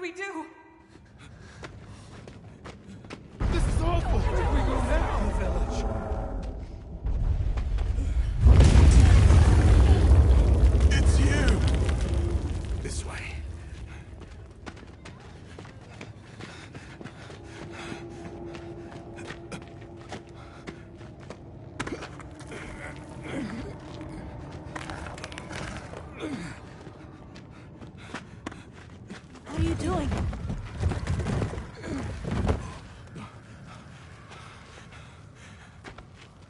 we do? This is awful! Where do we go now? The village. It's you! This way. What are you doing?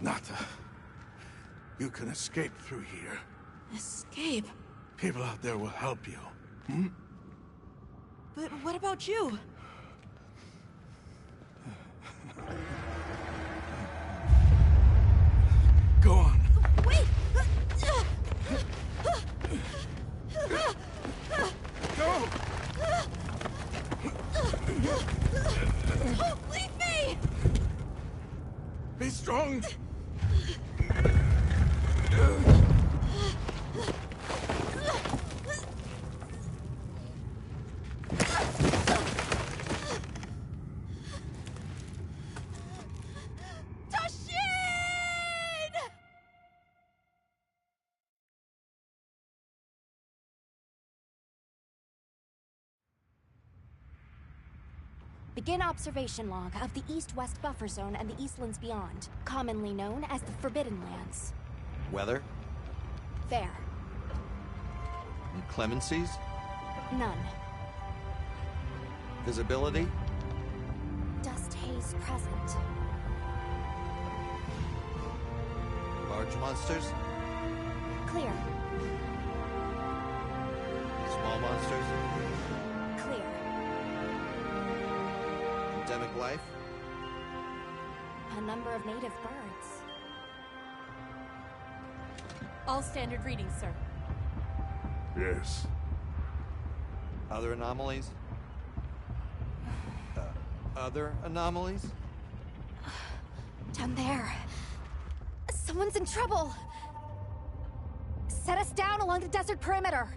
Nata, you can escape through here. Escape? People out there will help you. Hmm? But what about you? Go on. Wait! Go! Don't leave me! Be strong! Begin observation log of the East-West buffer zone and the Eastlands beyond, commonly known as the Forbidden Lands. Weather? Fair. Inclemencies? None. Visibility? Dust haze present. Large monsters? Clear. Small monsters? Clear. Endemic life? A number of native birds. All standard readings, sir. Yes. Other anomalies? Other anomalies? Down there. Someone's in trouble. Set us down along the desert perimeter.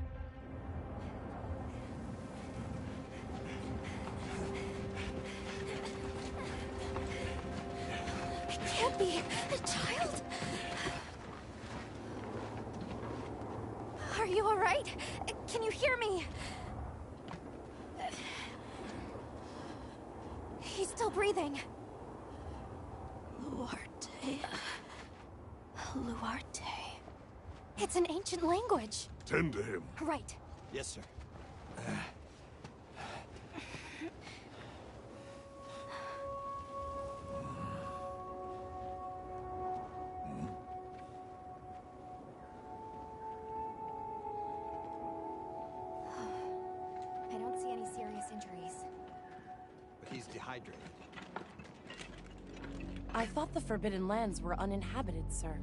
It can't be a child. Are you all right? Can you hear me? He's still breathing. Luarte. Luarte. It's an ancient language. Tend to him. Right. Yes, sir. I don't see any serious injuries. But he's dehydrated. I thought the Forbidden Lands were uninhabited, sir.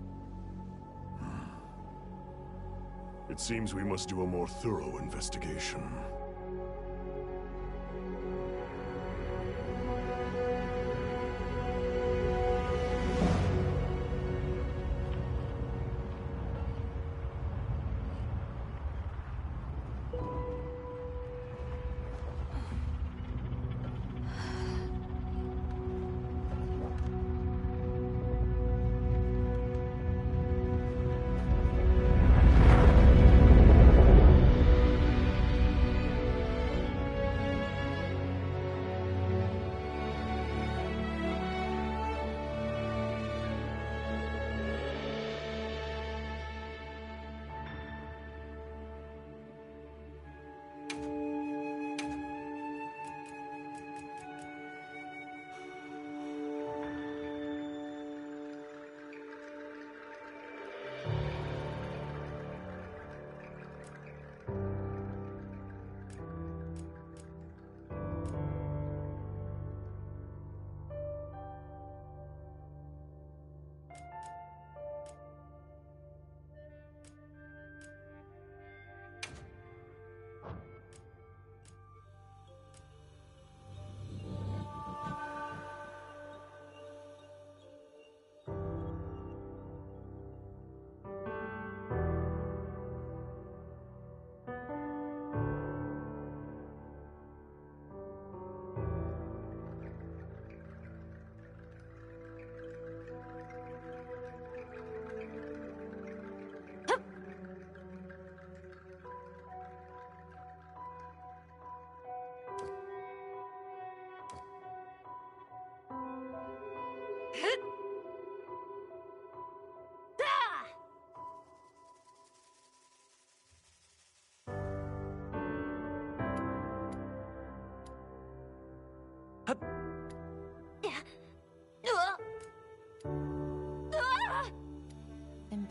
It seems we must do a more thorough investigation.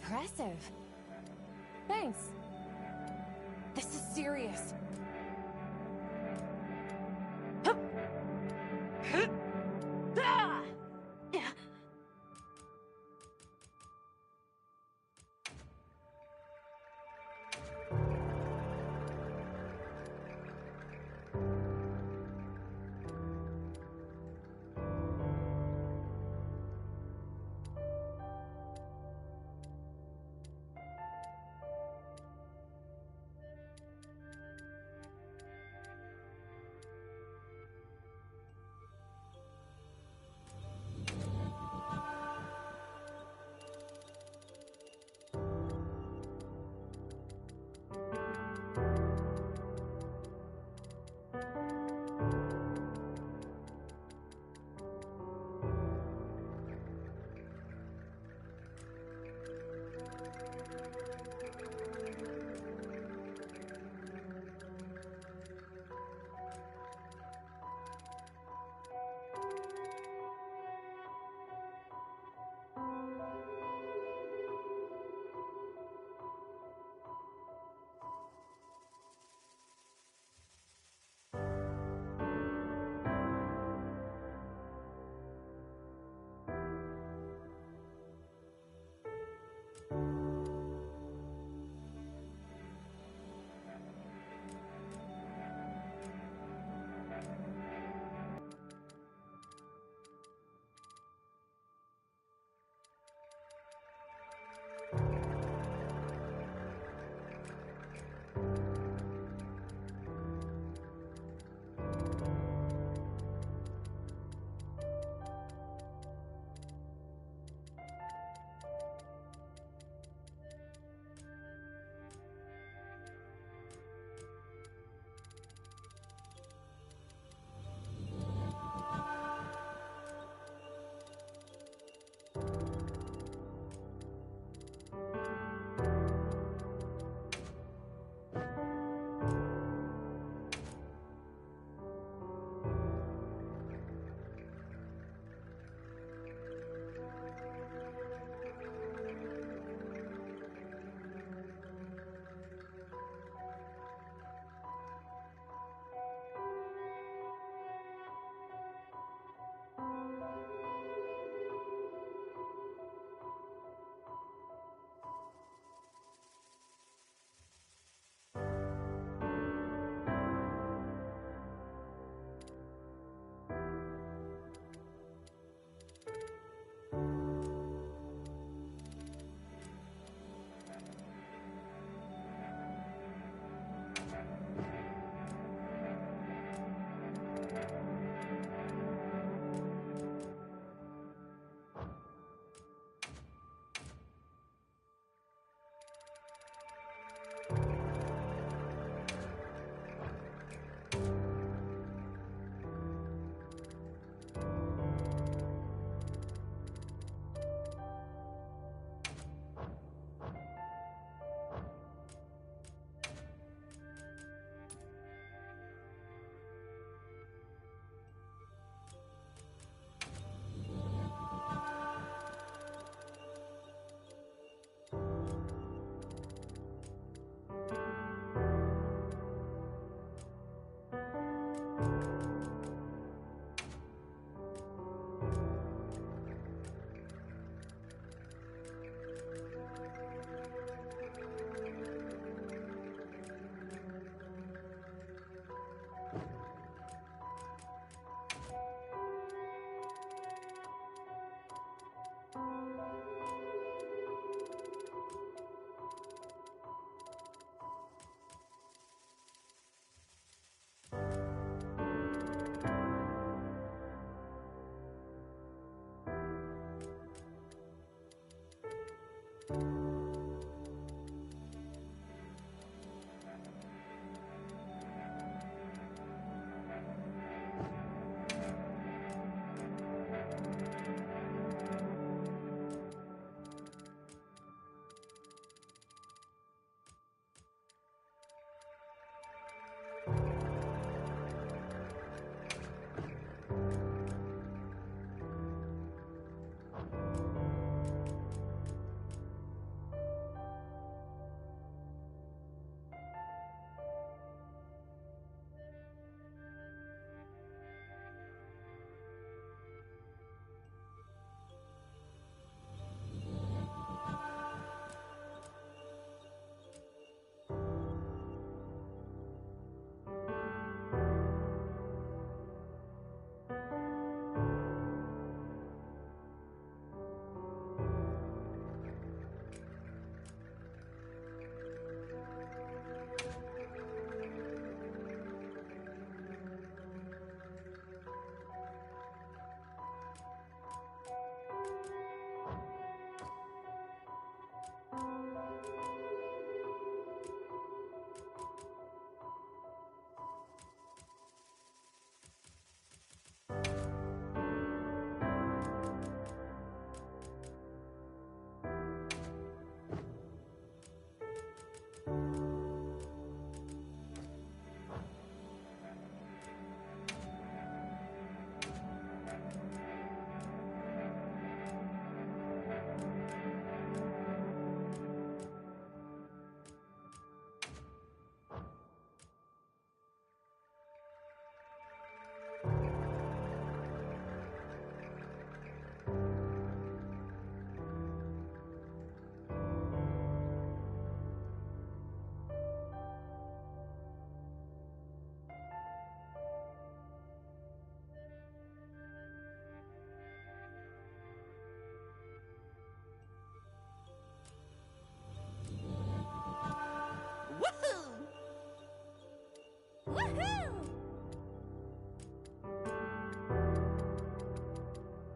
Impressive. Thanks. This is serious.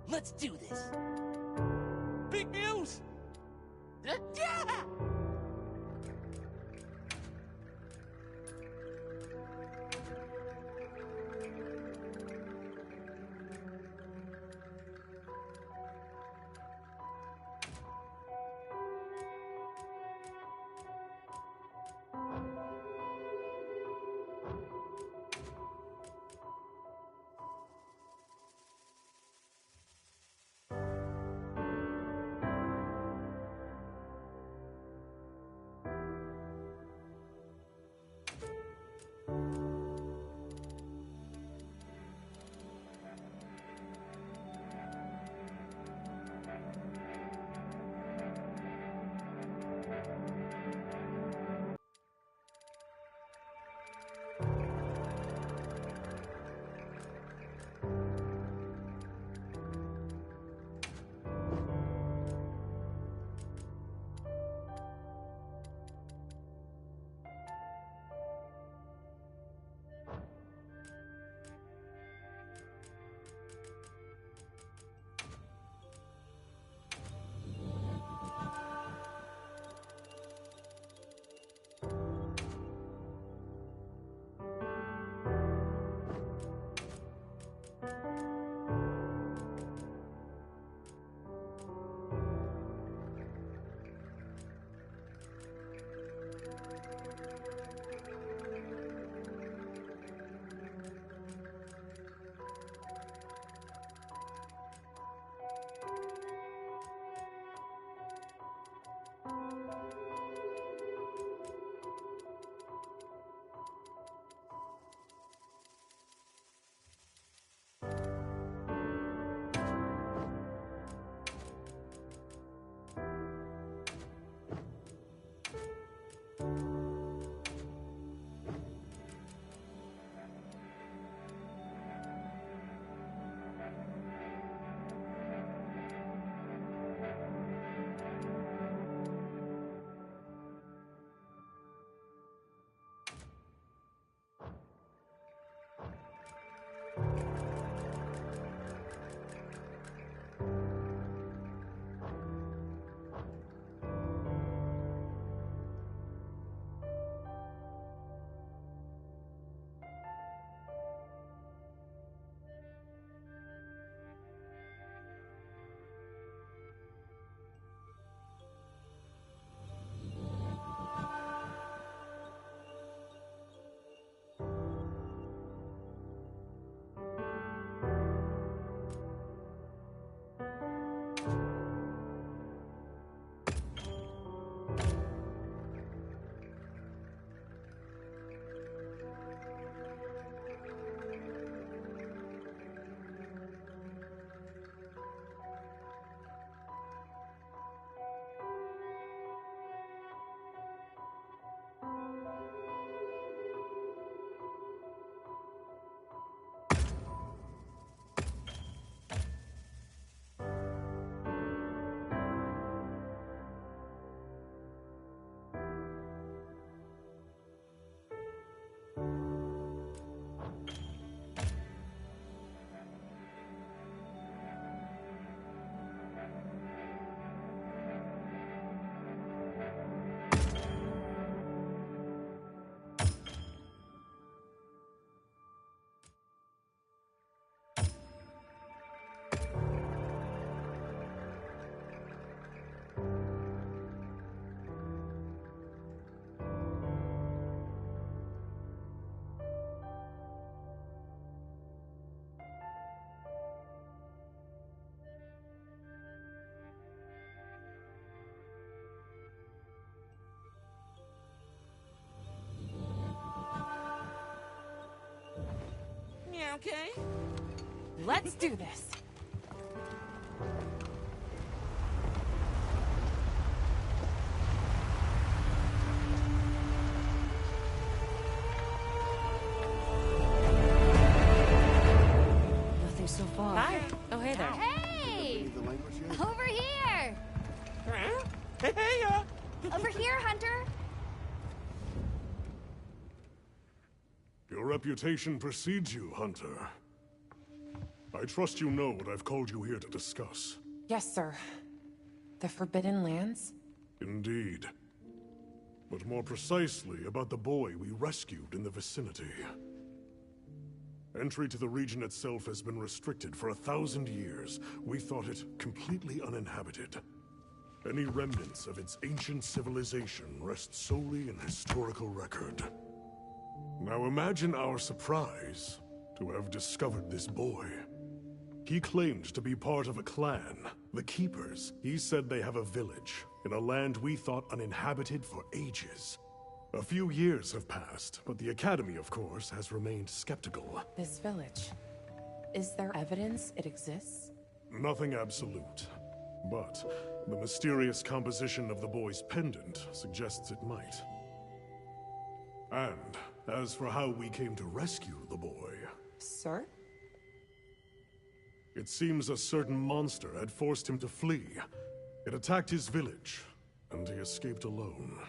Let's do this. Big news! Yeah! Okay. Let's do this. Nothing so far. Hi. Oh, hey there. Hey! The language here? Over here! Hey, Over here, Hunter! Your reputation precedes you, Hunter. I trust you know what I've called you here to discuss. Yes, sir. The Forbidden Lands? Indeed. But more precisely about the boy we rescued in the vicinity. Entry to the region itself has been restricted for 1,000 years. We thought it completely uninhabited. Any remnants of its ancient civilization rest solely in historical record. Now imagine our surprise to have discovered this boy. He claimed to be part of a clan, the Keepers. He said they have a village in a land we thought uninhabited for ages. A few years have passed, but the Academy, of course, has remained skeptical. This village. Is there evidence it exists? Nothing absolute, but the mysterious composition of the boy's pendant suggests it might. And as for how we came to rescue the boy... Sir? It seems a certain monster had forced him to flee. It attacked his village, and he escaped alone.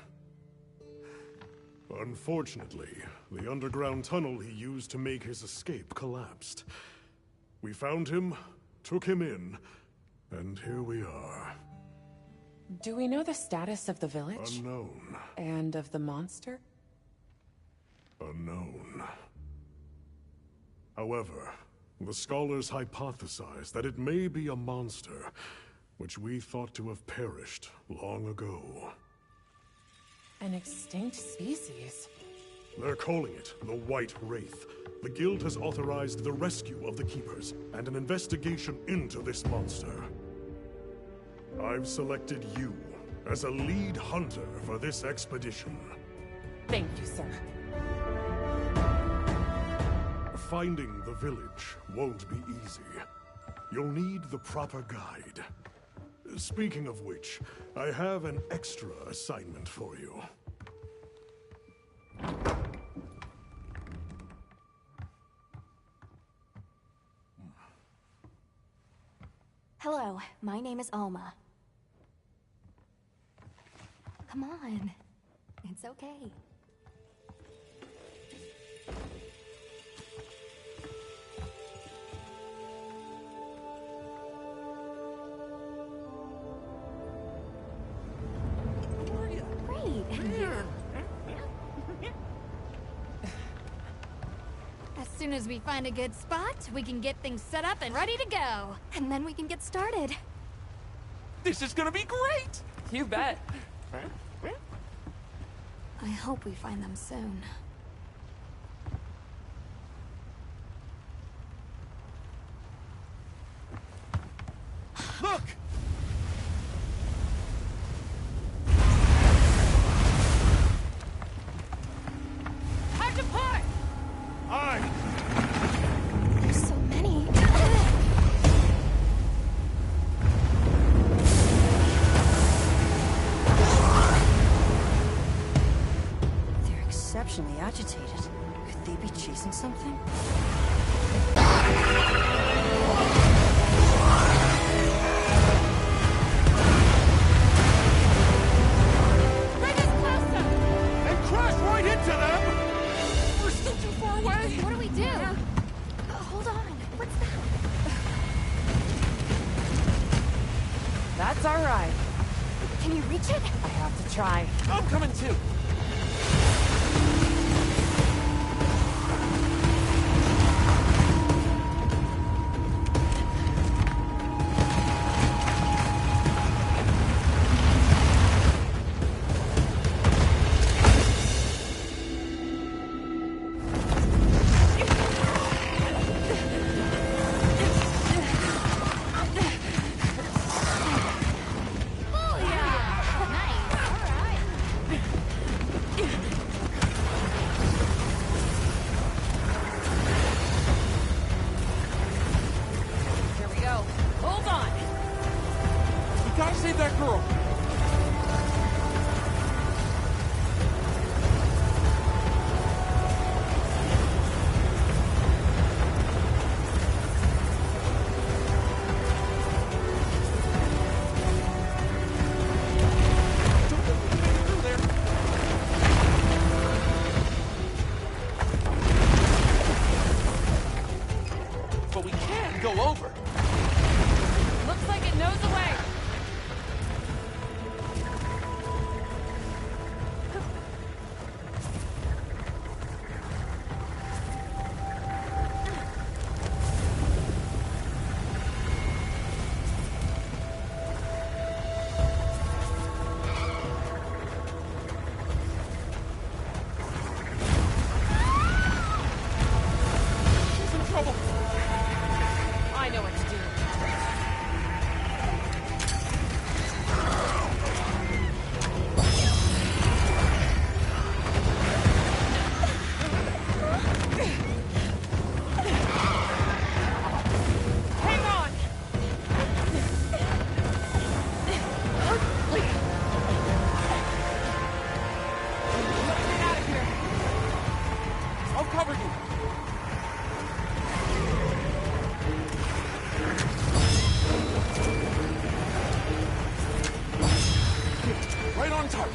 Unfortunately, the underground tunnel he used to make his escape collapsed. We found him, took him in, and here we are. Do we know the status of the village? Unknown. And of the monster? Unknown. However, the scholars hypothesize that it may be a monster, which we thought to have perished long ago. An extinct species? They're calling it the White Wraith. The Guild has authorized the rescue of the Keepers and an investigation into this monster. I've selected you as a lead hunter for this expedition. Thank you, sir. Finding the village won't be easy. You'll need the proper guide. Speaking of which, I have an extra assignment for you. Hello, my name is Alma. Come on. It's okay. As soon as we find a good spot, we can get things set up and ready to go. And then we can get started. This is gonna be great! You bet. I hope we find them soon. Look! Time to push! Aye! There's so many. They're exceptionally agitated. Could they be chasing something? Bring us closer! And crash right into them! We're still too far away! What do we do? Hold on. What's that? That's all right. Can you reach it? I have to try. I'm coming too! Here we go. Hold on! We gotta save that girl! Don't think we can make it through there. But we can go on target.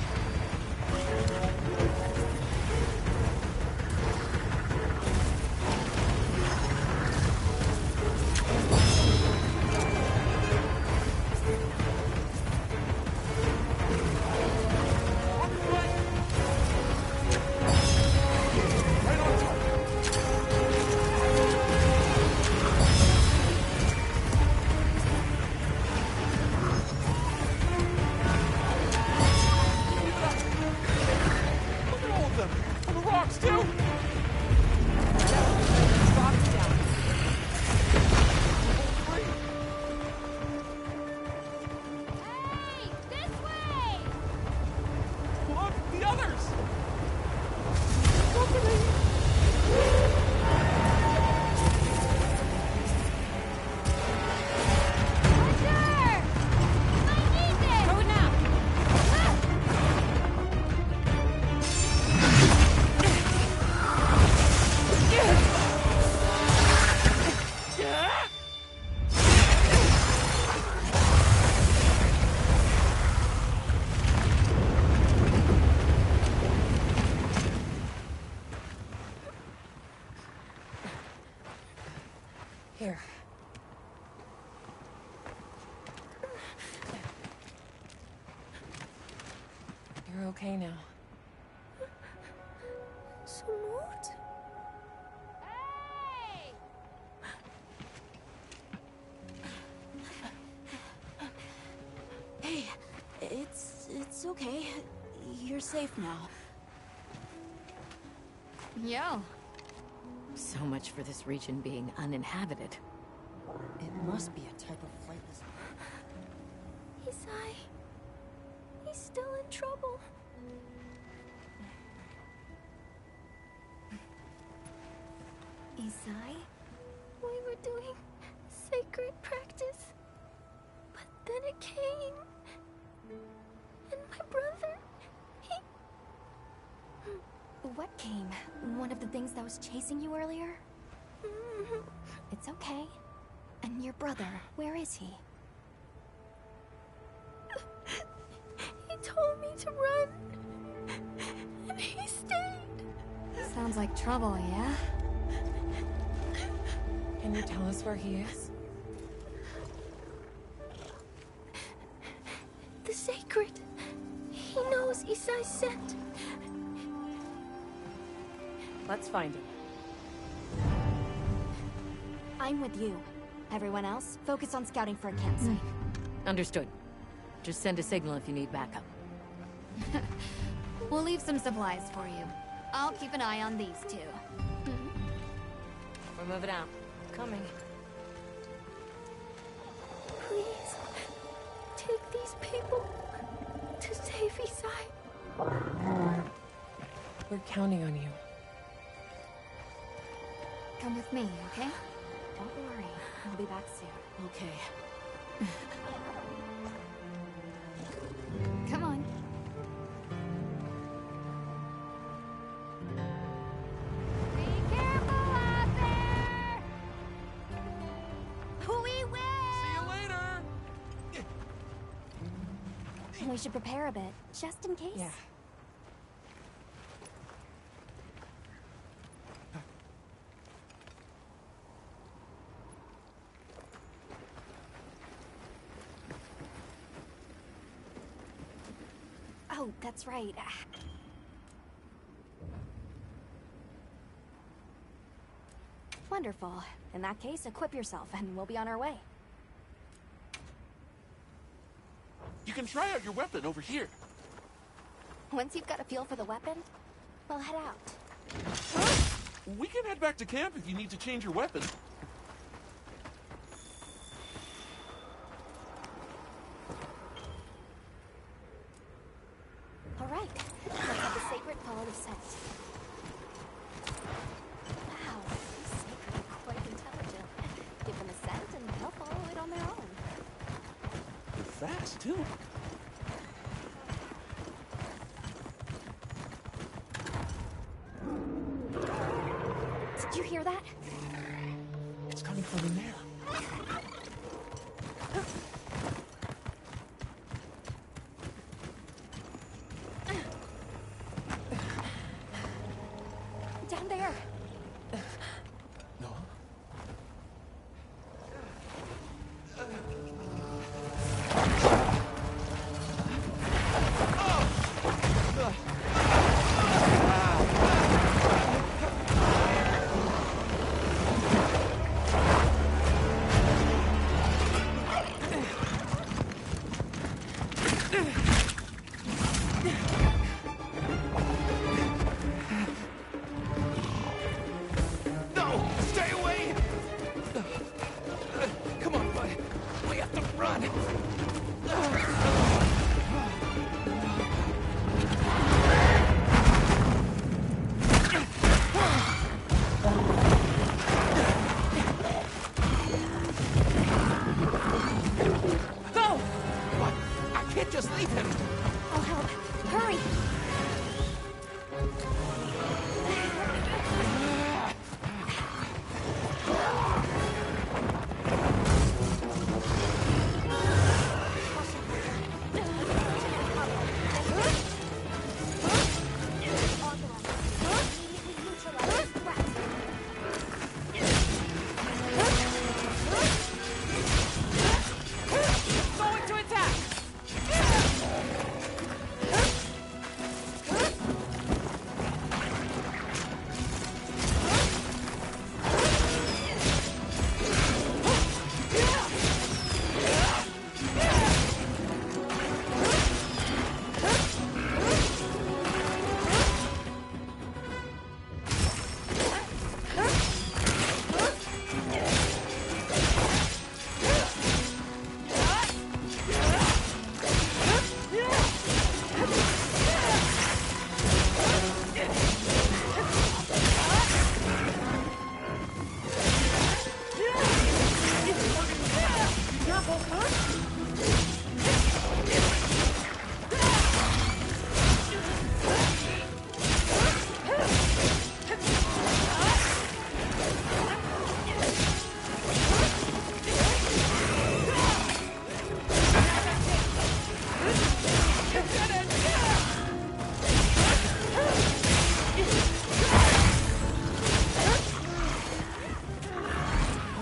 Here. You're okay now. Sumut? Hey! Hey, it's okay. You're safe now. Yo. So much for this region being uninhabited. It must be a type of flightless. Isai... He's still in trouble. Isai? We were doing sacred practice. But then it came. And my brother, he... What came? One of the things that was chasing you earlier? It's okay. And your brother, where is he? He told me to run. And he stayed. Sounds like trouble, yeah? Can you tell us where he is? The sacred. He knows Isai's scent. Let's find him. I'm with you. Everyone else, focus on scouting for a campsite. Understood. Just send a signal if you need backup. We'll leave some supplies for you. I'll keep an eye on these two. We're moving out. Coming. Please, take these people to save Isai. We're counting on you. Come with me, okay? Don't worry, I'll be back soon. Okay. Come on. Be careful out there! We will! See you later! We should prepare a bit, just in case. Yeah. Oh, that's right. Wonderful. In that case, equip yourself and we'll be on our way. You can try out your weapon over here. Once you've got a feel for the weapon, we'll head out. We can head back to camp if you need to change your weapon. All right, let's have the sacred follow the scent. Wow, these sacred are quite intelligent. Give them a scent and they'll follow it on their own. They're fast, too. Did you hear that? It's coming from in there. No! Stay away! Come on, bud. We have to run. Go! But I can't just leave him. I'll help. Hurry! Going to attack!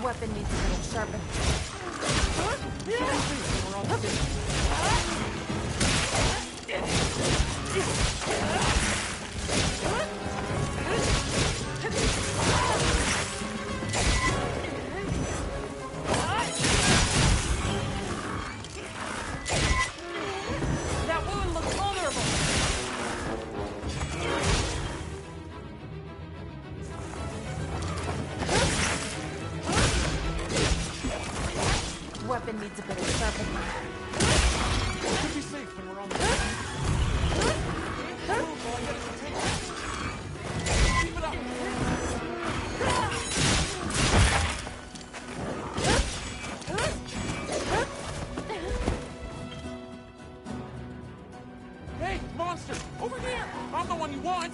Weapon needs a little sharpened. That wound looks vulnerable. Weapon needs a bit of sharpening. We could be safe when we're on the way. Move while I get a container. Keep it up. Hey, monster! Over here! I'm the one you want!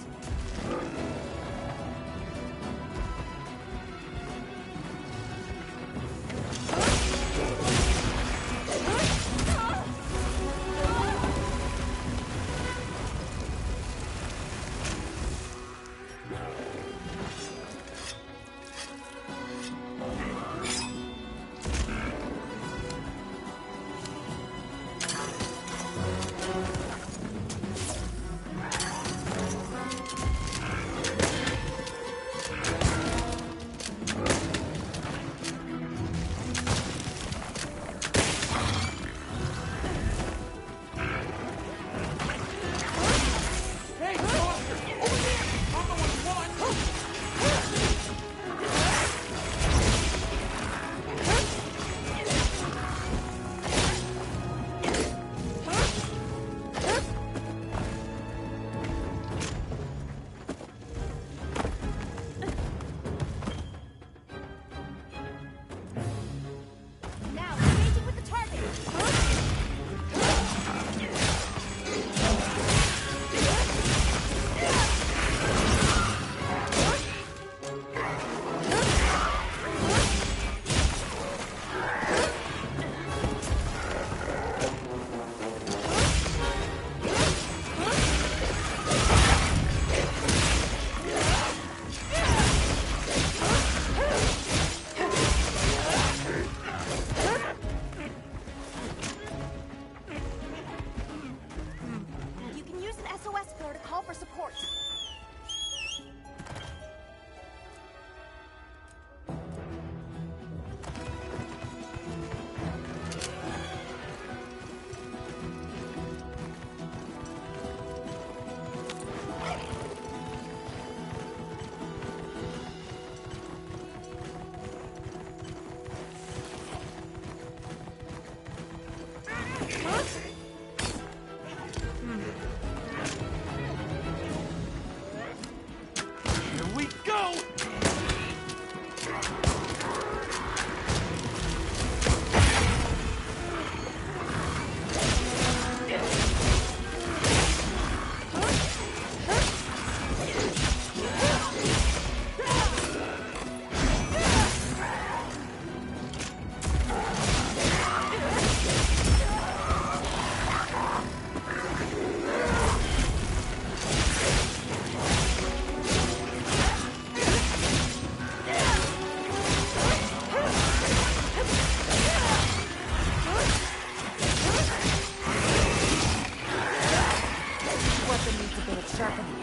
sharpening.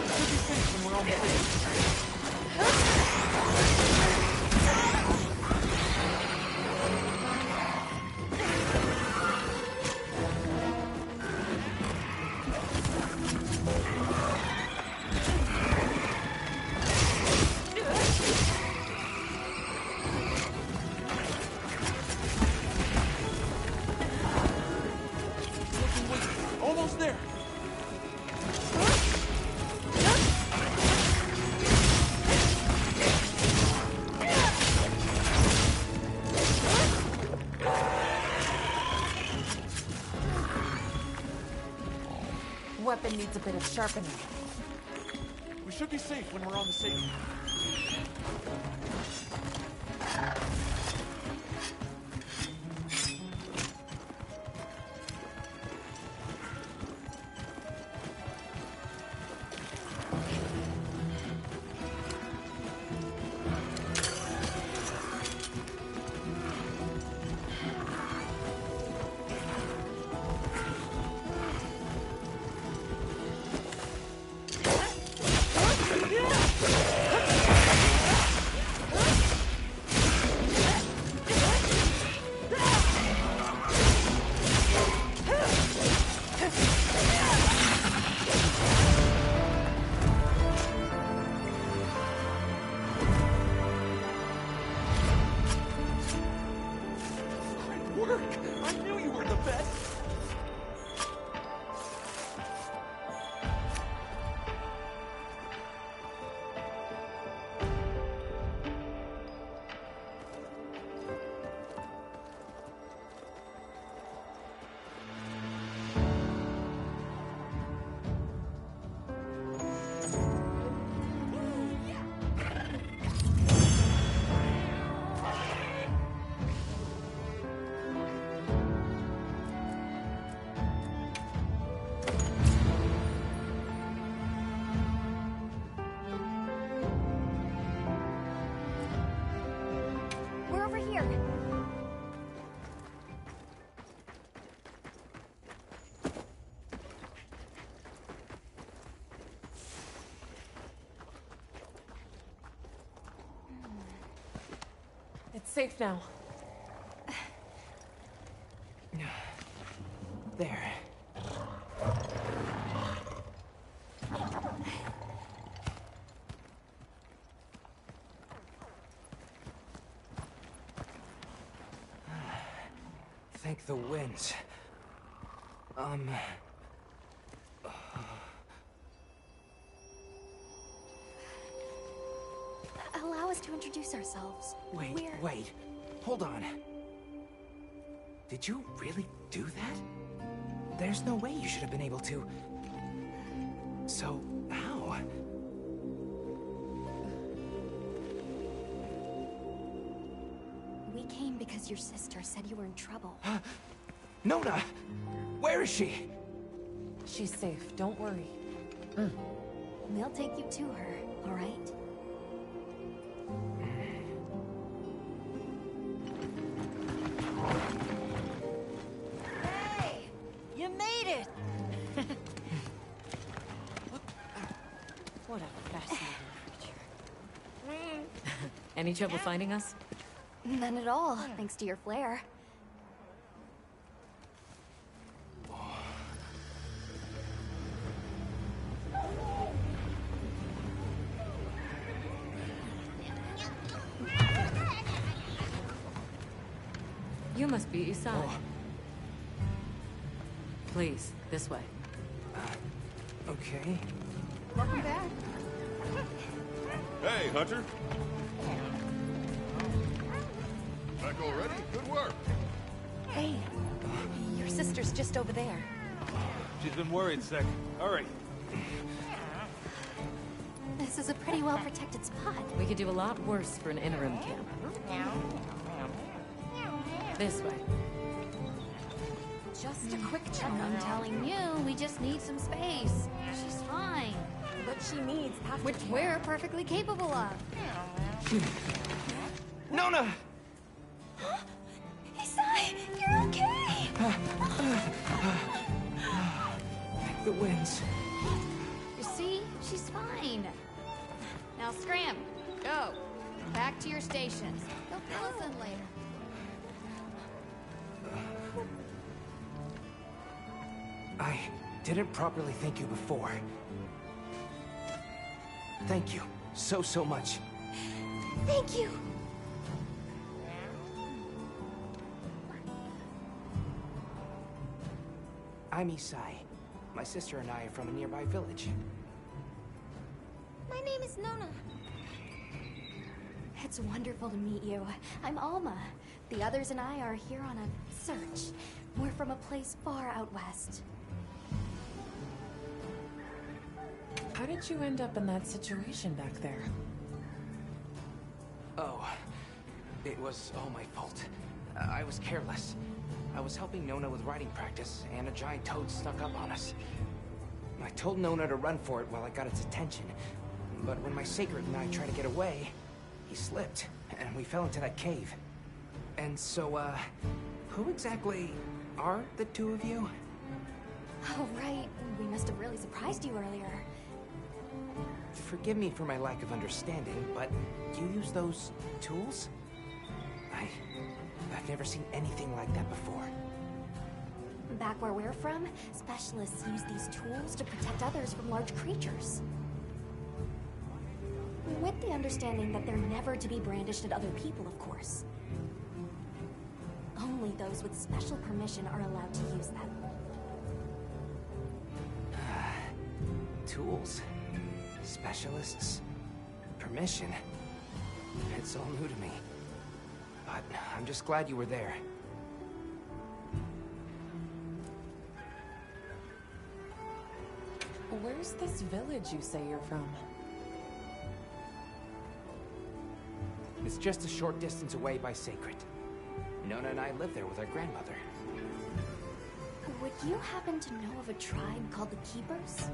Should be safe when we're on the stage. Almost there. Weapon needs a bit of sharpening. We should be safe when we're on the stage. Work! I knew you were the best! We're over here. It's safe now. There. Thank the winds. Allow us to introduce ourselves. Wait. Hold on. Did you really do that? There's no way you should have been able to. So, how? We came because your sister said you were in trouble. Nona! Where is she? She's safe, don't worry. We'll take you to her, all right? Hey! You made it! What a fascinating creature. Any trouble finding us? None at all, thanks to your flair. You must be Isai. Please, this way. Okay. Welcome back. Hey, Hunter. Back already? Good work. Hey, your sister's just over there. She's been worried, Sec. Hurry. This is a pretty well-protected spot. We could do a lot worse for an interim camp. This way. Just a quick check. I'm telling you, we just need some space. She's fine. What she needs after Which we're perfectly capable of. Nona! Isai, you're okay! Thank the winds. You see? She's fine. Now scram. Go. Back to your stations. They'll fill us in later. I didn't properly thank you before. Thank you so much. Thank you. I'm Isai. My sister and I are from a nearby village. My name is Nona. It's wonderful to meet you. I'm Alma. The others and I are here on a search. We're from a place far out west. How did you end up in that situation back there? Oh, it was all my fault. I was careless. I was helping Nona with writing practice, and a giant toad snuck up on us. I told Nona to run for it while I got its attention, but when my sacred and I tried to get away, he slipped, and we fell into that cave. And so, who exactly are the two of you? Oh, right. We must have really surprised you earlier. Forgive me for my lack of understanding, but do you use those tools? I've never seen anything like that before. Back where we're from, specialists use these tools to protect others from large creatures. With the understanding that they're never to be brandished at other people, of course. Only those with special permission are allowed to use them. Tools. Specialists. Permission. It's all new to me. But I'm just glad you were there. Where's this village you say you're from? It's just a short distance away by Sacred. Nona and I live there with our grandmother. Would you happen to know of a tribe called the Keepers?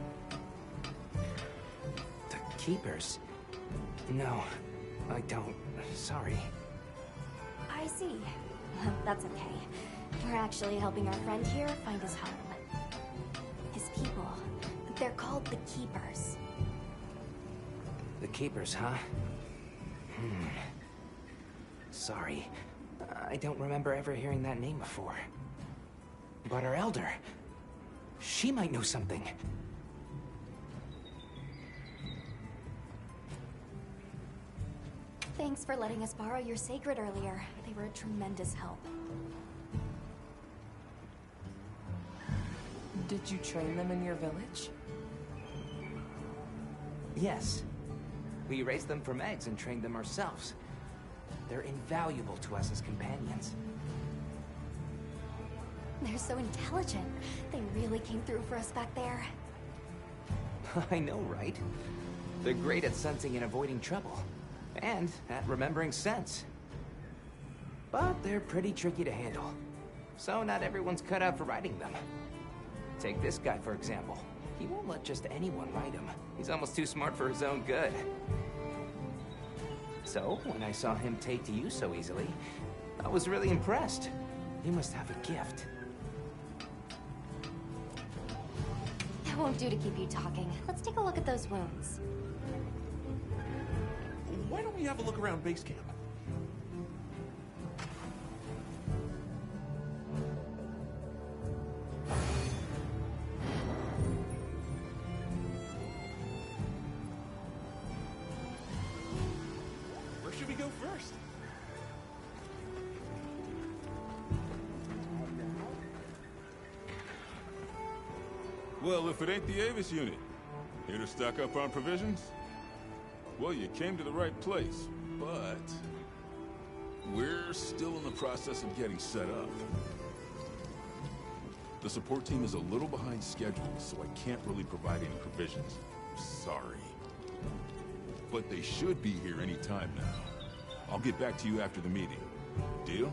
The Keepers? No, I don't. Sorry. I see. Well, that's okay. We're actually helping our friend here find his home. His people. They're called the Keepers. The Keepers, huh? Sorry. I don't remember ever hearing that name before. But our elder... she might know something. Thanks for letting us borrow your sacred earlier. They were a tremendous help. Did you train them in your village? Yes. We raised them from eggs and trained them ourselves. They're invaluable to us as companions. They're so intelligent. They really came through for us back there. I know, right? They're great at sensing and avoiding trouble. And at remembering scents. But they're pretty tricky to handle. So not everyone's cut out for riding them. Take this guy, for example. He won't let just anyone ride him. He's almost too smart for his own good. So, when I saw him take to you so easily, I was really impressed. He must have a gift. That won't do to keep you talking. Let's take a look at those wounds. Why don't we have a look around base camp? Where should we go first? Well, if it ain't the Avis unit, here to stock up on provisions? Well, you came to the right place, but we're still in the process of getting set up. The support team is a little behind schedule, so I can't really provide any provisions. Sorry. But they should be here any time now. I'll get back to you after the meeting. Deal?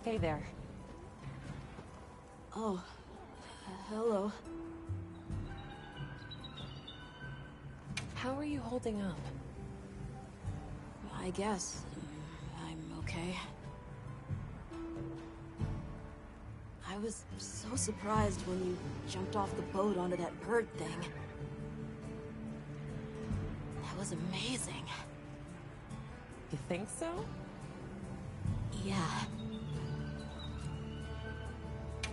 Hey there. Oh, hello. How are you holding up? I guess I'm okay. I was so surprised when you jumped off the boat onto that bird thing. That was amazing. You think so? Yeah.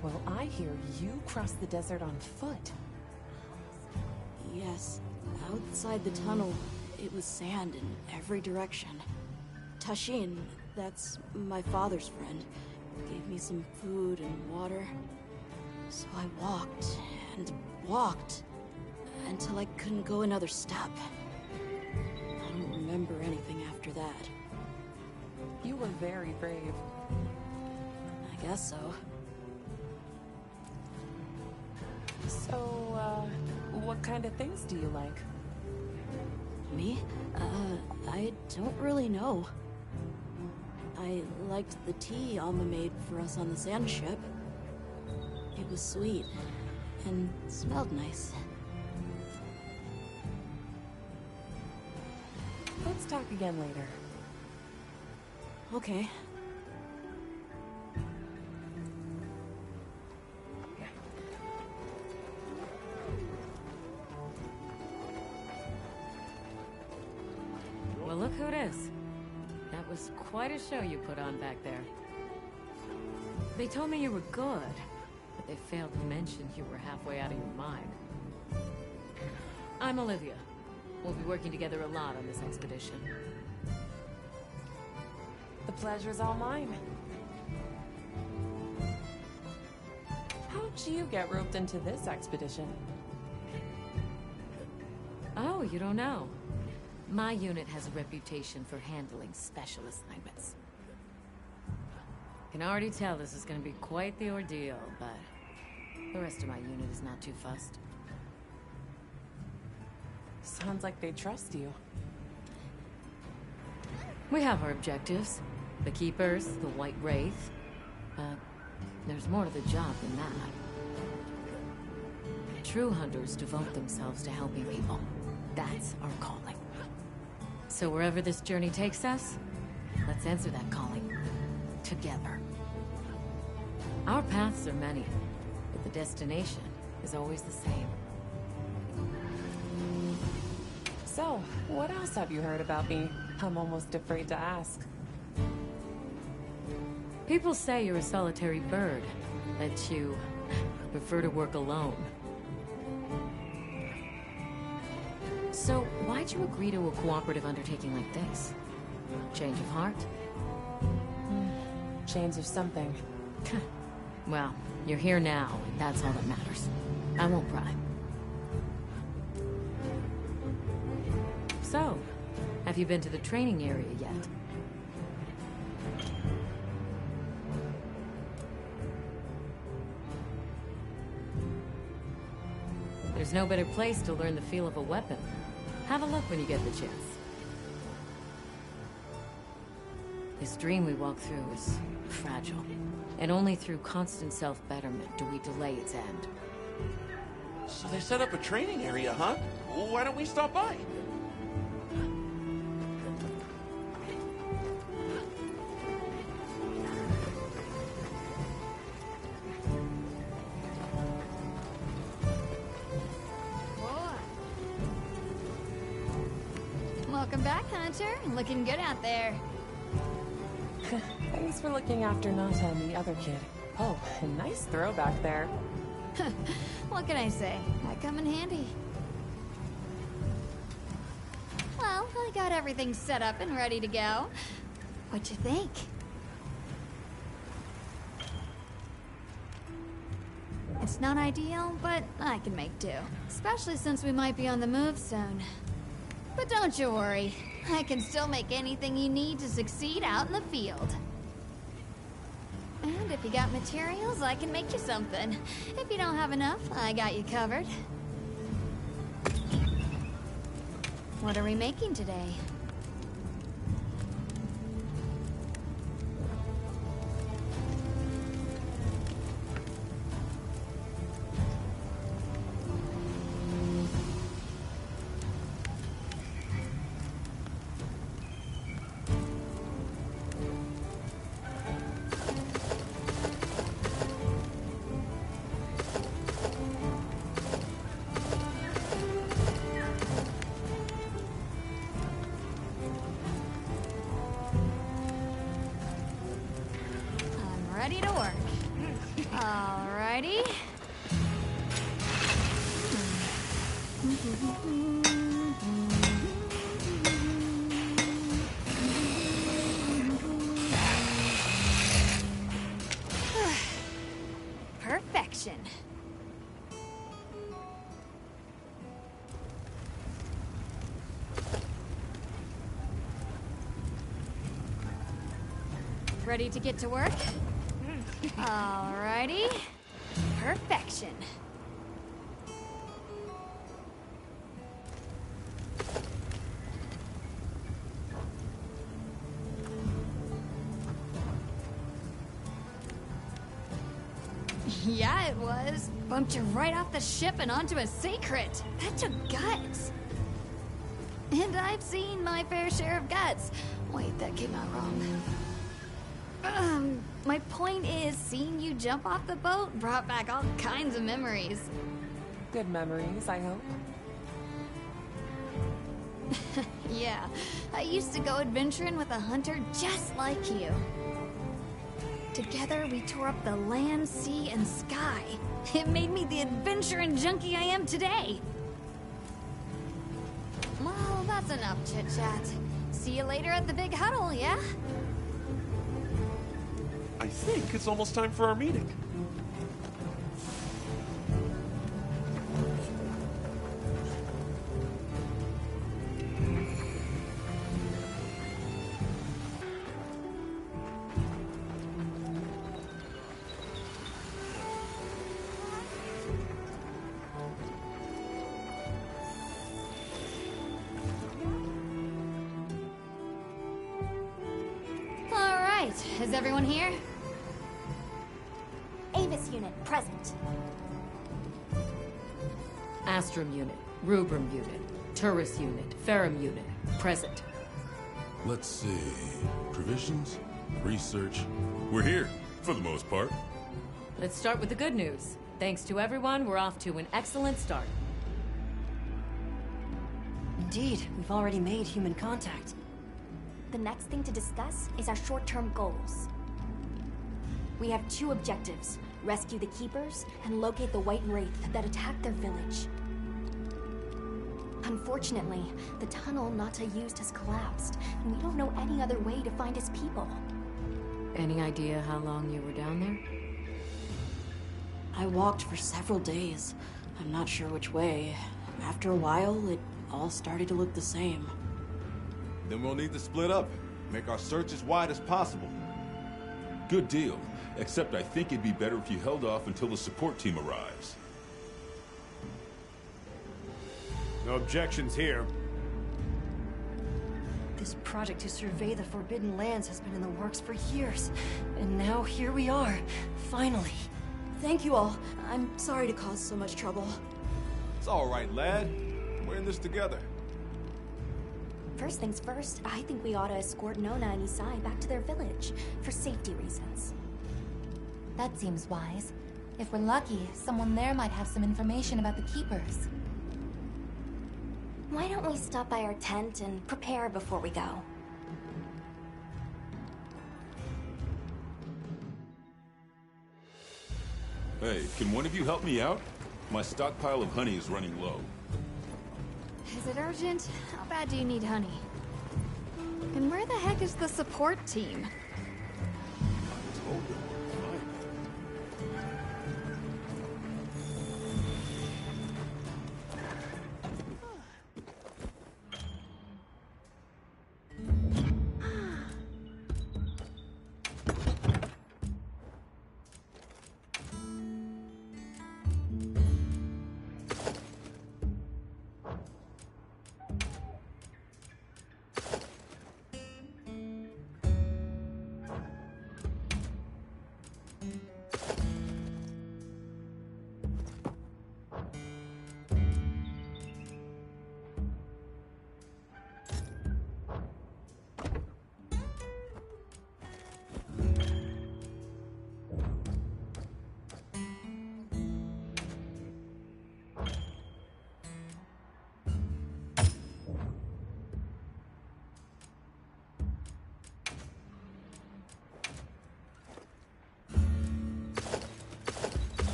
Well, I hear you crossed the desert on foot. Yes. Outside the tunnel, it was sand in every direction. Tashin, that's my father's friend, gave me some food and water. So I walked and walked until I couldn't go another step. I don't remember anything after that. You were very brave. I guess so. So, what kind of things do you like? Me? I don't really know. I liked the tea Alma made for us on the sand ship. It was sweet and smelled nice. Let's talk again later. Okay. Well, look who it is. That was quite a show you put on back there. They told me you were good, but they failed to mention you were halfway out of your mind. I'm Olivia. We'll be working together a lot on this expedition. The pleasure's all mine. How'd you get roped into this expedition? Oh, you don't know? My unit has a reputation for handling special assignments. Can already tell this is going to be quite the ordeal, but the rest of my unit is not too fussed. Sounds like they trust you. We have our objectives. The Keepers, the White Wraith. But there's more to the job than that. True hunters devote themselves to helping people. That's our calling. So wherever this journey takes us, let's answer that calling. Together. Our paths are many, but the destination is always the same. So, what else have you heard about me? I'm almost afraid to ask. People say you're a solitary bird, that you prefer to work alone. So, why'd you agree to a cooperative undertaking like this? Change of heart? Change of something. Well, you're here now, and that's all that matters. I won't pry. So, have you been to the training area yet? There's no better place to learn the feel of a weapon. Have a look when you get the chance. This dream we walk through is fragile, and only through constant self-betterment do we delay its end. So they set up a training area, huh? Why don't we stop by? Welcome back, Hunter. Looking good out there. Thanks for looking after Nata and the other kid. Oh, a nice throw back there. What can I say? I come in handy. Well, I got everything set up and ready to go. What you think? It's not ideal, but I can make do. Especially since we might be on the move soon. But don't you worry. I can still make anything you need to succeed out in the field. And if you got materials, I can make you something. If you don't have enough, I got you covered. What are we making today? Perfection. Ready to get to work? Alrighty. Perfection. Yeah, it was. Bumped you right off the ship and onto a secret. That took guts. And I've seen my fair share of guts. Wait, that came out wrong. My point is, seeing you jump off the boat brought back all kinds of memories. Good memories, I hope. Yeah, I used to go adventuring with a hunter just like you. Together, we tore up the land, sea, and sky. It made me the adventuring junkie I am today. Well, that's enough chit-chat. See you later at the big huddle, yeah? I think it's almost time for our meeting. All right, is everyone here? Avis unit, present. Astrum unit, Rubrum unit, Turris unit, Ferrum unit, present. Let's see. Provisions? Research? We're here, for the most part. Let's start with the good news. Thanks to everyone, we're off to an excellent start. Indeed, we've already made human contact. The next thing to discuss is our short-term goals. We have two objectives: rescue the Keepers and locate the White Wraith that attacked their village. Unfortunately, the tunnel Nata used has collapsed, and we don't know any other way to find his people. Any idea how long you were down there? I walked for several days. I'm not sure which way. After a while, it all started to look the same. Then we'll need to split up. Make our search as wide as possible. Good deal. Except I think it'd be better if you held off until the support team arrives. No objections here. This project to survey the Forbidden Lands has been in the works for years. And now here we are, finally. Thank you all. I'm sorry to cause so much trouble. It's all right, lad. We're in this together. First things first, I think we ought to escort Nona and Isai back to their village, for safety reasons. That seems wise. If we're lucky, someone there might have some information about the Keepers. Why don't we stop by our tent and prepare before we go? Hey, can one of you help me out? My stockpile of honey is running low. Is it urgent? How bad do you need honey? And where the heck is the support team?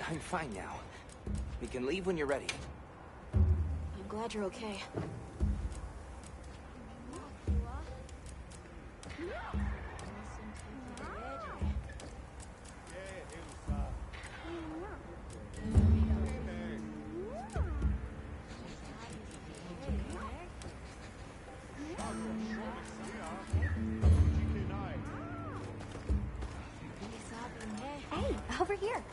I'm fine now. We can leave when you're ready. I'm glad you're okay. Hey, over here.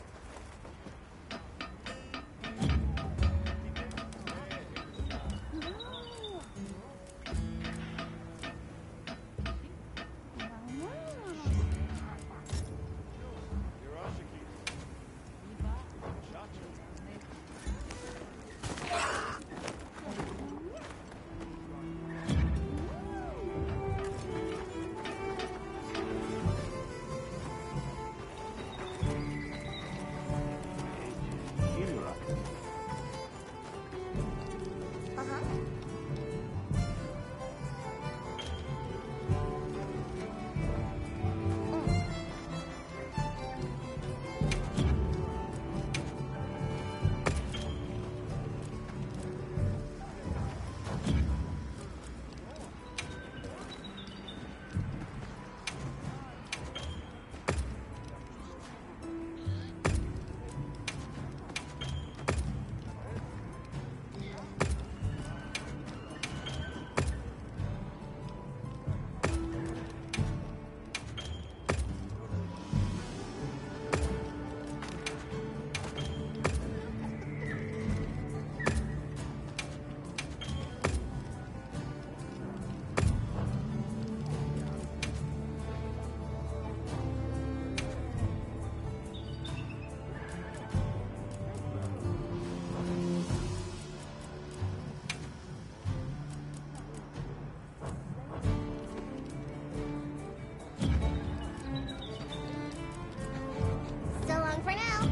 So long for now.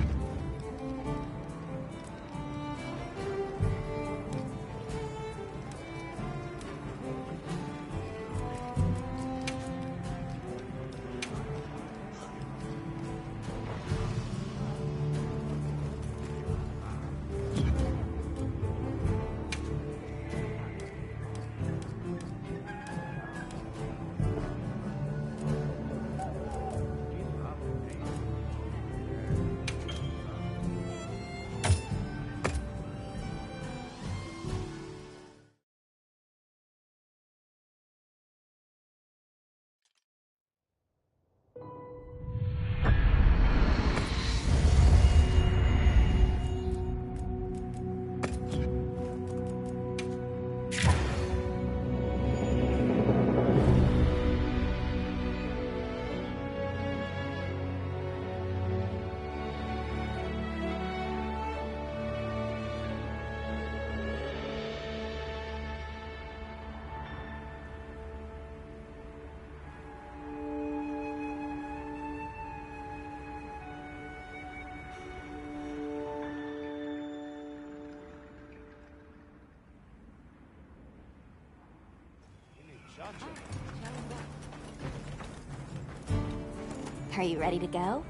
Are you ready to go?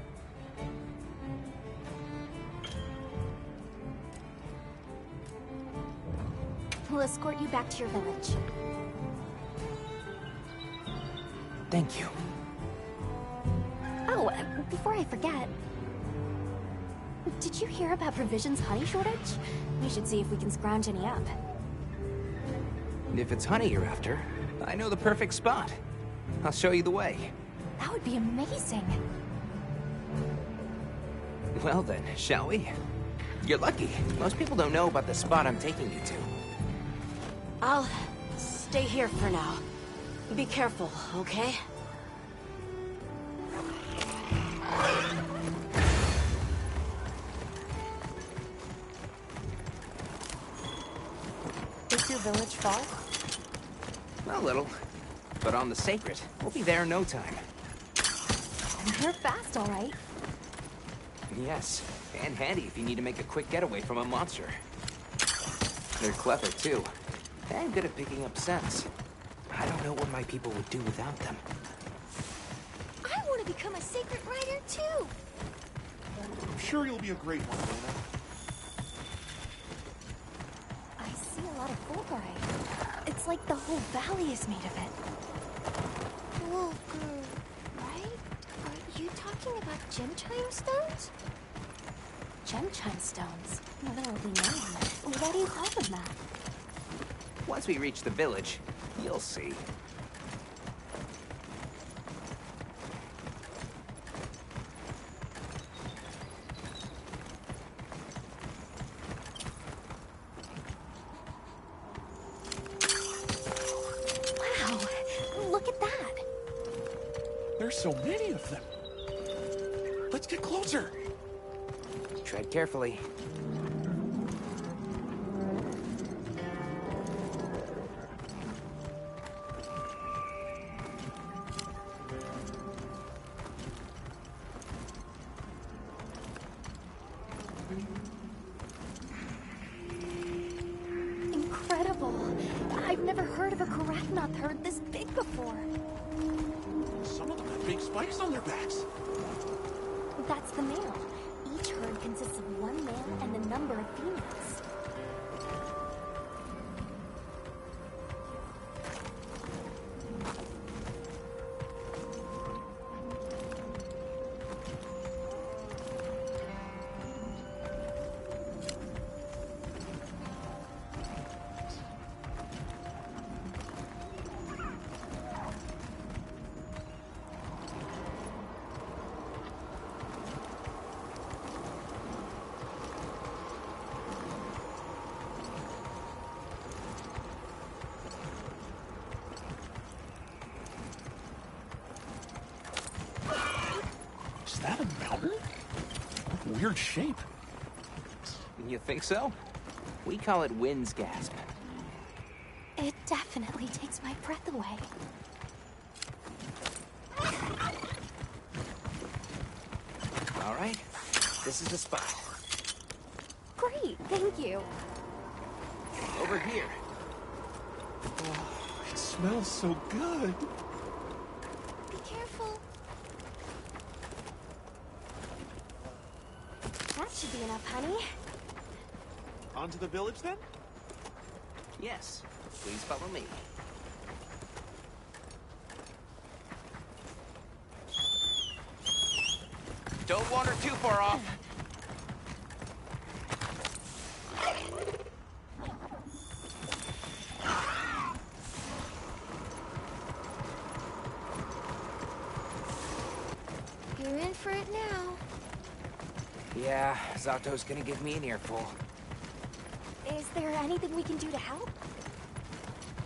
We'll escort you back to your village. Thank you. Oh, before I forget, did you hear about Provision's honey shortage? We should see if we can scrounge any up. If it's honey you're after, I know the perfect spot. I'll show you the way. That would be amazing. Well then, shall we? You're lucky. Most people don't know about the spot I'm taking you to. I'll stay here for now. Be careful, okay? Is your village far? A little. But on the sacred, we'll be there in no time. You're fast, all right. Yes, and handy if you need to make a quick getaway from a monster. They're clever, too. And good at picking up scents. I don't know what my people would do without them. I want to become a sacred rider, too. I'm sure you'll be a great one, Luna. I see a lot of fulgurite. It's like the whole valley is made of it. Fulgur, right? Are you talking about gem chime stones? Gem chime stones? Literally name. Why do you call them that? Once we reach the village, you'll see. Wow, look at that. There's so many of them. Let's get closer. Tread carefully. Incredible. I've never heard of a Karagnoth herd this big before. Some of them have big spikes on their backs. That's the male. Each herd consists of one male and a number of females. Is that a mountain? Weird shape. You think so? We call it Wind's Gasp. It definitely takes my breath away. All right, this is the spot. Great, thank you. Over here. Oh, it smells so good. Be careful. That should be enough, honey. On to the village, then? Yes, please follow me. Don't wander too far off. You're in for it now. Yeah, Zato's gonna give me an earful. Is there anything we can do to help?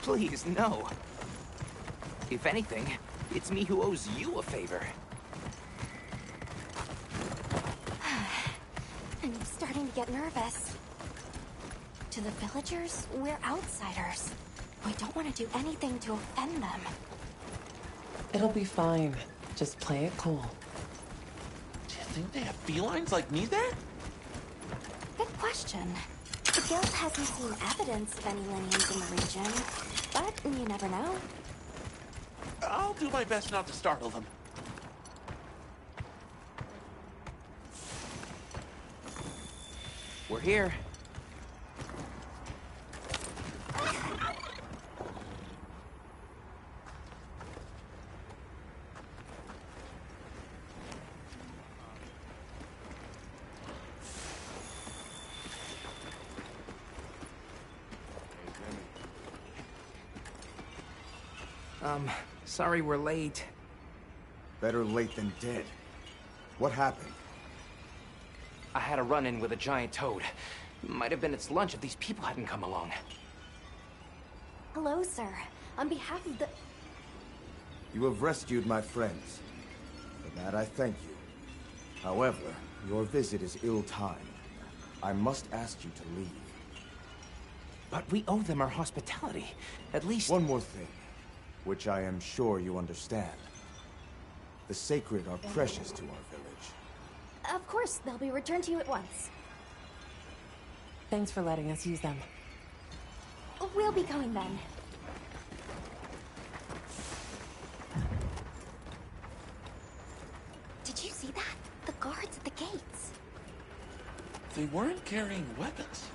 Please, no. If anything, it's me who owes you a favor. I'm starting to get nervous. To the villagers, we're outsiders. We don't want to do anything to offend them. It'll be fine. Just play it cool. Do you think they have felines like me there? Good question. The guild hasn't seen evidence of any lineage in the region, but you never know. I'll do my best not to startle them. We're here. Sorry we're late. Better late than dead. What happened? I had a run-in with a giant toad. Might have been its lunch if these people hadn't come along. Hello, sir. On behalf of the... You have rescued my friends. For that I thank you. However, your visit is ill-timed. I must ask you to leave. But we owe them our hospitality. At least... One more thing, which I am sure you understand. The sacred are precious to our village. Of course, they'll be returned to you at once. Thanks for letting us use them. We'll be going then. Did you see that? The guards at the gates. They weren't carrying weapons.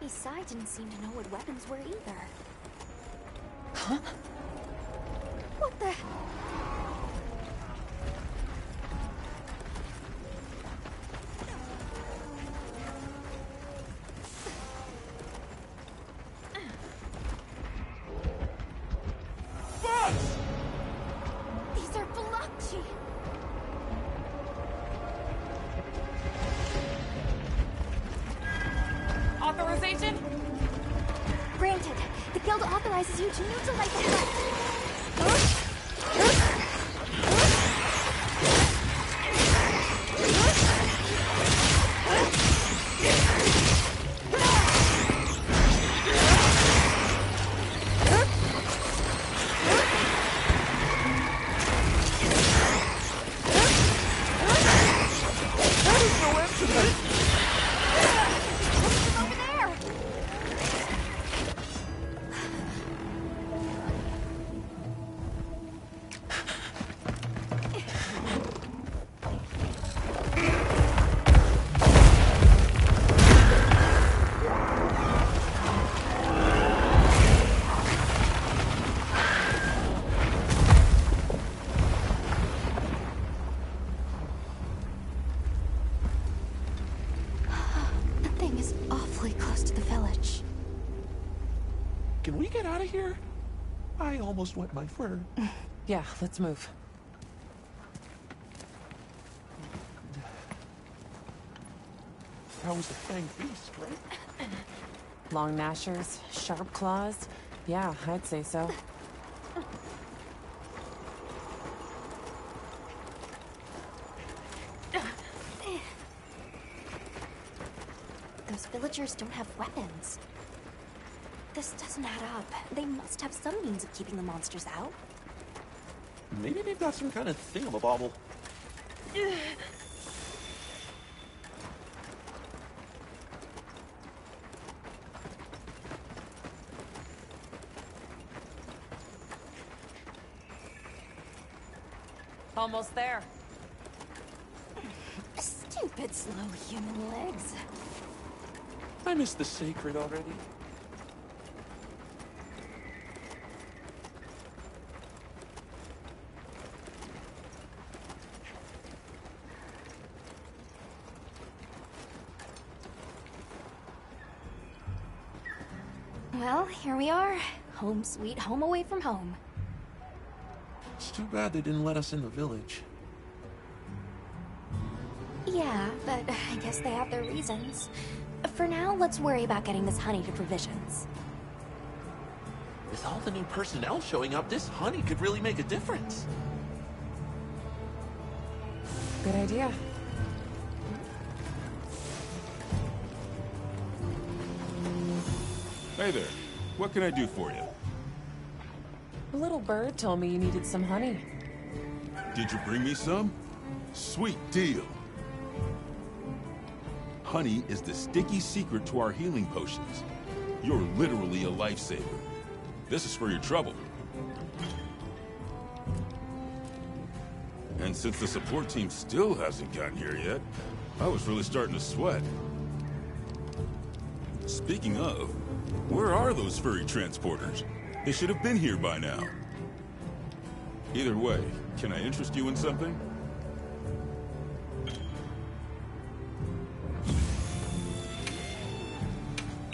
Besides, didn't seem to know what weapons were either. Huh? What the? These are Balachi! Authorization? Granted, the guild authorizes you to neutralize the threat. Over there! That thing is awfully close to the village. Can we get out of here? I almost wet my fur. Yeah, let's move. That was a fanged beast, right? Long gnashers, sharp claws. Yeah, I'd say so. Those villagers don't have weapons. This doesn't add up. They must have some means of keeping the monsters out. Maybe they've got some kind of thingamabobble. Almost there. Stupid slow human legs. I miss the sacred already. Well, here we are. Home sweet home away from home. It's too bad they didn't let us in the village. Yeah, but I guess they have their reasons. For now, let's worry about getting this honey to provisions. With all the new personnel showing up, this honey could really make a difference. Good idea. Hey there. What can I do for you? A little bird told me you needed some honey. Did you bring me some? Sweet deal. Honey is the sticky secret to our healing potions. You're literally a lifesaver. This is for your trouble. And since the support team still hasn't gotten here yet, I was really starting to sweat. Speaking of, where are those furry transporters? They should have been here by now. Either way, can I interest you in something?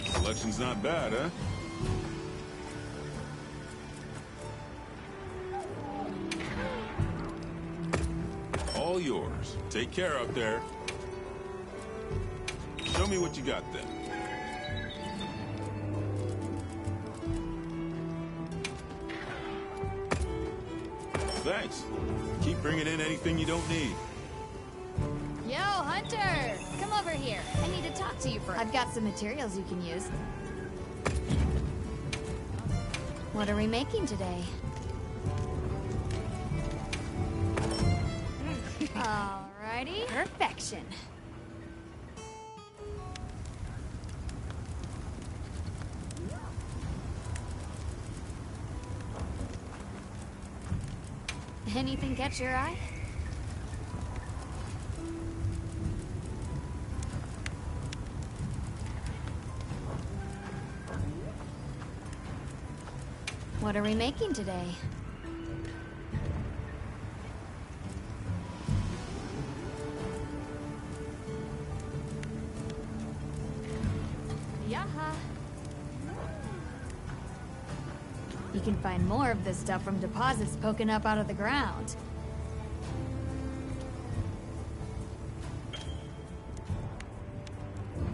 Selection's not bad, huh? All yours. Take care out there. Show me what you got then. Thanks. Keep bringing in anything you don't need. Yo, Hunter! Come over here. I need to talk to you for. I've got some materials you can use. What are we making today? Alrighty. Perfection. Anything catch your eye? What are we making today? Yaha! You can find more of this stuff from deposits poking up out of the ground.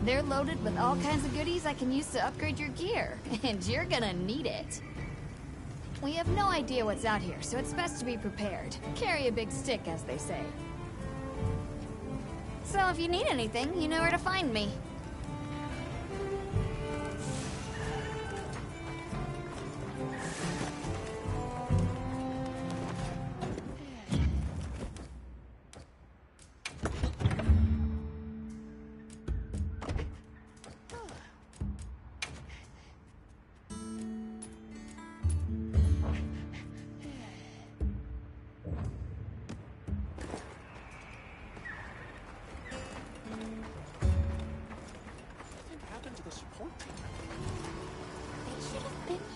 They're loaded with all kinds of goodies I can use to upgrade your gear, and you're gonna need it. We have no idea what's out here, so it's best to be prepared. Carry a big stick, as they say. So if you need anything, you know where to find me.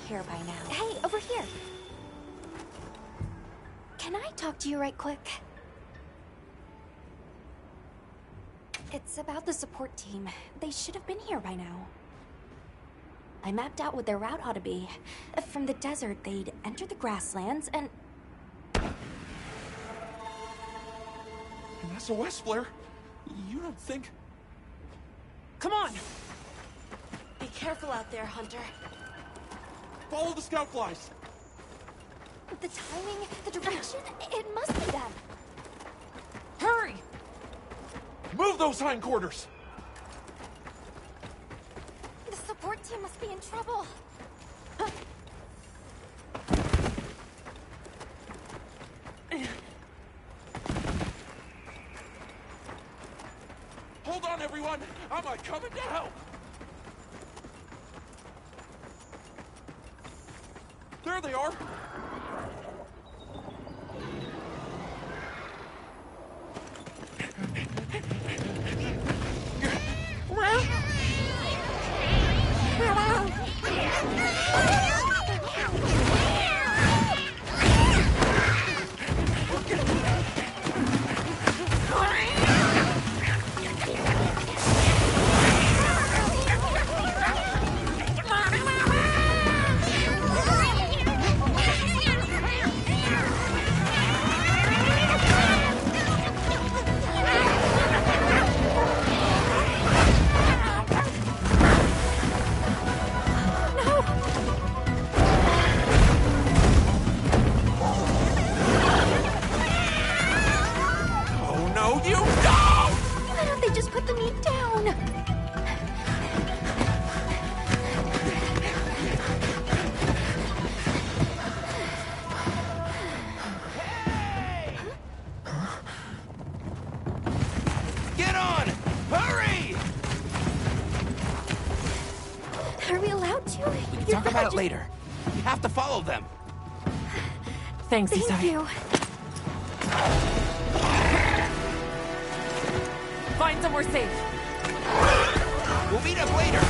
Here by now. Hey, over here! Can I talk to you right quick? It's about the support team. They should have been here by now. I mapped out what their route ought to be. From the desert, they'd enter the grasslands and... An SOS flare? You don't think... Come on! Be careful out there, Hunter. Follow the scout flies! The timing, the direction, it must be them. Hurry! Move those hindquarters! The support team must be in trouble. Hold on, everyone! I'm coming to help! There they are! Talk about it later. We have to follow them. Thanks, Isai. Thank you. Find somewhere safe. We'll meet up later.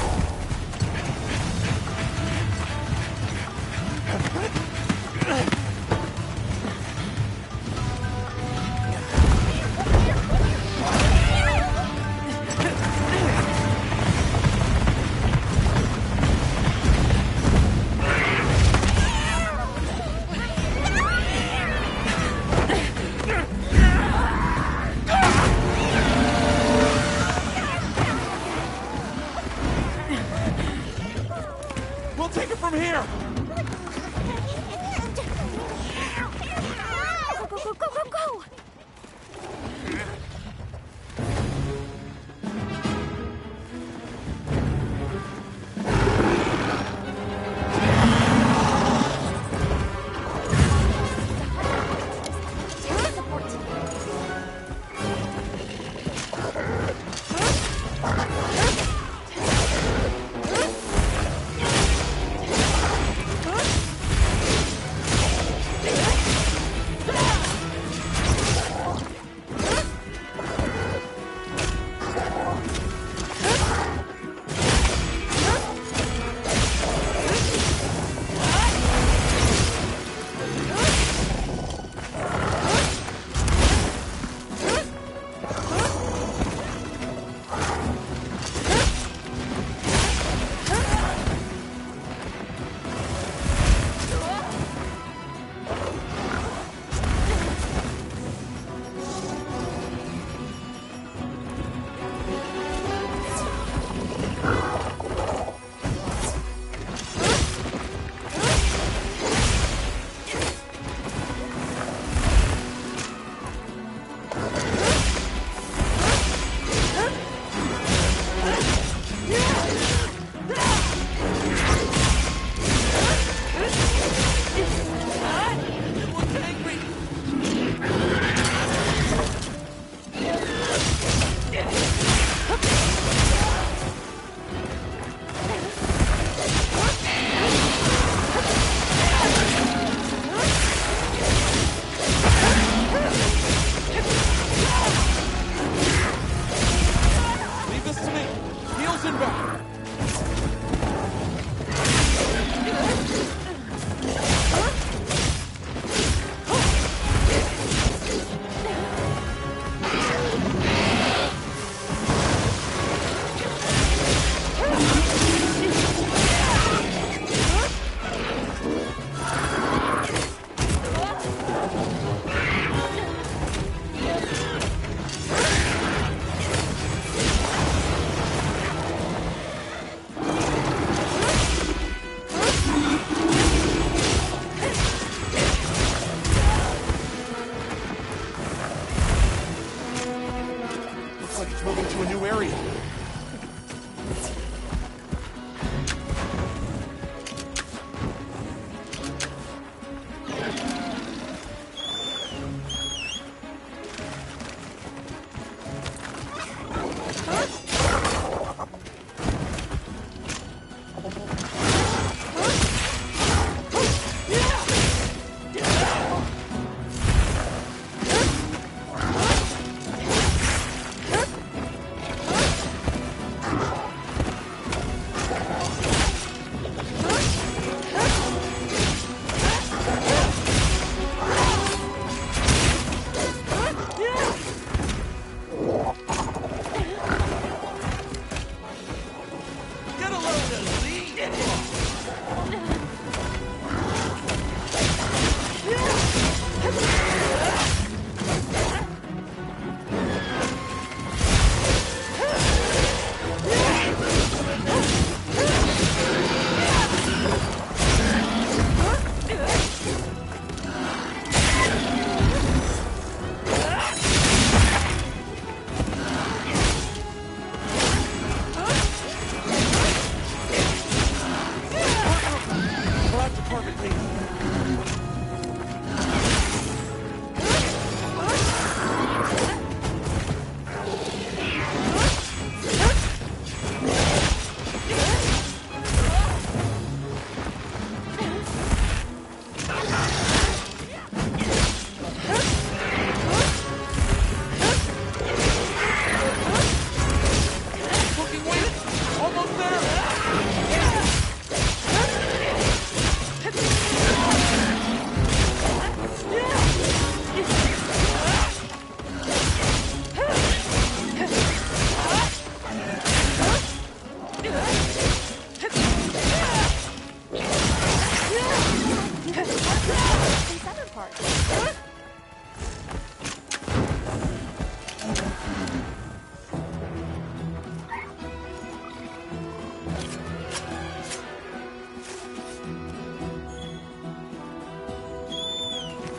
perfectly.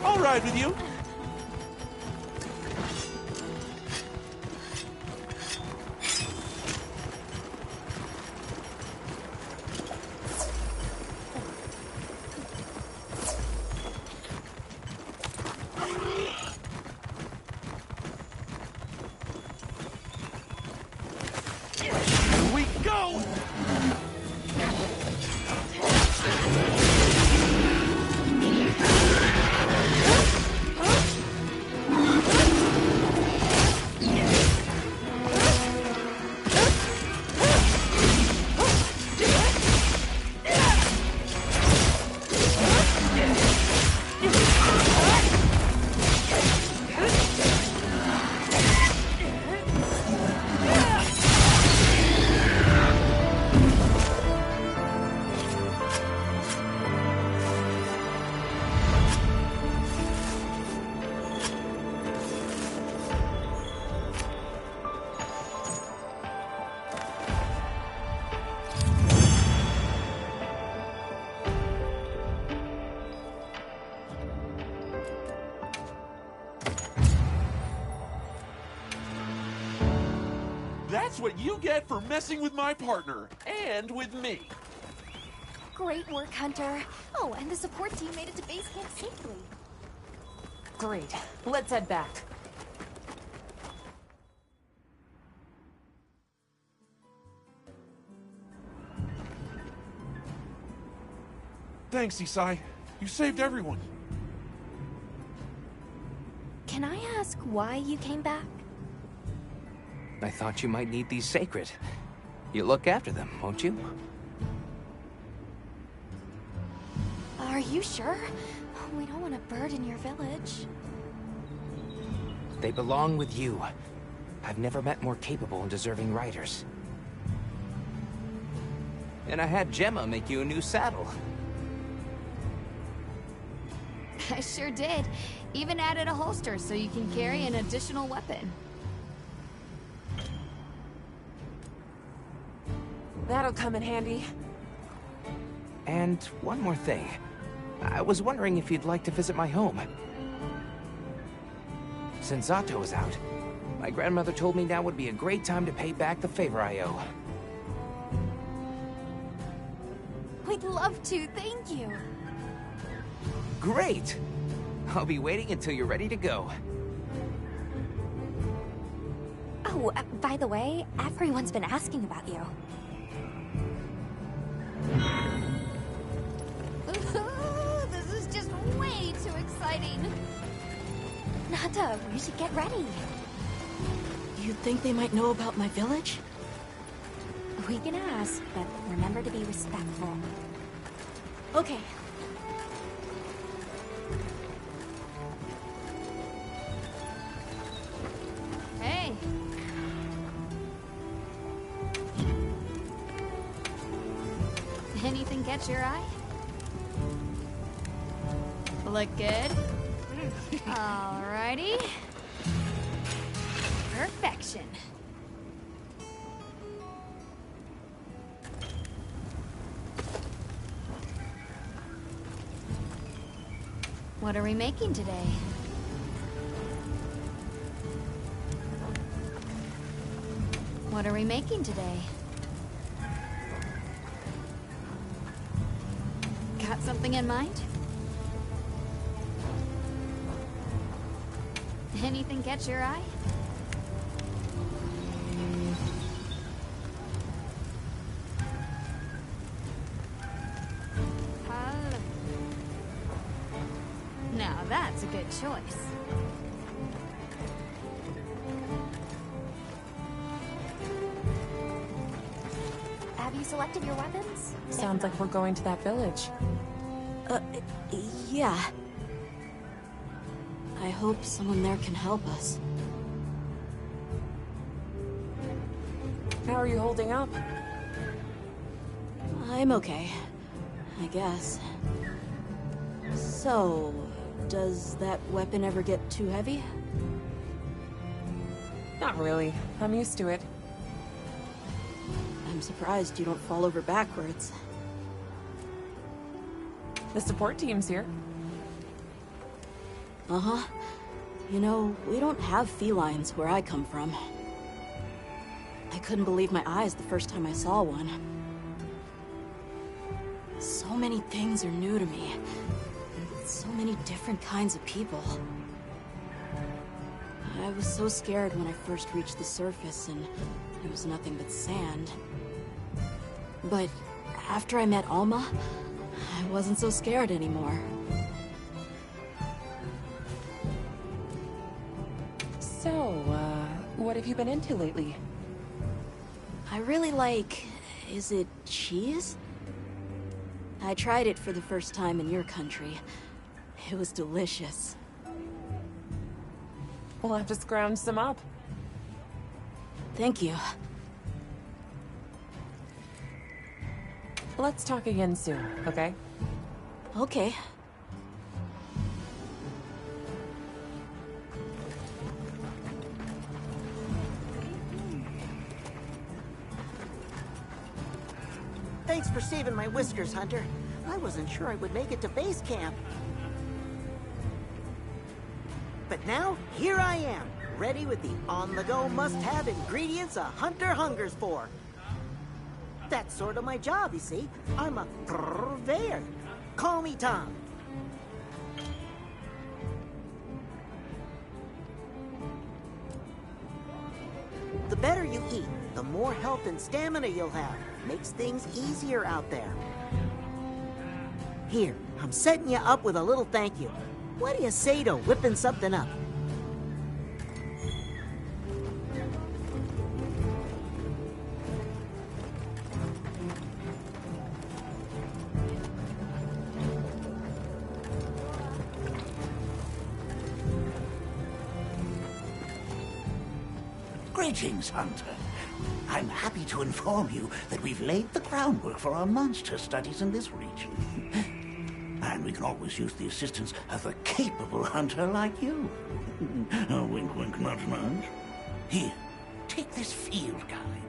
I'll ride with you. Here we go! That's what you get for messing with my partner, and with me. Great work, Hunter. Oh, and the support team made it to base camp safely. Great. Let's head back. Thanks, Isai. You saved everyone. Can I ask why you came back? I thought you might need these sacred. You look after them, won't you? Are you sure? We don't want to burden your village. They belong with you. I've never met more capable and deserving riders. And I had Gemma make you a new saddle. I sure did. Even added a holster so you can carry an additional weapon. That'll come in handy. And one more thing. I was wondering if you'd like to visit my home. Since Zato is out, my grandmother told me now would be a great time to pay back the favor I owe. We'd love to, thank you. Great! I'll be waiting until you're ready to go. Oh, by the way, everyone's been asking about you. This is just way too exciting. Nata, we should get ready. You think they might know about my village? We can ask, but remember to be respectful. Okay. Hey. Anything catch your eye? Look good? Alrighty. Perfection. What are we making today? What are we making today? Got something in mind? Anything catch your eye? Now that's a good choice. Have you selected your weapons? Sounds like we're going to that village. Yeah. I hope someone there can help us. How are you holding up? I'm okay, I guess. So, does that weapon ever get too heavy? Not really. I'm used to it. I'm surprised you don't fall over backwards. The support team's here. Uh-huh. You know, we don't have felines where I come from. I couldn't believe my eyes the first time I saw one. So many things are new to me. And so many different kinds of people. I was so scared when I first reached the surface and it was nothing but sand. But after I met Alma, I wasn't so scared anymore. So, what have you been into lately? I really like... is it cheese? I tried it for the first time in your country. It was delicious. We'll have to scrounge some up. Thank you. Let's talk again soon, okay? Okay. Thanks for saving my whiskers, Hunter. I wasn't sure I would make it to base camp. But now, here I am, ready with the on-the-go must-have ingredients a hunter hungers for. That's sort of my job, you see. I'm a purveyor. Call me Tom. The better you eat, the more health and stamina you'll have. Makes things easier out there. Here, I'm setting you up with a little thank you. What do you say to whipping something up? Greetings, Hunter. I'm happy to inform you that we've laid the groundwork for our monster studies in this region. And we can always use the assistance of a capable hunter like you. Wink, wink, nudge, nudge. Here, take this field guide.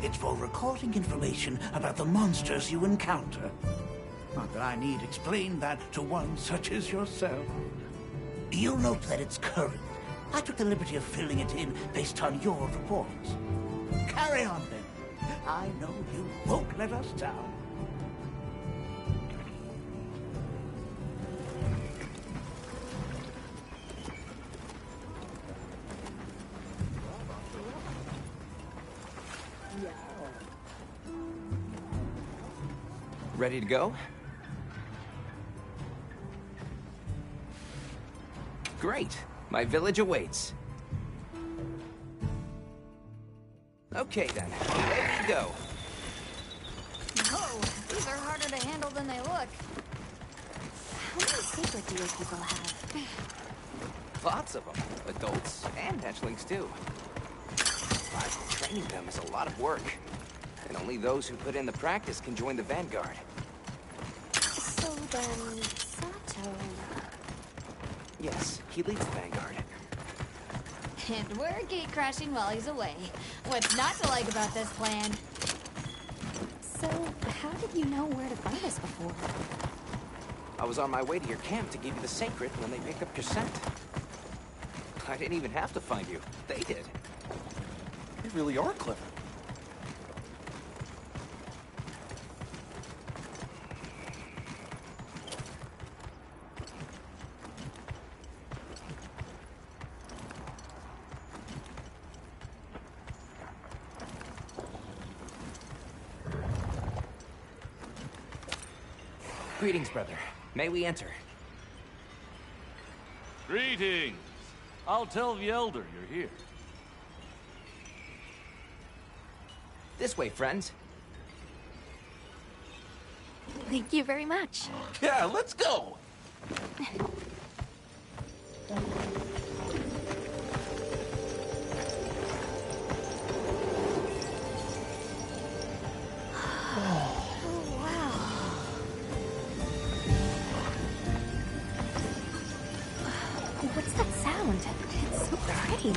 It's for recording information about the monsters you encounter. Not that I need explain that to one such as yourself. You'll note that it's current. I took the liberty of filling it in based on your reports. Carry on, then. I know you won't let us down. Ready to go? Great. My village awaits. Okay then, ready to go. Whoa, these are harder to handle than they look. How many secrets do your people have? Lots of them. Adults and hatchlings too. But training them is a lot of work. And only those who put in the practice can join the Vanguard. So then, Sato... Yes, he leads the Vanguard. And we're gate-crashing while he's away. What's not to like about this plan? So, how did you know where to find us before? I was on my way to your camp to give you the secret when they picked up your scent. I didn't even have to find you. They did. You really are clever. Greetings, brother. May we enter? Greetings. I'll tell the Elder you're here. This way, friends. Thank you very much. Yeah, let's go! What's that sound? It's so pretty.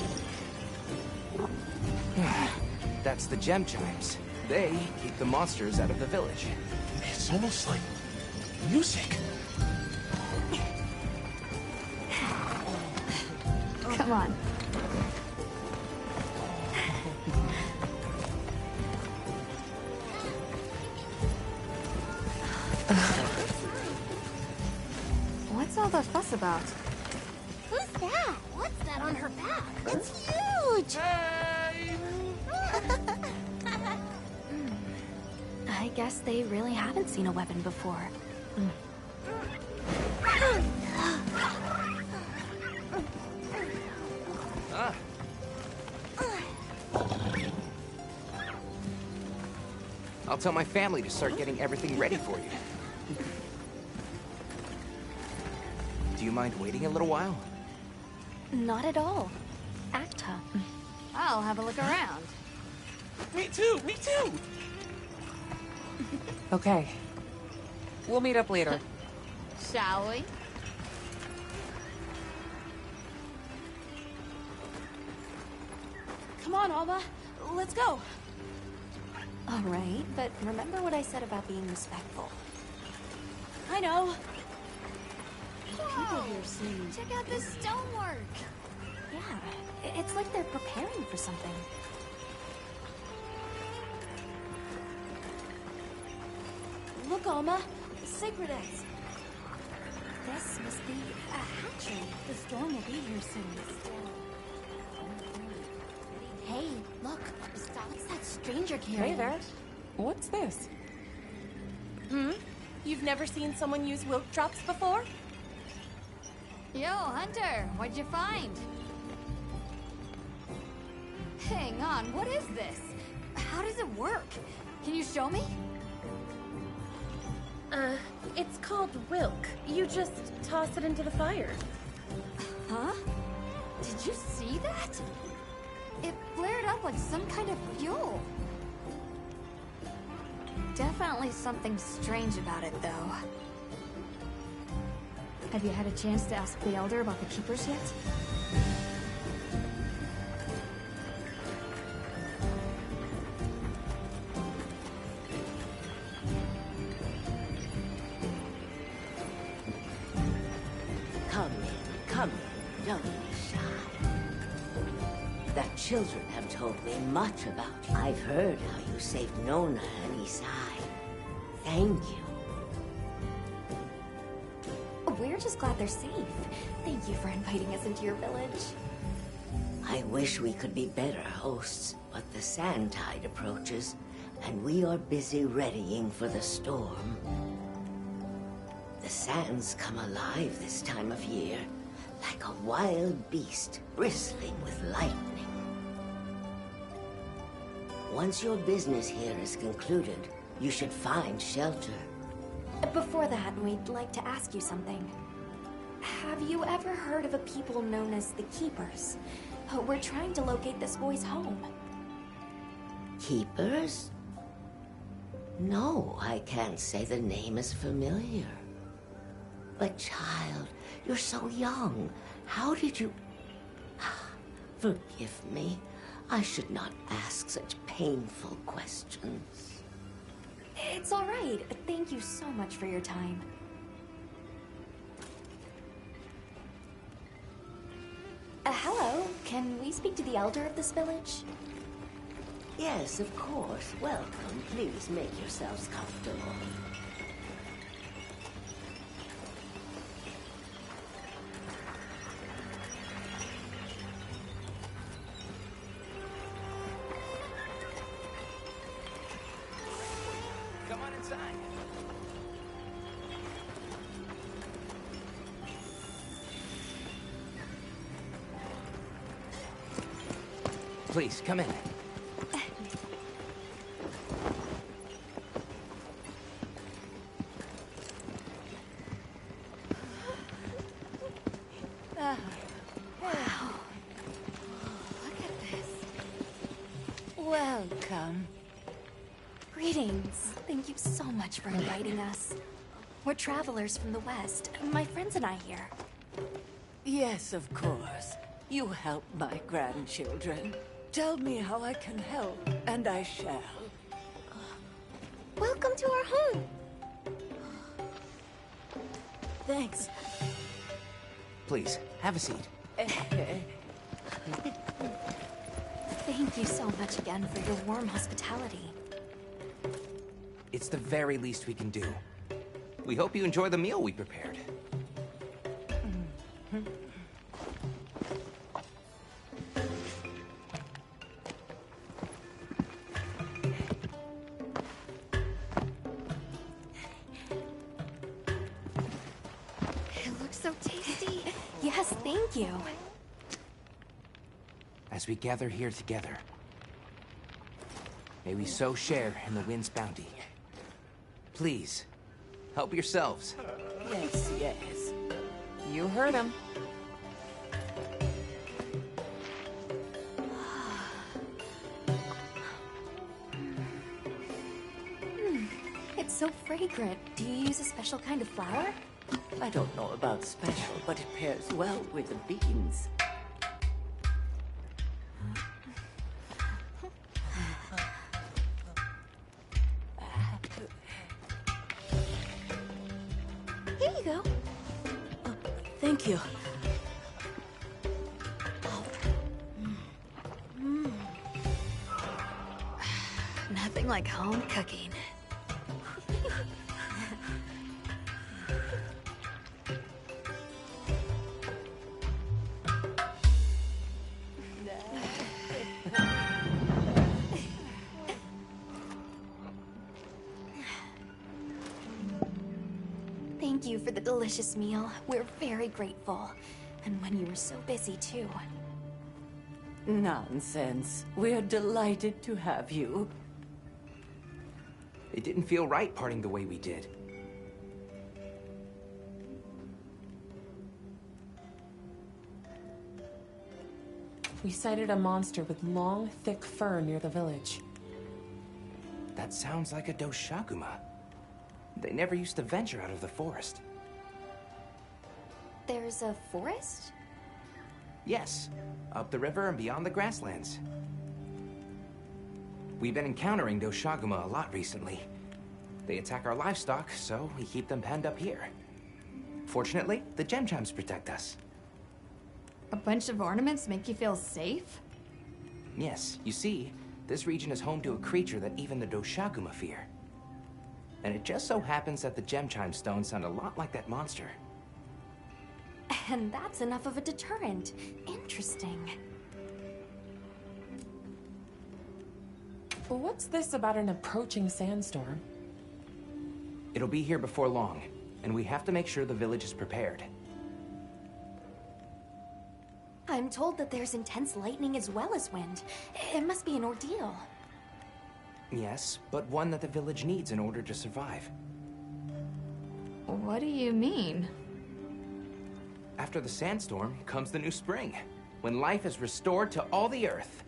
That's the gem chimes. They keep the monsters out of the village. It's almost like music. Come on. What's all the fuss about? Who's that? What's that on her back? It's huge! I guess they really haven't seen a weapon before. I'll tell my family to start getting everything ready for you. Do you mind waiting a little while? Not at all. Acta. I'll have a look around. Me too, me too! Okay. We'll meet up later. Shall we? Come on, Alma. Let's go. All right, but remember what I said about being respectful. I know. People here seem... Check out this stonework. Yeah, it's like they're preparing for something. Look, Alma. Sacred eggs. This must be a hatchery. The storm will be here soon. Hey, look. What's that stranger carrying? Hey there. What's this? You've never seen someone use wilk drops before? Yo, Hunter, what'd you find? Hang on, what is this? How does it work? Can you show me? It's called wilk. You just toss it into the fire. Huh? Did you see that? It flared up like some kind of fuel. Definitely something strange about it, though. Have you had a chance to ask the Elder about the Keepers yet? Come in, don't be shy. The children have told me much about you. I've heard how you saved Nona and Isai. Thank you. We're just glad they're safe. Thank you for inviting us into your village. I wish we could be better hosts, but the sand tide approaches, and we are busy readying for the storm. The sands come alive this time of year, like a wild beast bristling with lightning. Once your business here is concluded, you should find shelter. Before that, we'd like to ask you something. Have you ever heard of a people known as the Keepers? We're trying to locate this boy's home. Keepers? No, I can't say the name is familiar. But child, you're so young. How did you... Forgive me. I should not ask such painful questions. It's all right. Thank you so much for your time. Hello. Can we speak to the Elder of this village? Yes, of course. Welcome. Please make yourselves comfortable. Come on inside. Please, come in. Wow. Look at this. Welcome. Greetings. Thank you so much for inviting us. We're travelers from the West, my friends and I here. Yes, of course. You help my grandchildren. Tell me how I can help, and I shall. Welcome to our home. Thanks. Please, have a seat. Thank you so much again for your warm hospitality. It's the very least we can do. We hope you enjoy the meal we prepared. It looks so tasty. Yes, thank you. As we gather here together, may we so share in the wind's bounty. Please, help yourselves. Yes, yes. You heard him. It's so fragrant. Do you use a special kind of flour? I don't know about special, but it pairs well with the beans. Here you go. Thank you. Nothing like home cooking. Thank you for the delicious meal. We're very grateful. And when you were so busy, too. Nonsense. We're delighted to have you. It didn't feel right parting the way we did. We sighted a monster with long, thick fur near the village. That sounds like a Doshaguma. They never used to venture out of the forest. There's a forest? Yes, up the river and beyond the grasslands. We've been encountering Doshaguma a lot recently. They attack our livestock, so we keep them penned up here. Fortunately, the gem chimes protect us. A bunch of ornaments make you feel safe? Yes, you see, this region is home to a creature that even the Doshaguma fear. And it just so happens that the gem chime stones sound a lot like that monster. And that's enough of a deterrent. Interesting. But what's this about an approaching sandstorm? It'll be here before long, and we have to make sure the village is prepared. I'm told that there's intense lightning as well as wind. It must be an ordeal. Yes, but one that the village needs in order to survive. What do you mean? After the sandstorm comes the new spring, when life is restored to all the earth.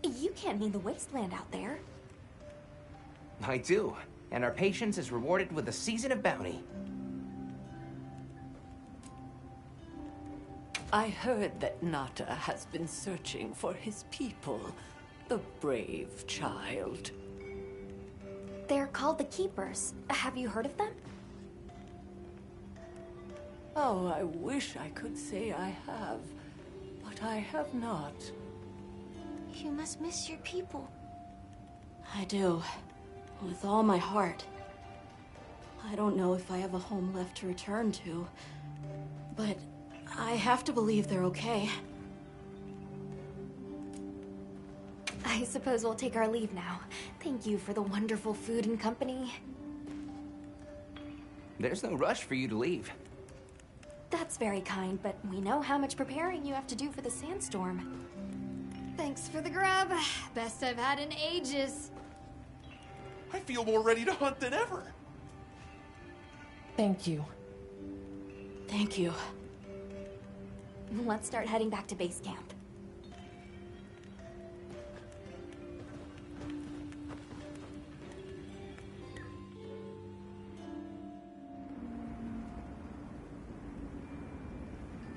You can't mean the wasteland out there. I do, and our patience is rewarded with a season of bounty. I heard that Nata has been searching for his people. The brave child. They're called the Keepers. Have you heard of them? Oh, I wish I could say I have, but I have not. You must miss your people. I do. With all my heart. I don't know if I have a home left to return to, but I have to believe they're okay. I suppose we'll take our leave now. Thank you for the wonderful food and company. There's no rush for you to leave. That's very kind, but we know how much preparing you have to do for the sandstorm. Thanks for the grub. Best I've had in ages. I feel more ready to hunt than ever. Thank you. Thank you. Let's start heading back to base camp.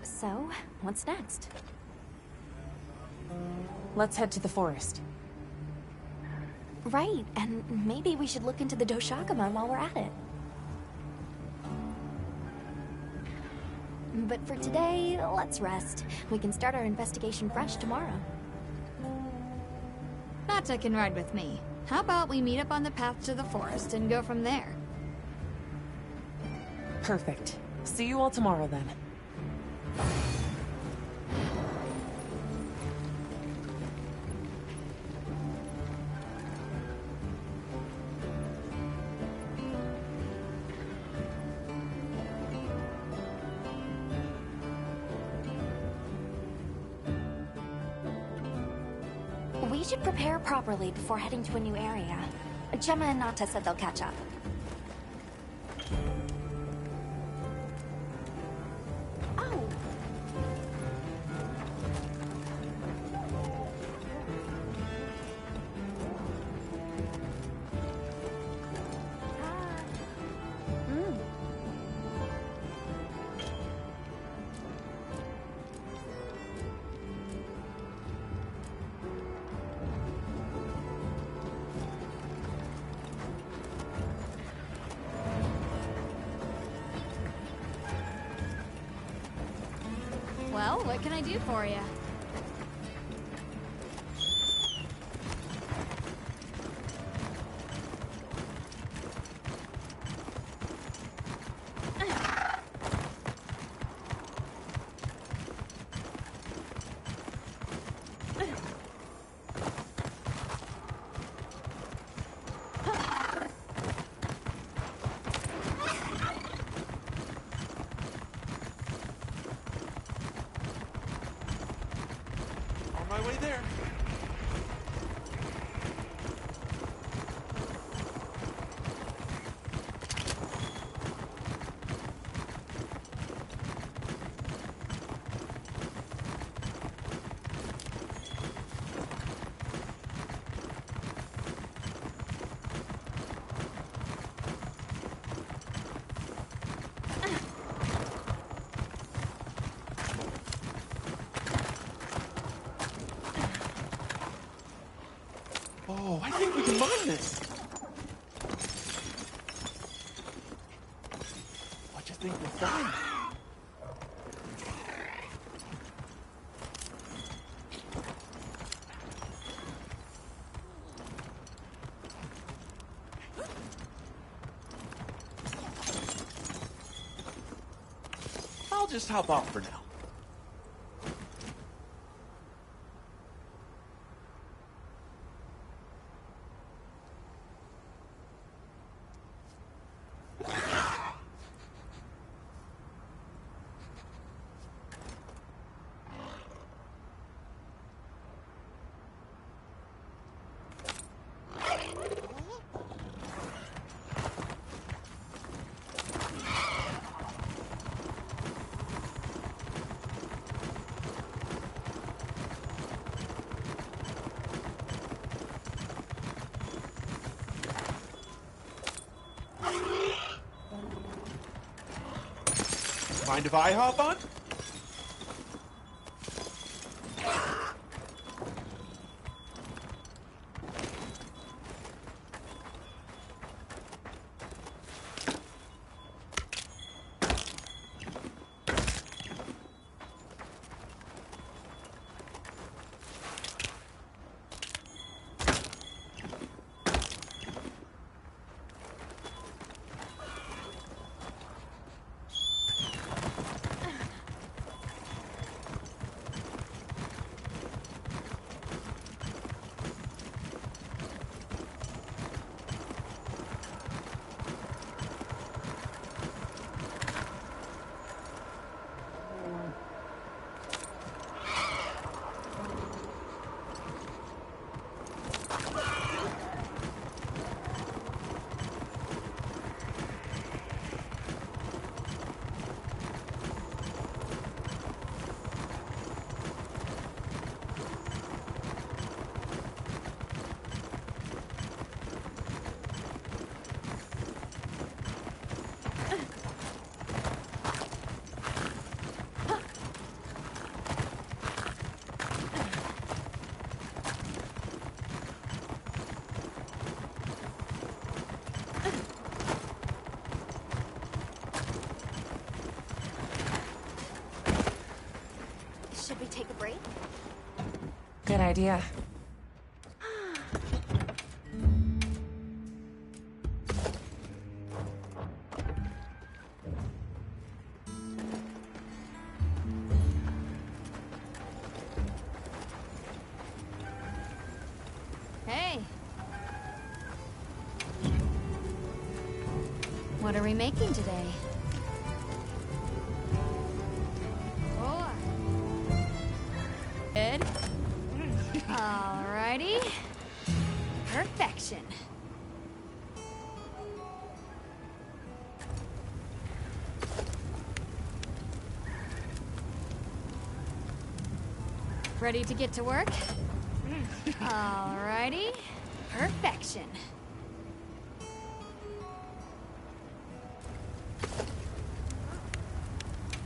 So, what's next? Let's head to the forest. Right, and maybe we should look into the Doshakamon while we're at it. But for today, let's rest. We can start our investigation fresh tomorrow. Nata can ride with me. How about we meet up on the path to the forest and go from there? Perfect. See you all tomorrow then. We should prepare properly before heading to a new area. Gemma and Nata said they'll catch up. Oh! Well, what can I do for you? On my way there. Oh, I think we can mine this. What you think we'll find? I'll just hop off for now. Mind if I hop on? Good idea. Hey. What are we making today? Good. Alrighty. Perfection. Ready to get to work? Alrighty. Perfection.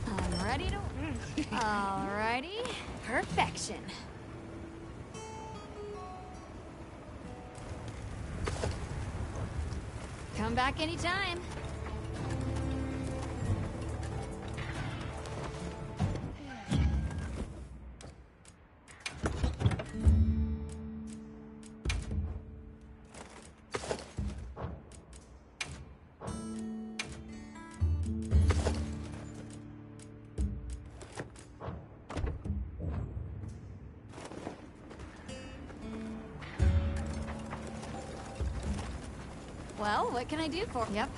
I'm ready to... Alrighty. Perfection. Come back anytime. Well, what can I do for... Yep.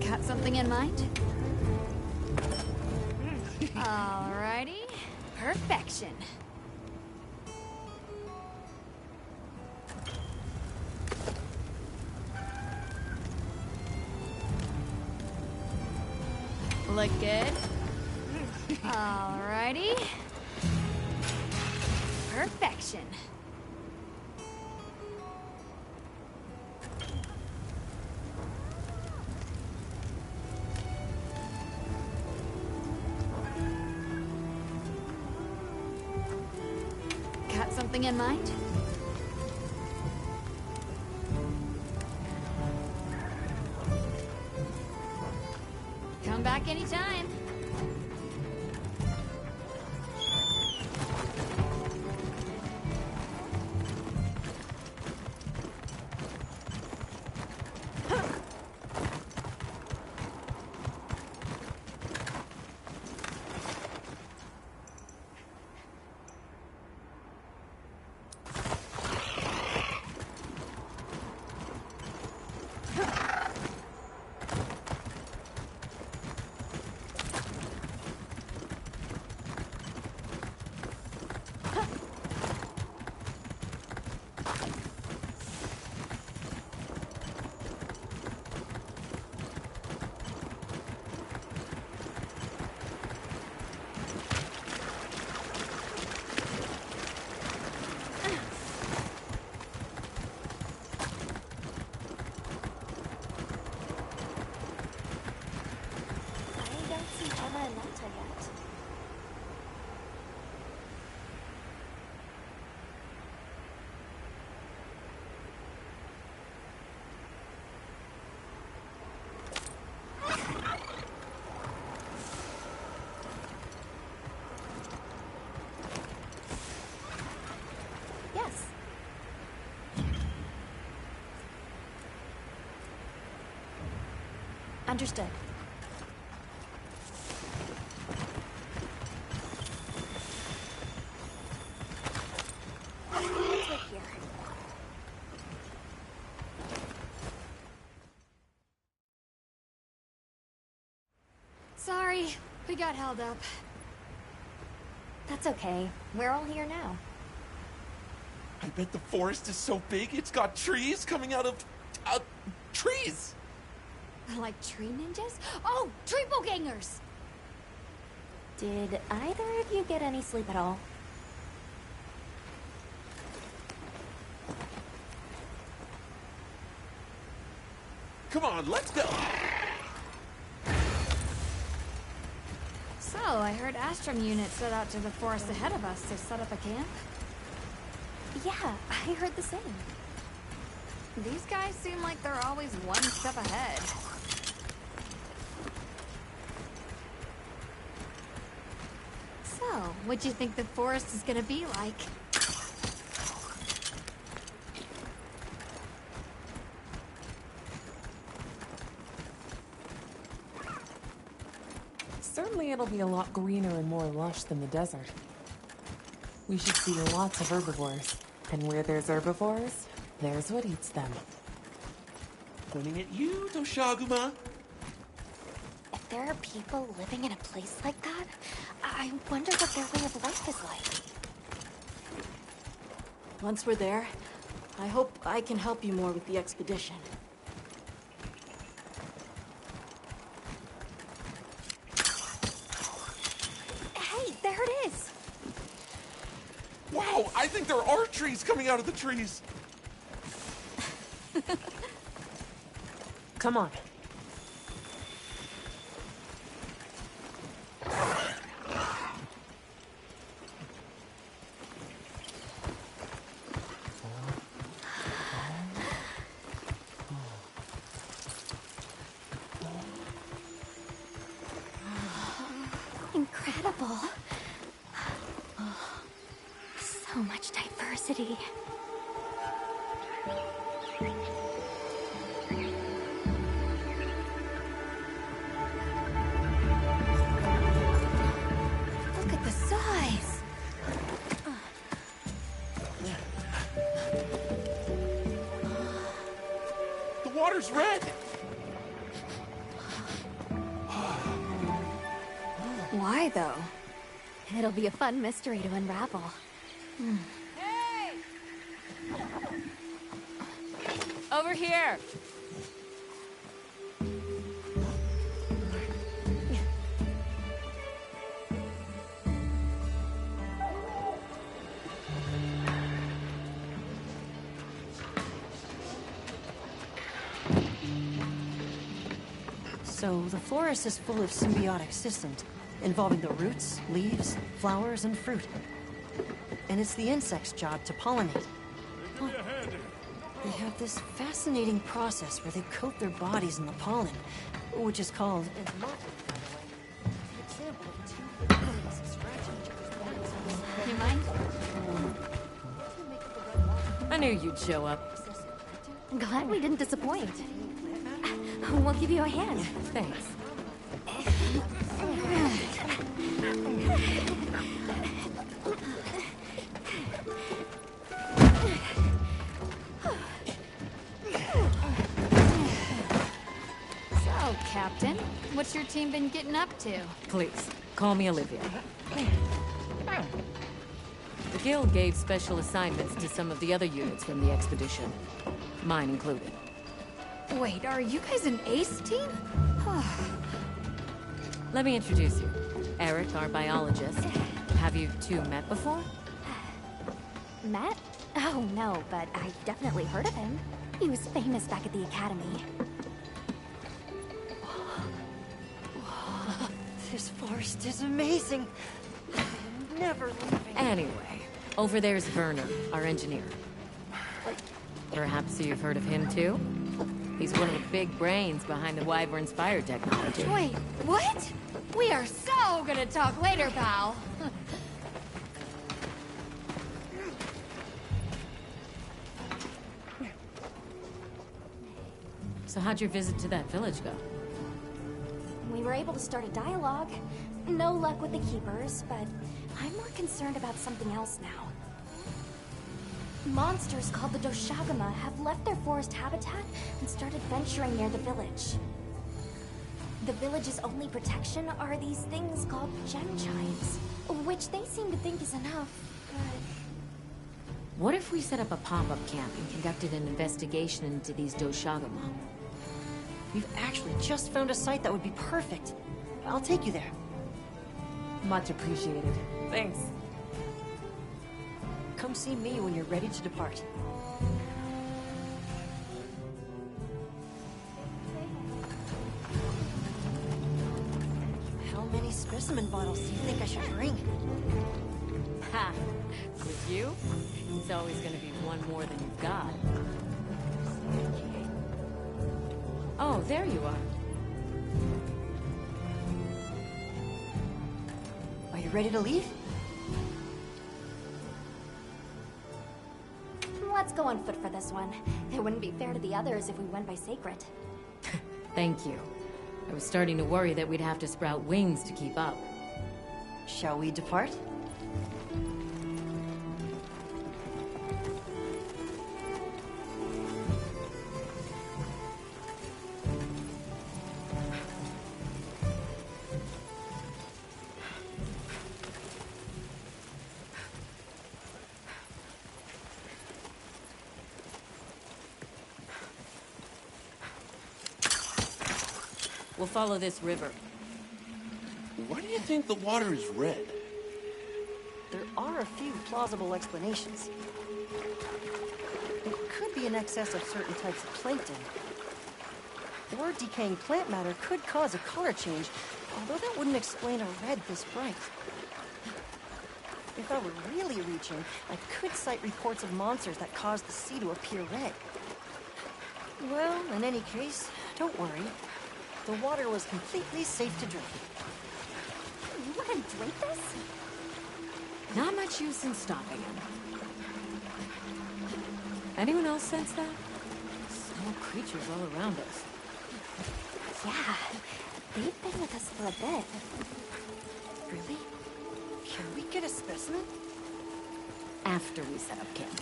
Got something in mind? Alrighty. Perfection. Look good? Alrighty. Perfection. Got something in mind? Come back anytime. Yes. Understood. Let's wait here. Sorry, we got held up. That's okay. We're all here now. I bet the forest is so big it's got trees coming out of... trees! Like tree ninjas? Oh, triple gangers! Did either of you get any sleep at all? Come on, let's go! So, I heard Astrum units set out to the forest ahead of us to set up a camp? Yeah, I heard the same. These guys seem like they're always one step ahead. what'd you think the forest is gonna be like? Certainly it'll be a lot greener and more lush than the desert. We should see lots of herbivores. And where there's herbivores, there's what eats them. Pointing at you, Doshaguma. If there are people living in a place like that, I wonder what their way of life is like. Once we're there, I hope I can help you more with the expedition. Hey, there it is! Wow, I think there are trees coming out of the trees. Come on. Incredible. So much diversity. Look at the size! The water's red. Why, though? It'll be a fun mystery to unravel. Over here! So the forest is full of symbiotic systems, involving the roots, leaves, flowers, and fruit. And it's the insect's job to pollinate. Well, they have this fascinating process where they coat their bodies in the pollen, which is called... You mind? I knew you'd show up. Glad we didn't disappoint. We'll give you a hand. Thanks. So, Captain, what's your team been getting up to? Please, call me Olivia. The Guild gave special assignments to some of the other units from the expedition. Mine included. Wait, are you guys an ace team? Let me introduce you. Eric, our biologist. Have you two met before? Matt? Oh, no, but I've definitely heard of him. He was famous back at the academy. This forest is amazing. I'm never leaving. Anyway, over there's Werner, our engineer. Perhaps you've heard of him too? He's one of the big brains behind the Wyvern's fire technology. Wait, what? We are so gonna talk later, pal. So how'd your visit to that village go? We were able to start a dialogue. No luck with the Keepers, but I'm more concerned about something else now. Monsters called the Doshaguma have left their forest habitat and started venturing near the village. The village's only protection are these things called gem chimes, which they seem to think is enough, but... What if we set up a pop-up camp and conducted an investigation into these Doshaguma? We've actually just found a site that would be perfect. I'll take you there. Much appreciated. Thanks. Come see me when you're ready to depart. How many specimen bottles do you think I should bring? Ha! With you, it's always gonna be one more than you've got. Oh, there you are. I You ready to leave? Let's go on foot for this one. It wouldn't be fair to the others if we went by Sacred. Thank you. I was starting to worry that we'd have to sprout wings to keep up. Shall we depart? We'll follow this river. Why do you think the water is red? There are a few plausible explanations. It could be an excess of certain types of plankton. Or decaying plant matter could cause a color change, although that wouldn't explain a red this bright. If I were really reaching, I could cite reports of monsters that caused the sea to appear red. Well, in any case, don't worry. The water was completely safe to drink. You want to drink this? Not much use in stopping him. Anyone else sense that? Small creatures all around us. Yeah, they've been with us for a bit. Really? Can we get a specimen? After we set up camp.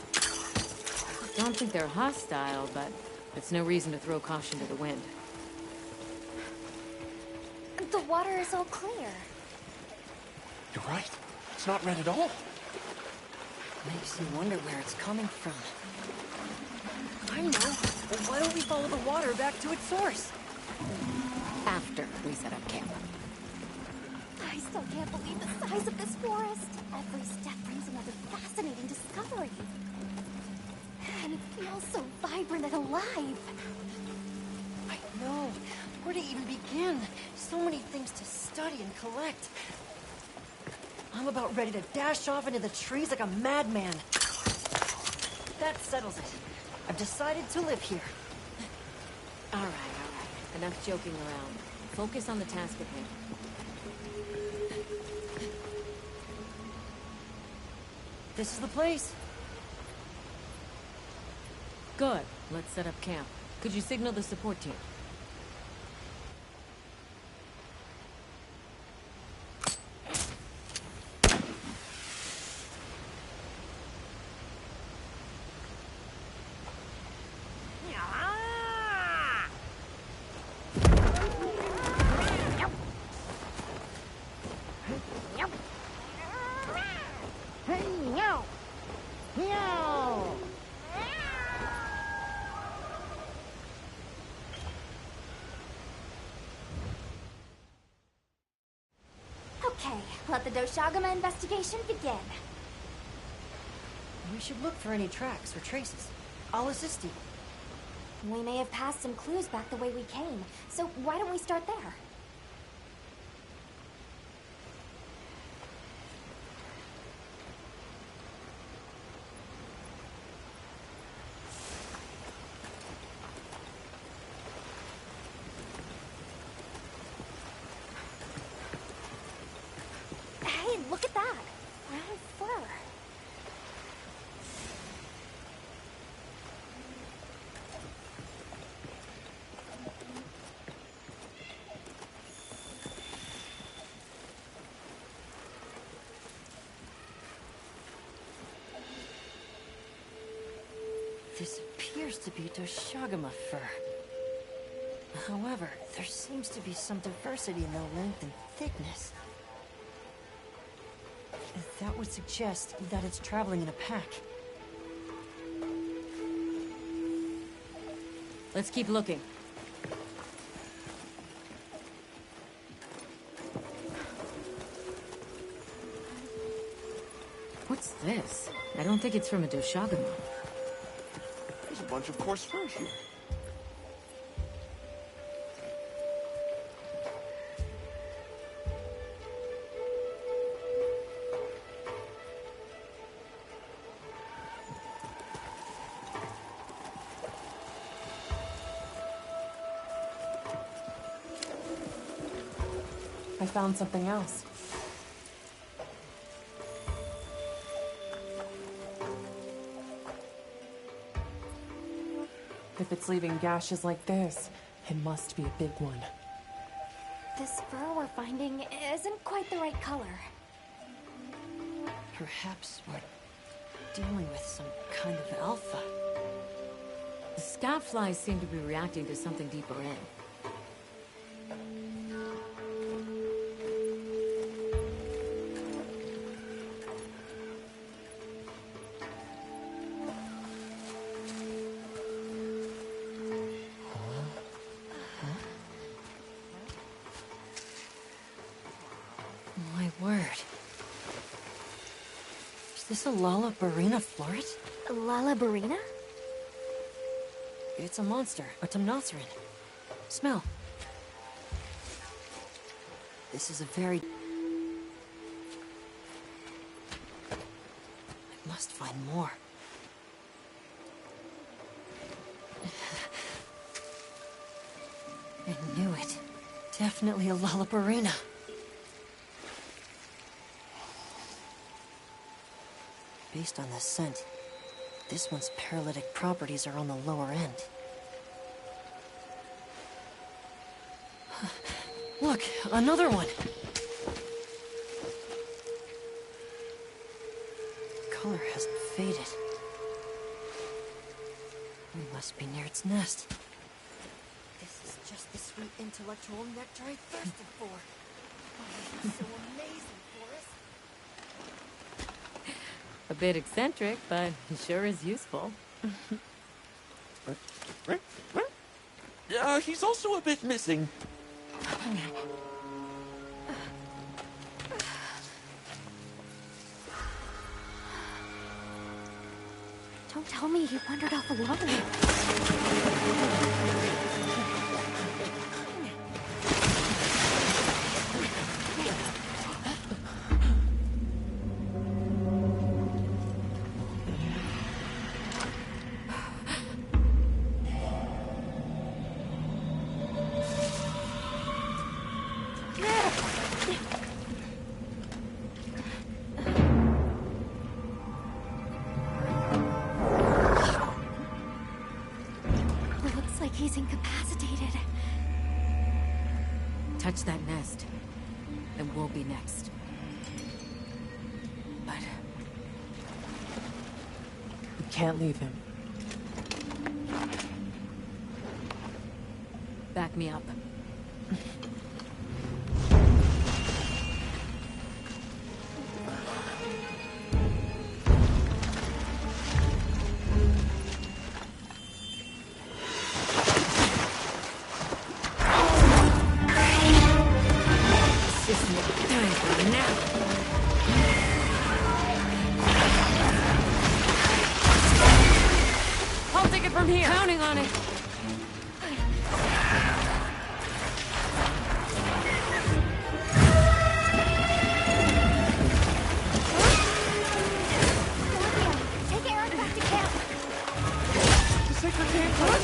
Don't think they're hostile, but it's no reason to throw caution to the wind. The water is all clear. You're right. It's not red at all. Makes you wonder where it's coming from. I know. Well, why don't we follow the water back to its source? After we set up camp. I still can't believe the size of this forest. Every step brings another fascinating discovery. And it feels so vibrant and alive. I know. Where to even begin? So many things to study and collect. I'm about ready to dash off into the trees like a madman. That settles it. I've decided to live here. All right. Enough joking around. Focus on the task at hand. This is the place. Good. Let's set up camp. Could you signal the support team? Okay, let the Doshagama investigation begin. We should look for any tracks or traces. I'll assist you. We may have passed some clues back the way we came, so why don't we start there? Hey, look at that! Brown fur. This appears to be Doshagama fur. However, there seems to be some diversity in the length and thickness. That would suggest that it's traveling in a pack. Let's keep looking. What's this? I don't think it's from a Doshagama. There's a bunch of coarse fur here. I found something else. If it's leaving gashes like this, it must be a big one. This fur we're finding isn't quite the right color. Perhaps we're dealing with some kind of alpha. The scout flies seem to be reacting to something deeper in. My word. Is this a Lalabarina floret? Lalabarina? It's a monster, a Temnoceran. Smell. This is a very... I must find more. I knew it. Definitely a Lalabarina. Based on the scent, this one's paralytic properties are on the lower end. Look, another one! Color hasn't faded. We must be near its nest. This is just the sweet intellectual nectar I thirsted for. Oh, this is so amazing, Forrest. A bit eccentric, but sure is useful. He's also a bit missing. Don't tell me he wandered off alone. He's incapacitated. Touch that nest, and we'll be next. But we can't leave him. Back me up. I'll take it from here. Counting on it. Take Aaron back to camp. The sacred camp.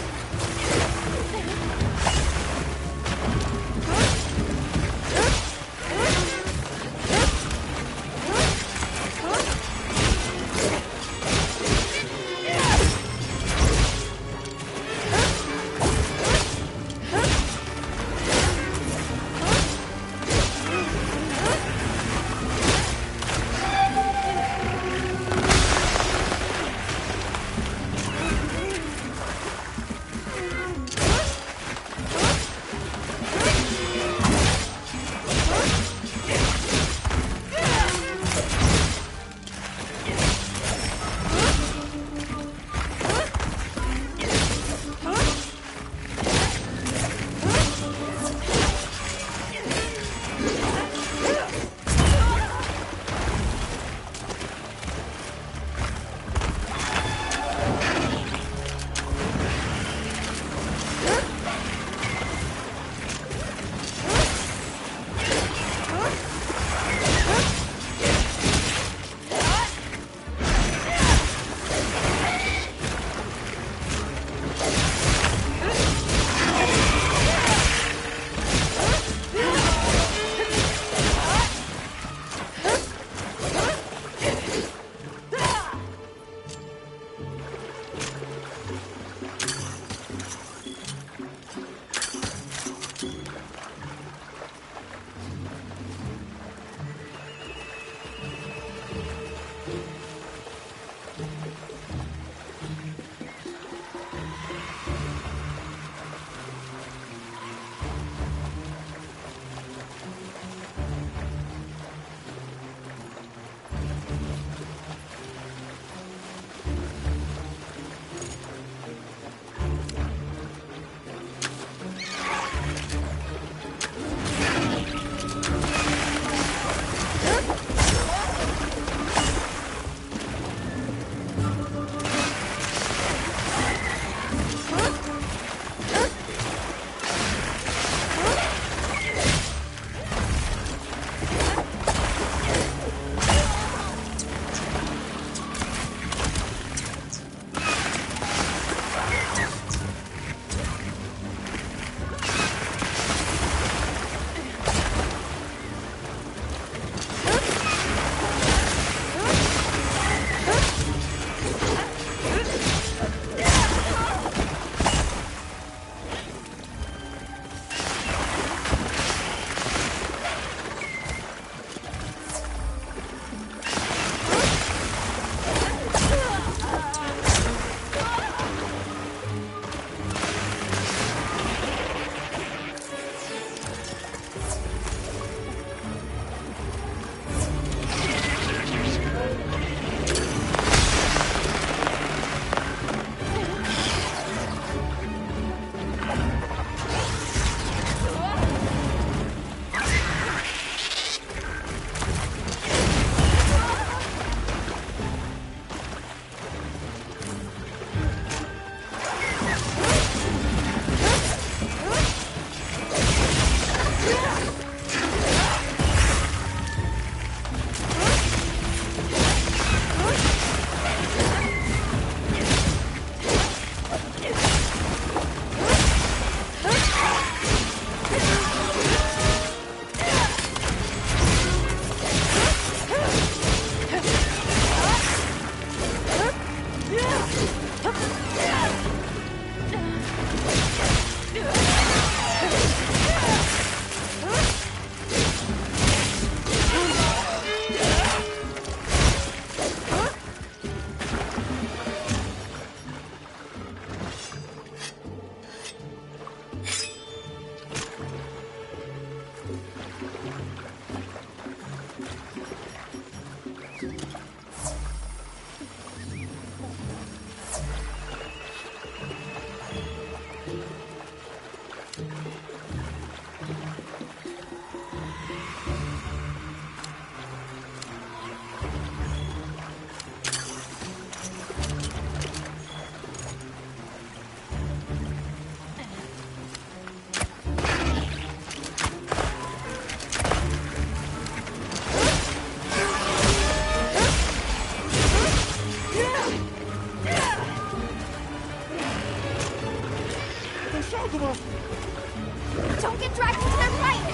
Don't get dragged into their fight!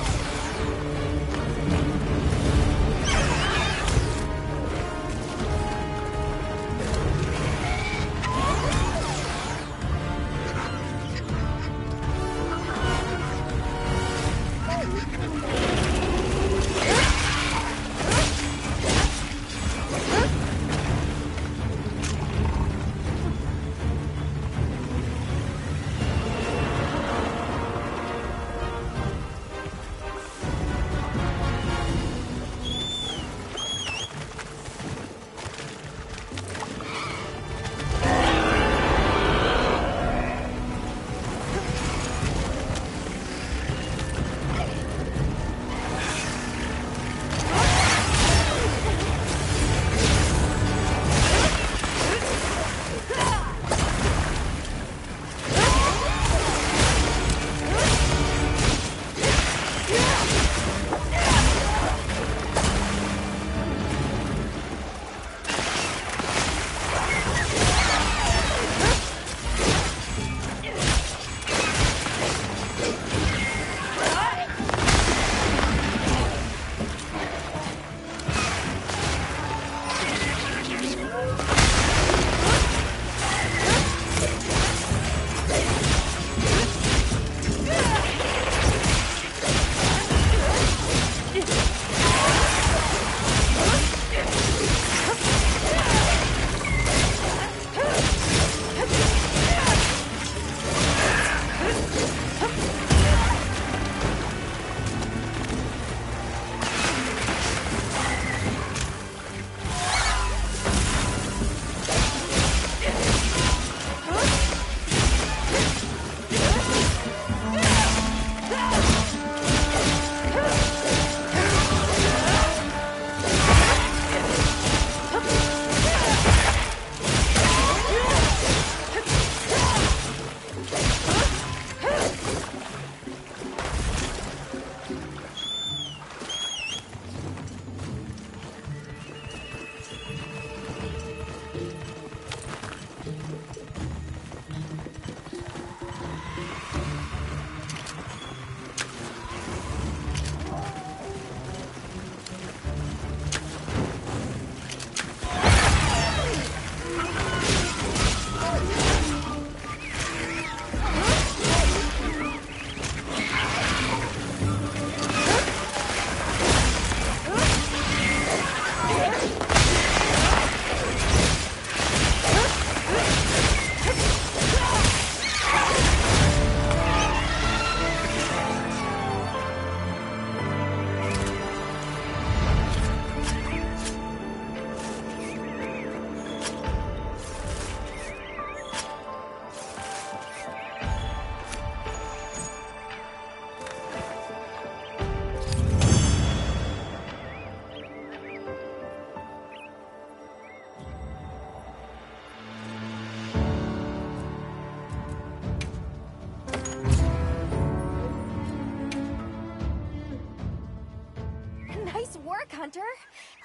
Nice work, Hunter.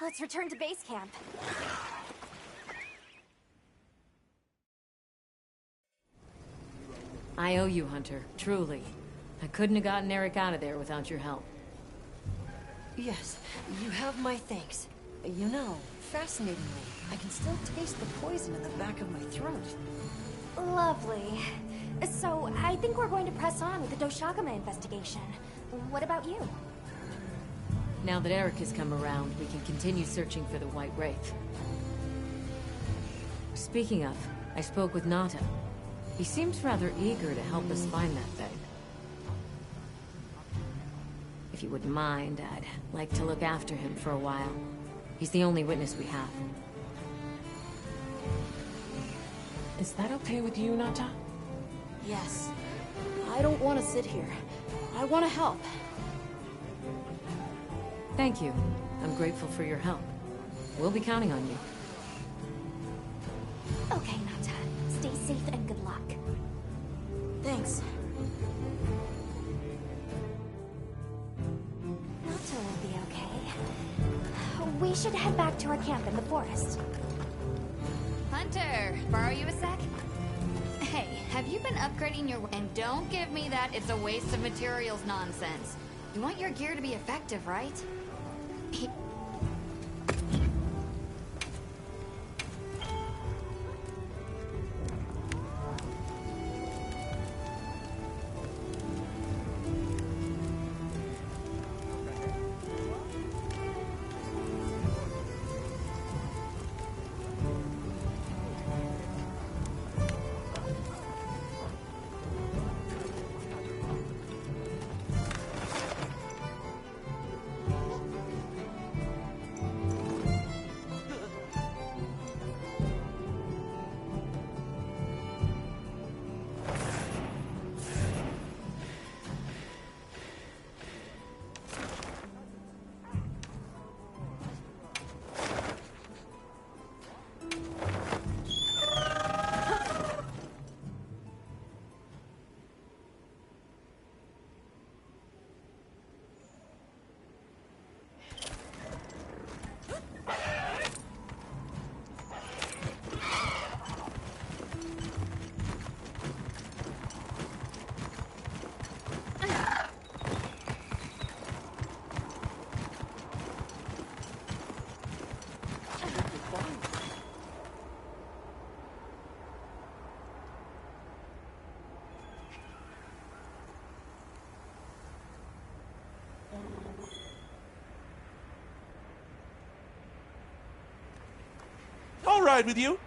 Let's return to base camp. I owe you, Hunter. Truly. I couldn't have gotten Eric out of there without your help. Yes, you have my thanks. You know, fascinatingly, I can still taste the poison in the back of my throat. Lovely. So, I think we're going to press on with the Doshagama investigation. What about you? Now that Eric has come around, we can continue searching for the White Wraith. Speaking of, I spoke with Nata. He seems rather eager to help us find that thing. If you wouldn't mind, I'd like to look after him for a while. He's the only witness we have. Is that okay with you, Nata? Yes. I don't want to sit here. I want to help. Thank you. I'm grateful for your help. We'll be counting on you. Okay, Nata. Stay safe and good luck. Thanks. Nata will be okay. We should head back to our camp in the forest. Hunter, borrow you a sec? Hey, have you been upgrading your... And don't give me that it's a waste of materials nonsense. You want your gear to be effective, right? I'll ride with you.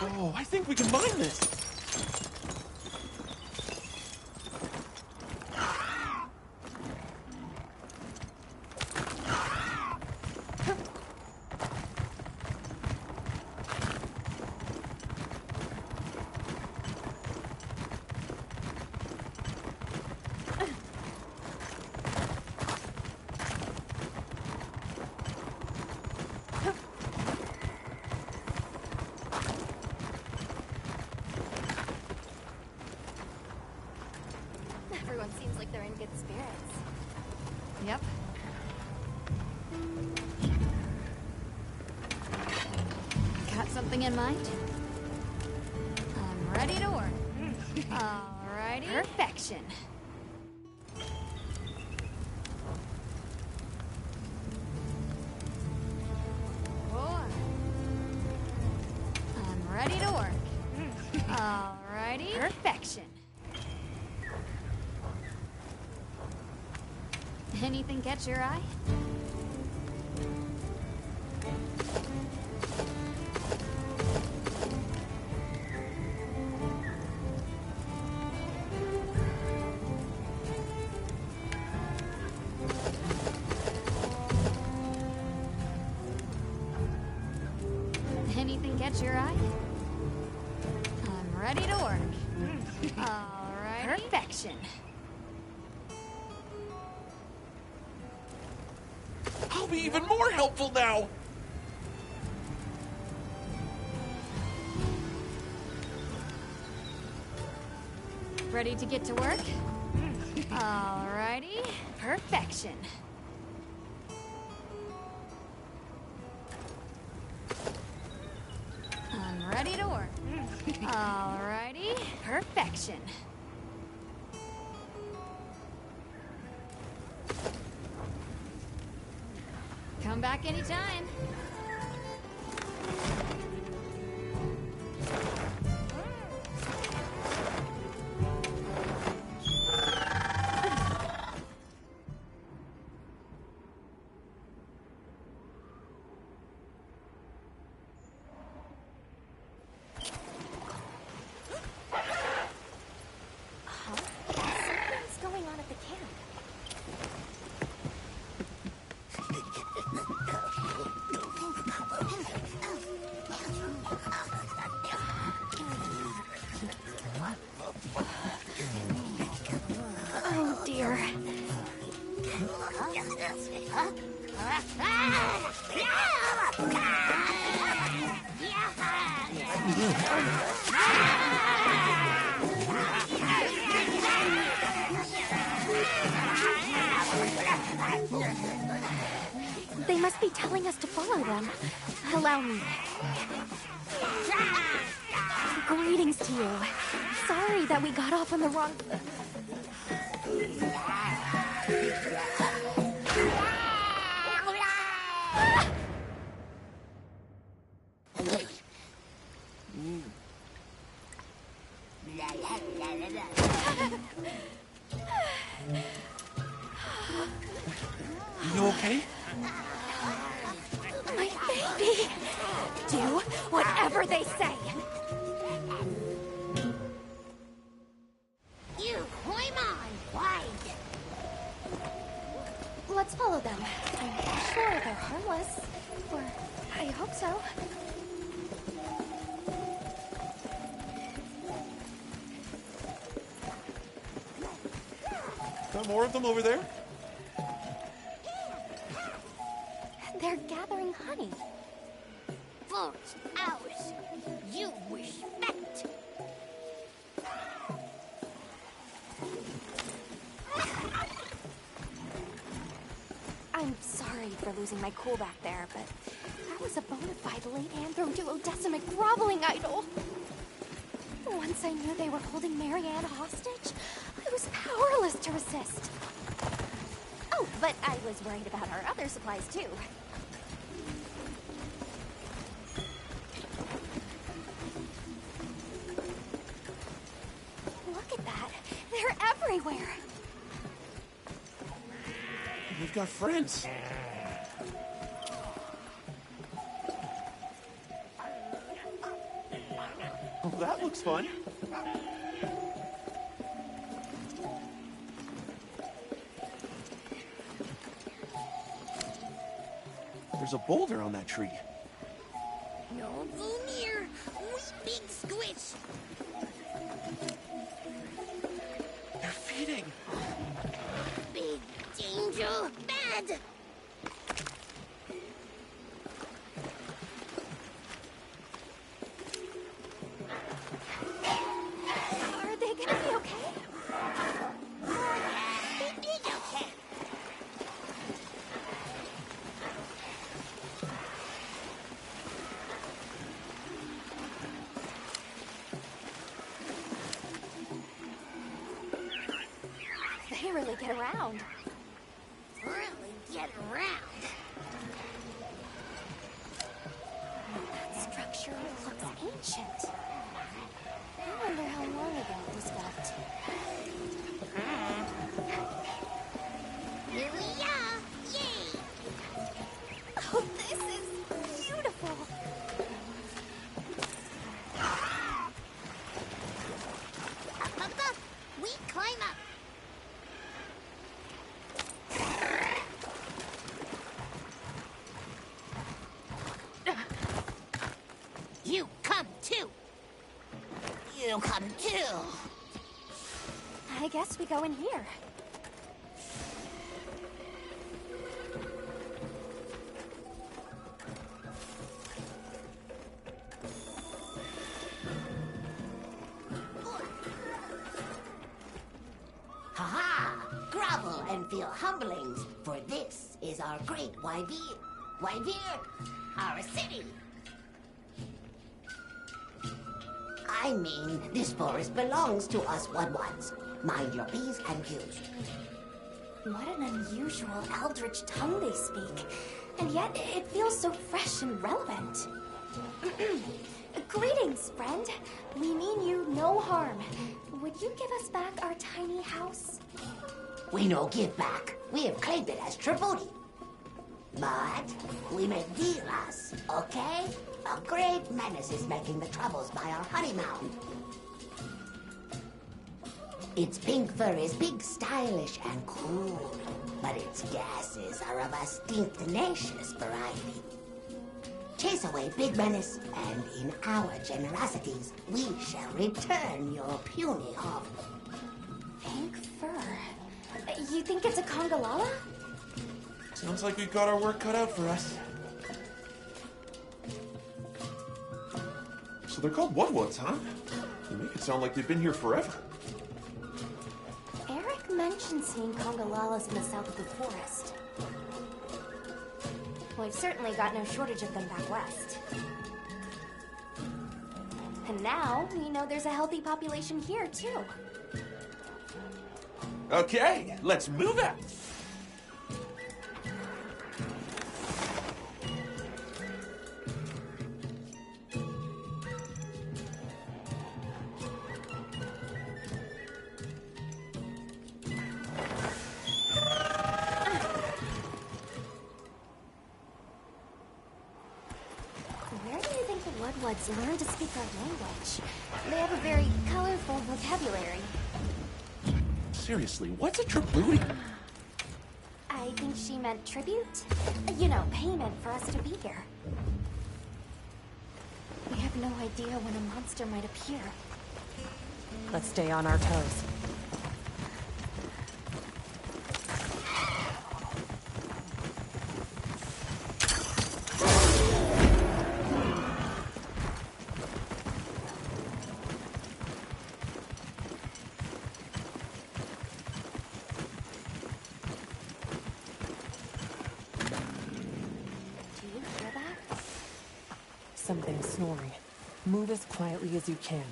Oh, I think we can mine this. Everyone seems like they're in good spirits. Yep. Got something in mind? I'm ready to work. Alrighty. Perfection. I'm ready to work. Alrighty. Perfection. Anything catch your eye? Anything catch your eye? I'm ready to work. Alright. Perfection. I'll be even more helpful now! Ready to get to work? Alrighty. Perfection. I'm ready to work. Alrighty. Perfection. Come back anytime. Something's going on at the camp. Oh dear. They must be telling us to follow them. Allow me. Greetings to you. Sorry that we got off on the wrong... You okay? My baby! Do whatever they say! You climb on wide. Let's follow them. I'm sure they're harmless. Or I hope so. Got more of them over there? They're gathering honey. Forest ours. You respect. I'm sorry for losing my cool back there, but that was a bona fide late Anthrone duodecimic groveling idol. Once I knew they were holding Marianne hostage, I was powerless to resist. Oh, but I was worried about our other supplies too. Look at that! They're everywhere! We've got friends. Oh, that looks fun. There's a boulder on that tree. No go near. We big squish. They're feeding. Big danger. Bad. Are they gonna be okay? Big okay. They really get around. Really get around. That structure looks ancient. I wonder how long ago it was built. Here we are. Yay. Oh, this is beautiful. Up. We climb up. You come too. You come too. I guess we go in here. Ha-ha! Grovel and feel humblings, for this is our great Wyvir. Wyvir, our city. I mean, this forest belongs to us one-ones. Mind your P's and Q's. What an unusual eldritch tongue they speak. And yet, it feels so fresh and relevant. Greetings, friend. We mean you no harm. Would you give us back our tiny house? We no give back. We have claimed it as tribute. But we make deals, okay? A great menace is making the troubles by our honey mound. Its pink fur is big, stylish, and cool, but its gases are of a stink tenacious variety. Chase away big menace, and in our generosities, we shall return your puny hovel. Pink fur. You think it's a Congalala? Sounds like we've got our work cut out for us. So they're called Woodwoods, huh? You make it sound like they've been here forever. Eric mentioned seeing Congalalas in the south of the forest. Well, we've certainly got no shortage of them back west. And now, we know there's a healthy population here, too. Okay, let's move out. Where do you think the Woodwoods learn to speak our language? They have a very colorful vocabulary. Seriously, what's a tribute? I think she meant tribute. You know, payment for us to be here. We have no idea when a monster might appear. Let's stay on our toes. Something snoring. Move as quietly as you can.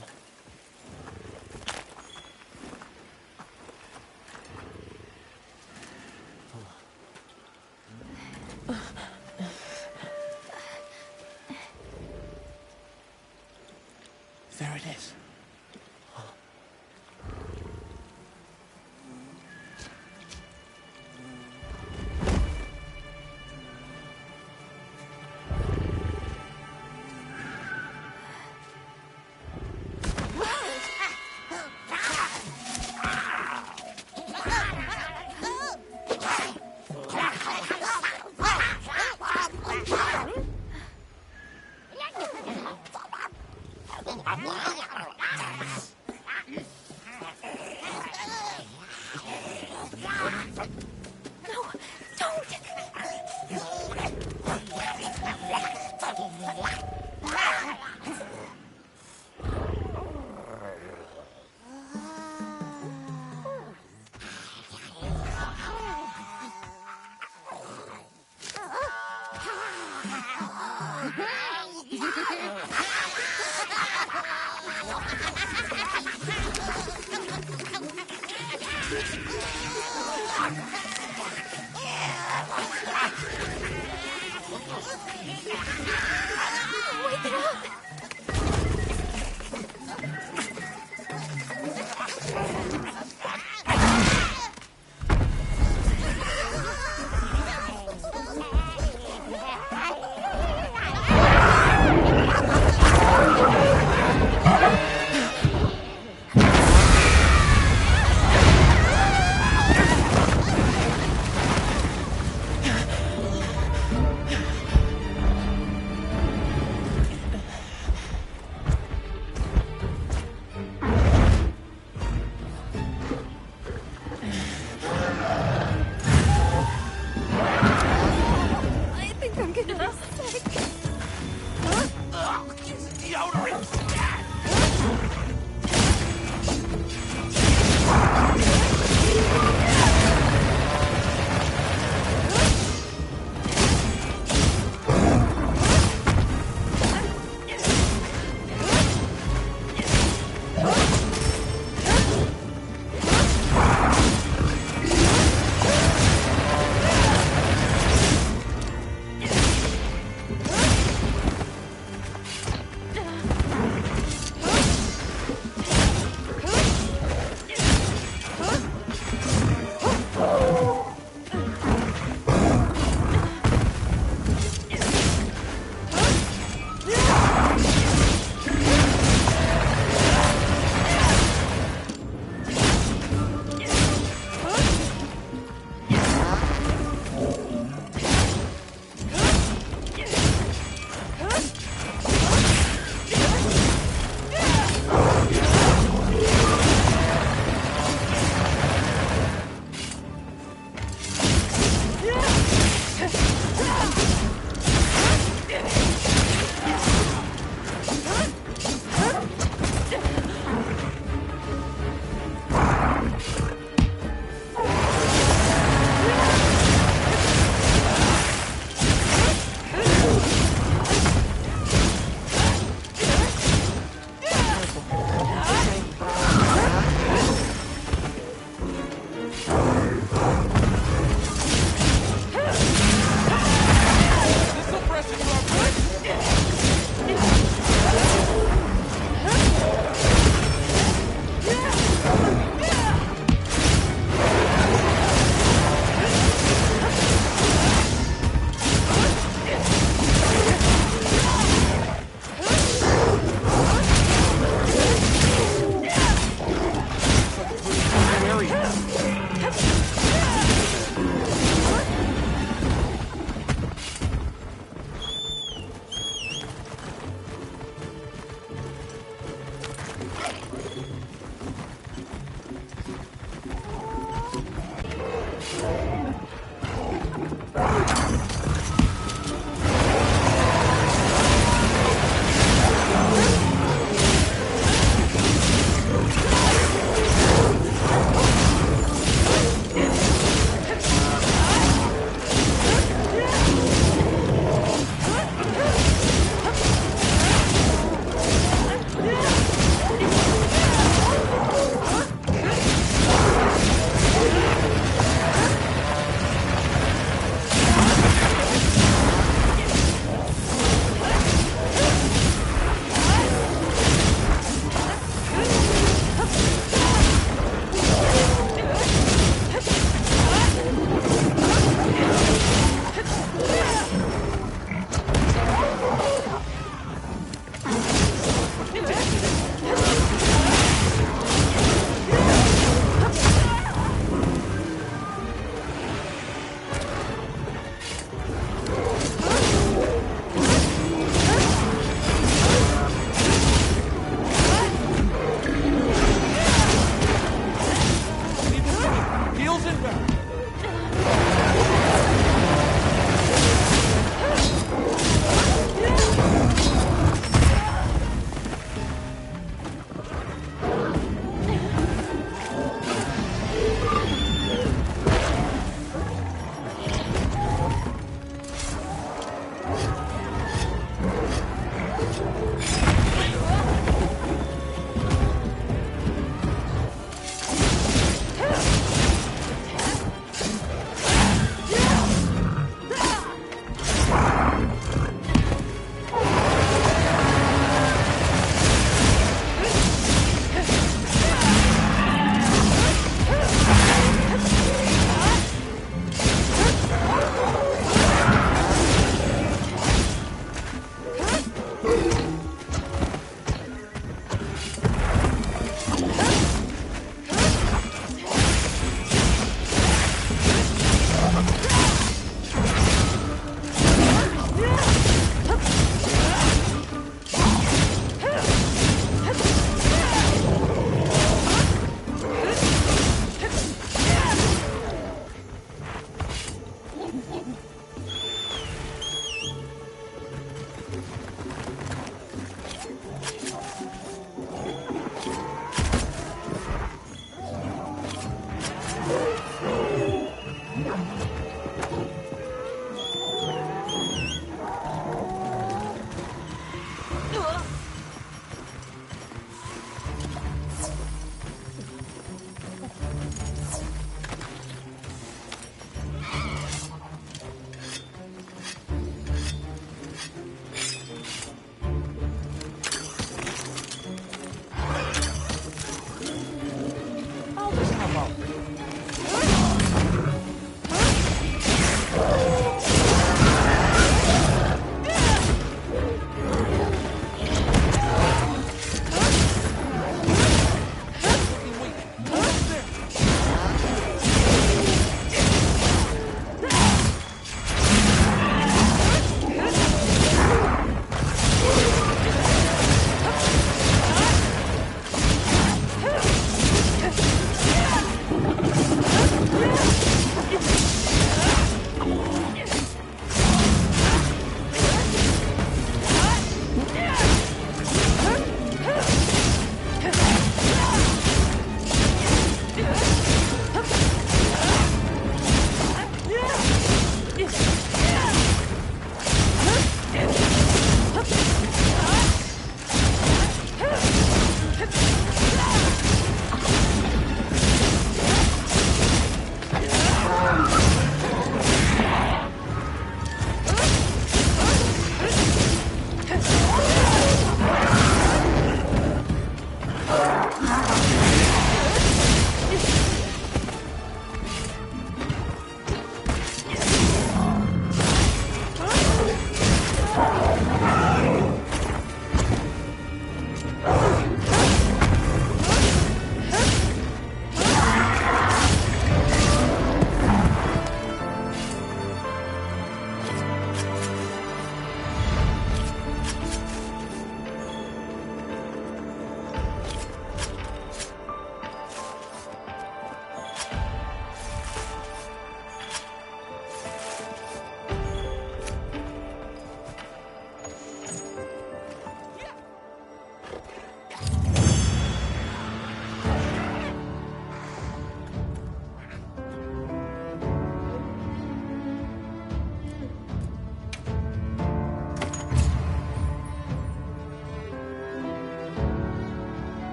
There it is. Wake it up!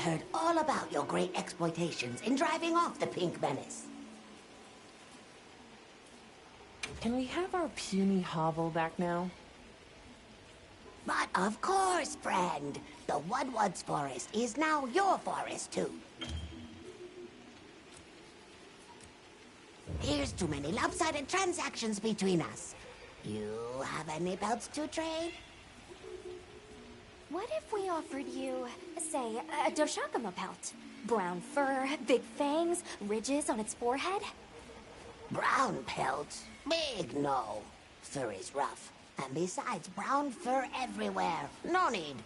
heard all about your great exploitations in driving off the Pink Menace. Can we have our puny hovel back now? But of course, friend. The Woodwoods Forest is now your forest, too. Here's too many lopsided transactions between us. You have any belts to trade? What if we offered you, say, a Doshakama pelt? Brown fur, big fangs, ridges on its forehead? Brown pelt? Big no. Fur is rough. And besides, brown fur everywhere. No need.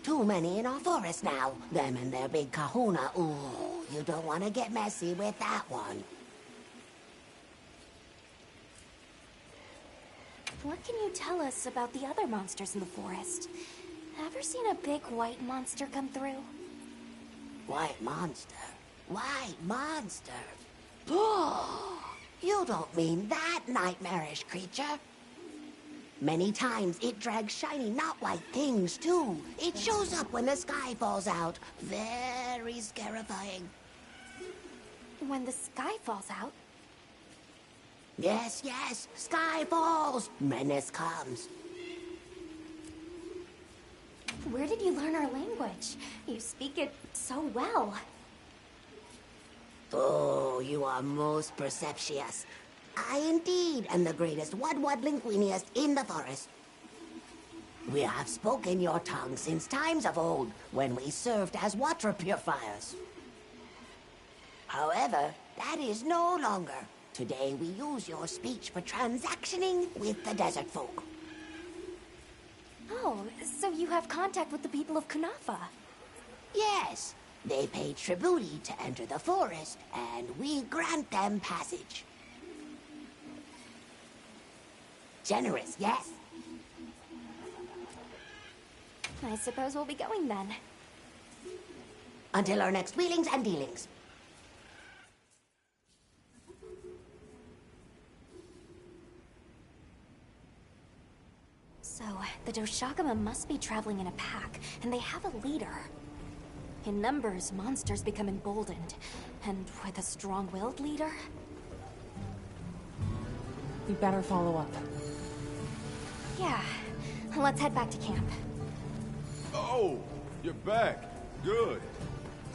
Too many in our forest now. Them and their big kahuna. Ooh, you don't want to get messy with that one. What can you tell us about the other monsters in the forest? Ever seen a big white monster come through? White monster? White monster? You don't mean that nightmarish creature? Many times it drags shiny, not white things, too. It shows up when the sky falls out. Very scarifying. When the sky falls out? Yes, yes. Sky falls. Menace comes. Where did you learn our language? You speak it so well. Oh, you are most perceptious. I indeed am the greatest Woodwood linguiniast in the forest. We have spoken your tongue since times of old, when we served as water purifiers. However, that is no longer. Today we use your speech for transactioning with the desert folk. Oh, so you have contact with the people of Kunafa? Yes. They pay tribute to enter the forest, and we grant them passage. Generous, yes? I suppose we'll be going then. Until our next wheelings and dealings. So, the Doshakama must be traveling in a pack, and they have a leader. In numbers, monsters become emboldened, and with a strong-willed leader... We better follow up. Yeah, let's head back to camp. Oh, you're back. Good.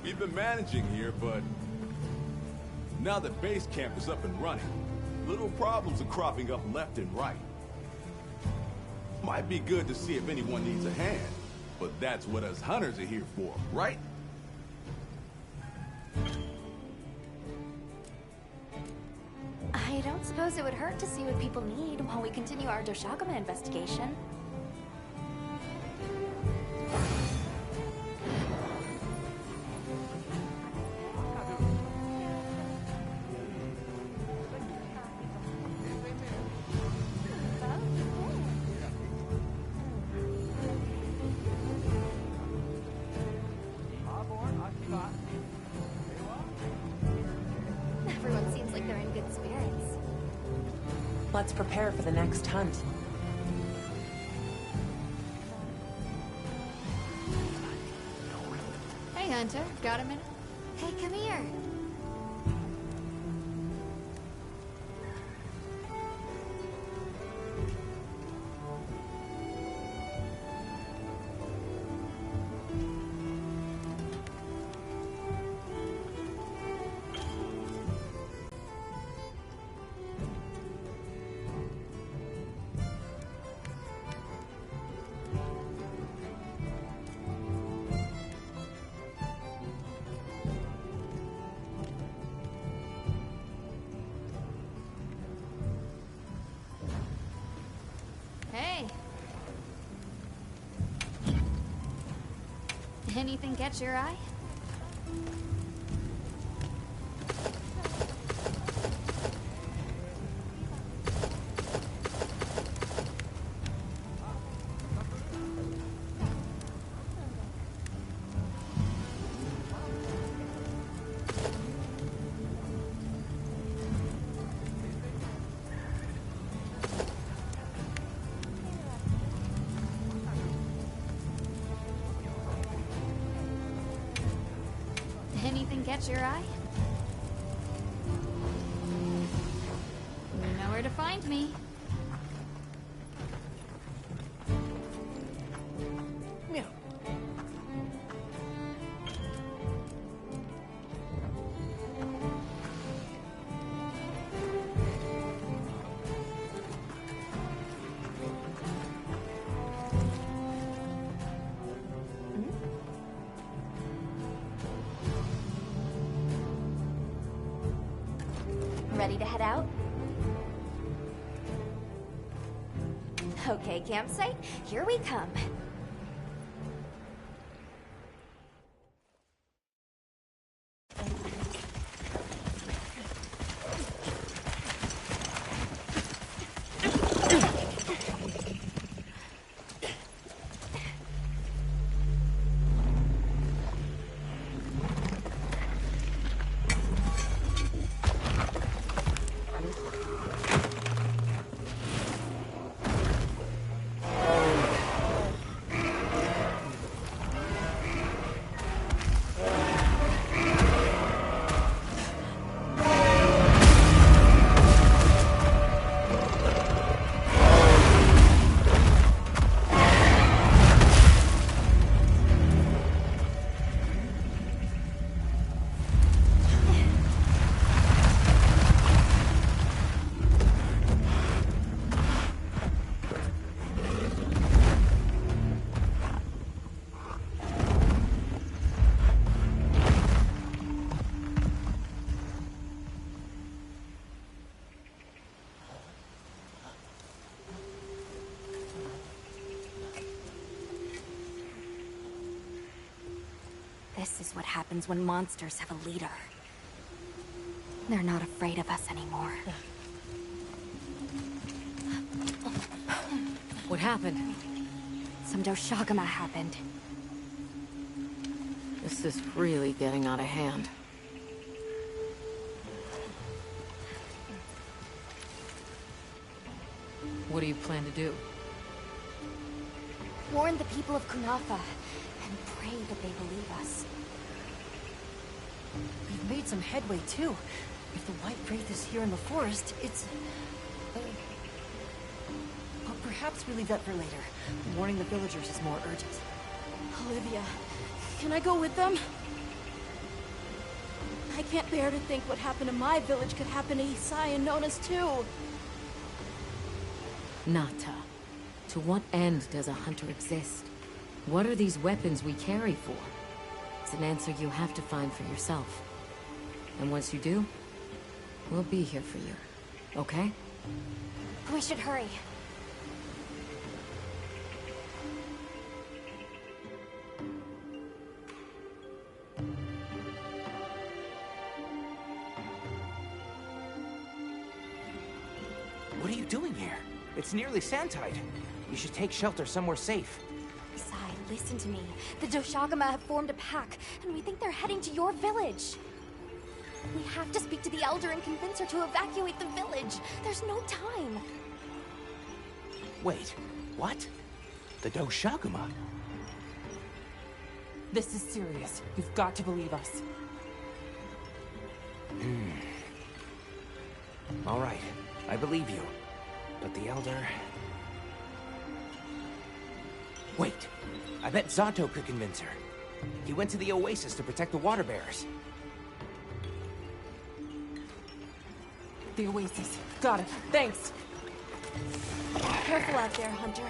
We've been managing here, but now that base camp is up and running, little problems are cropping up left and right. Might be good to see if anyone needs a hand, but that's what us hunters are here for, right? I don't suppose it would hurt to see what people need while we continue our Doshakama investigation. Everyone seems like they're in good spirits. Let's prepare for the next hunt. Hey, Hunter. Got a minute? Hey, come here. Hey. Anything catch your eye? catch your eye? You know where to find me. Meow. Ready to head out? Okay, campsite, here we come. This is what happens when monsters have a leader. They're not afraid of us anymore. What happened? Some Doshagama happened. This is really getting out of hand. What do you plan to do? Warn the people of Kunafa and pray that they believe us. We've made some headway, too. If the White Wraith is here in the forest, it's... But perhaps we leave that for later. Warning the villagers is more urgent. Olivia, can I go with them? I can't bear to think what happened to my village could happen to Isai and Nona's too. Nata. To what end does a hunter exist? What are these weapons we carry for? It's an answer you have to find for yourself. And once you do, we'll be here for you. Okay? We should hurry. What are you doing here? It's nearly sand-tide. You should take shelter somewhere safe. Isai, listen to me. The Doshagama have formed a pack, and we think they're heading to your village. We have to speak to the Elder and convince her to evacuate the village. There's no time. Wait, what? The Doshagama? This is serious. You've got to believe us. All right, I believe you. But the Elder... Wait, I bet Zato could convince her. He went to the Oasis to protect the water bearers. The Oasis. Got it. Thanks. Careful out there, Hunter.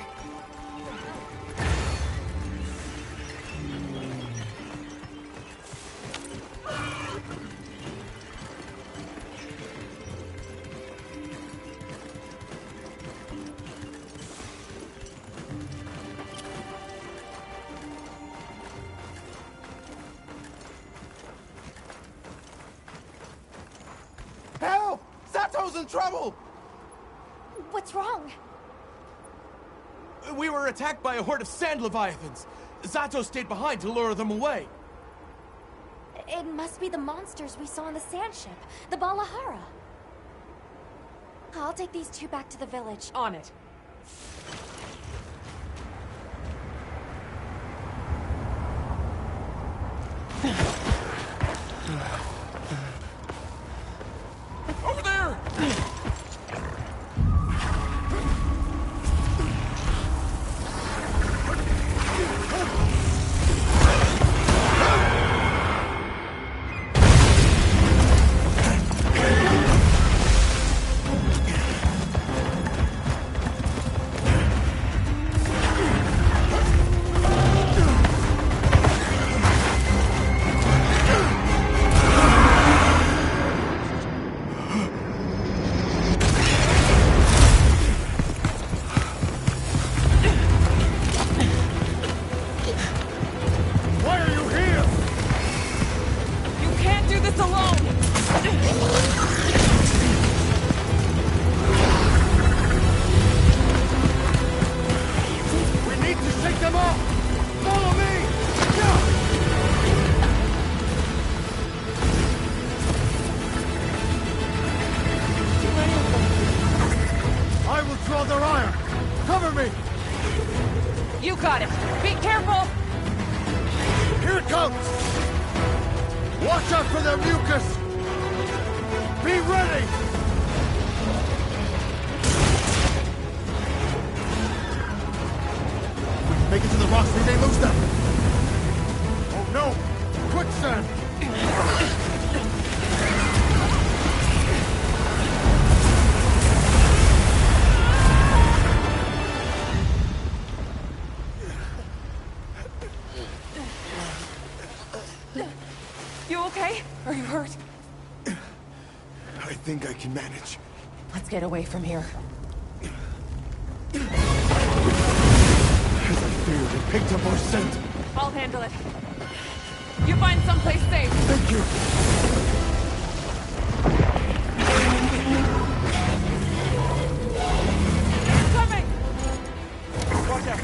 Help! Zato's in trouble! What's wrong? We were attacked by a horde of sand leviathans. Zato stayed behind to lure them away. It must be the monsters we saw on the sand ship, the Balahara. I'll take these two back to the village. On it. their iron! Cover me! You got it! Be careful! Here it comes! Watch out for their mucus! Be ready! We can make it to the rocks, we may lose them! Oh no! Quicksand! You okay? Are you hurt? I think I can manage. Let's get away from here. As I feared, it picked up our scent. I'll handle it. You find someplace safe. Thank you. Coming! Watch out!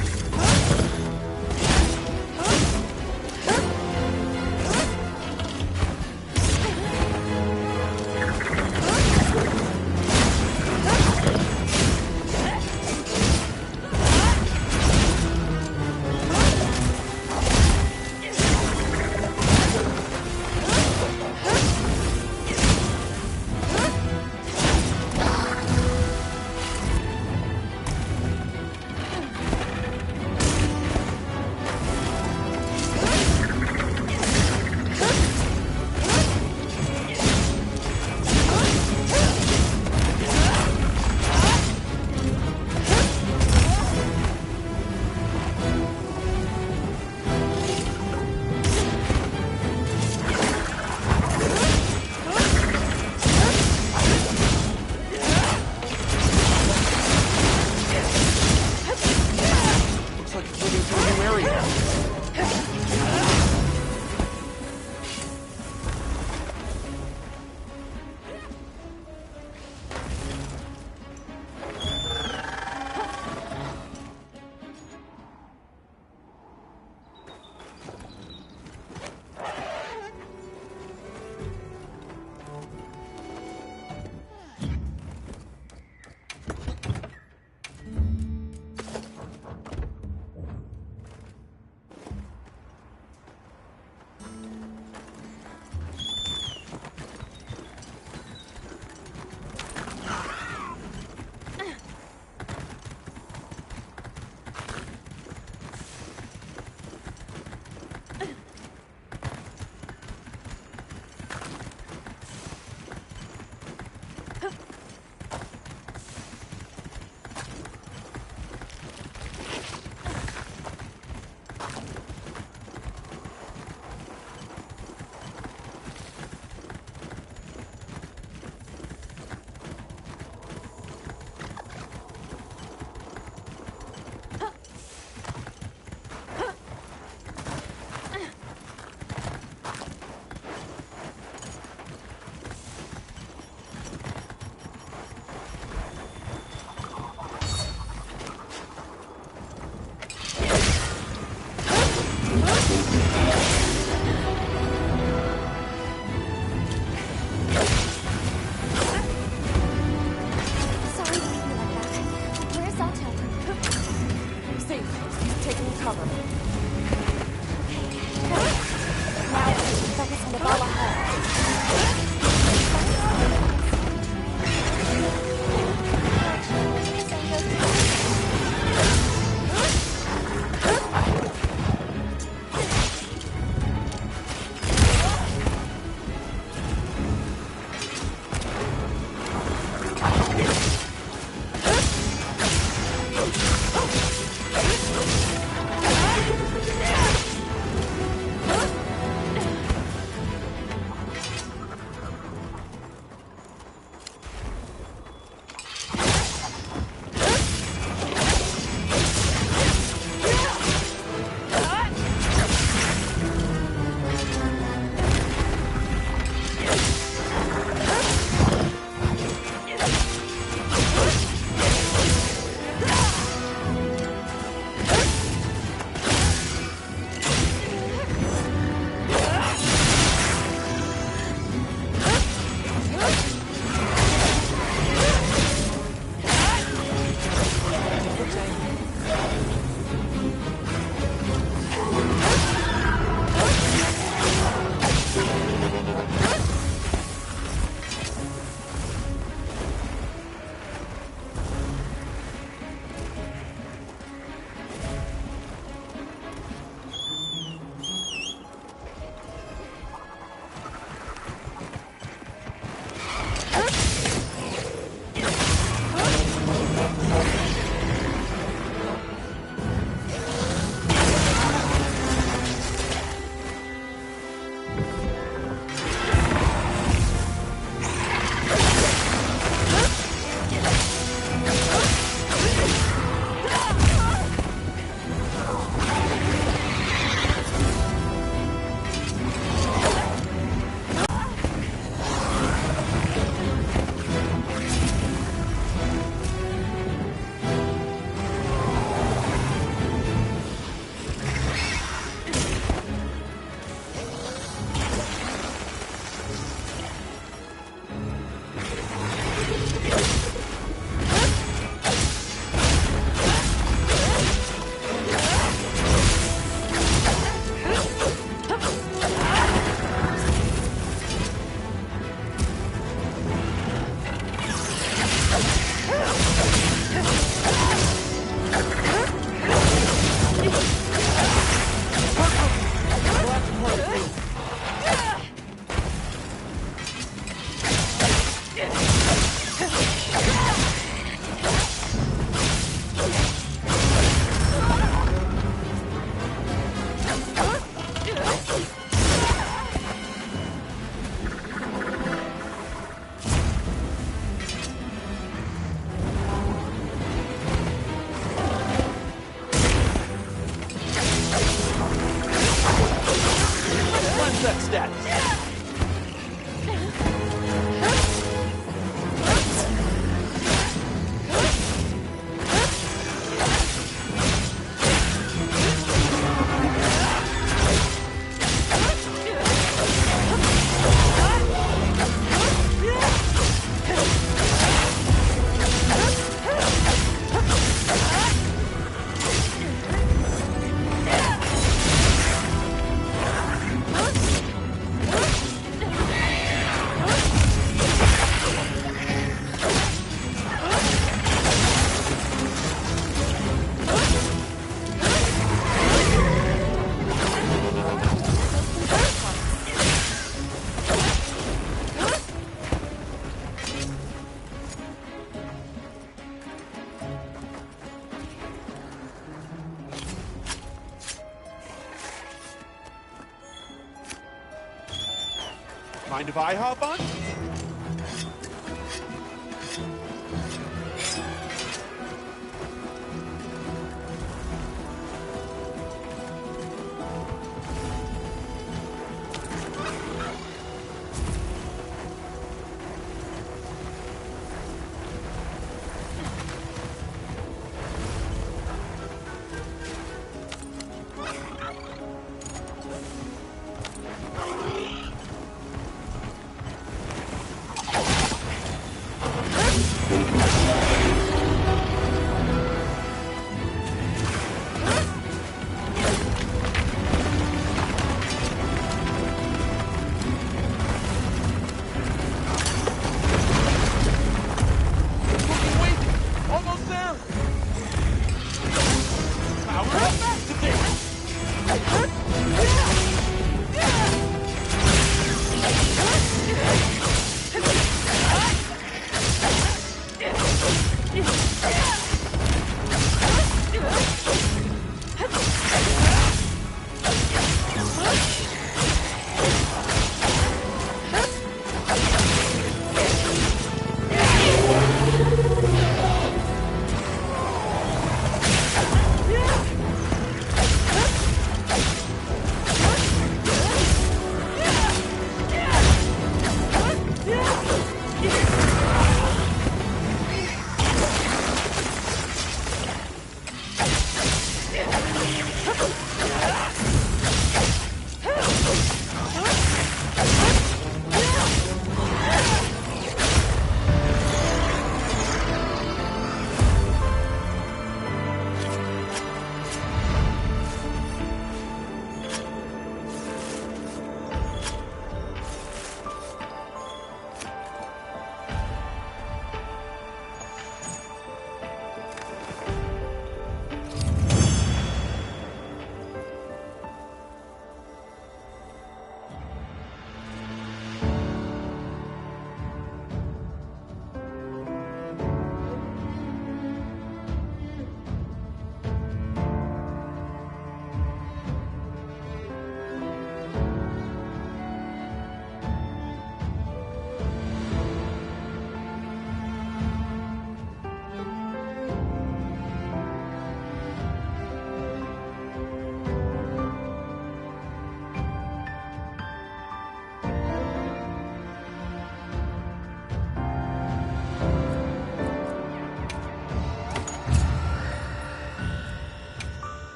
Mind if I hop on?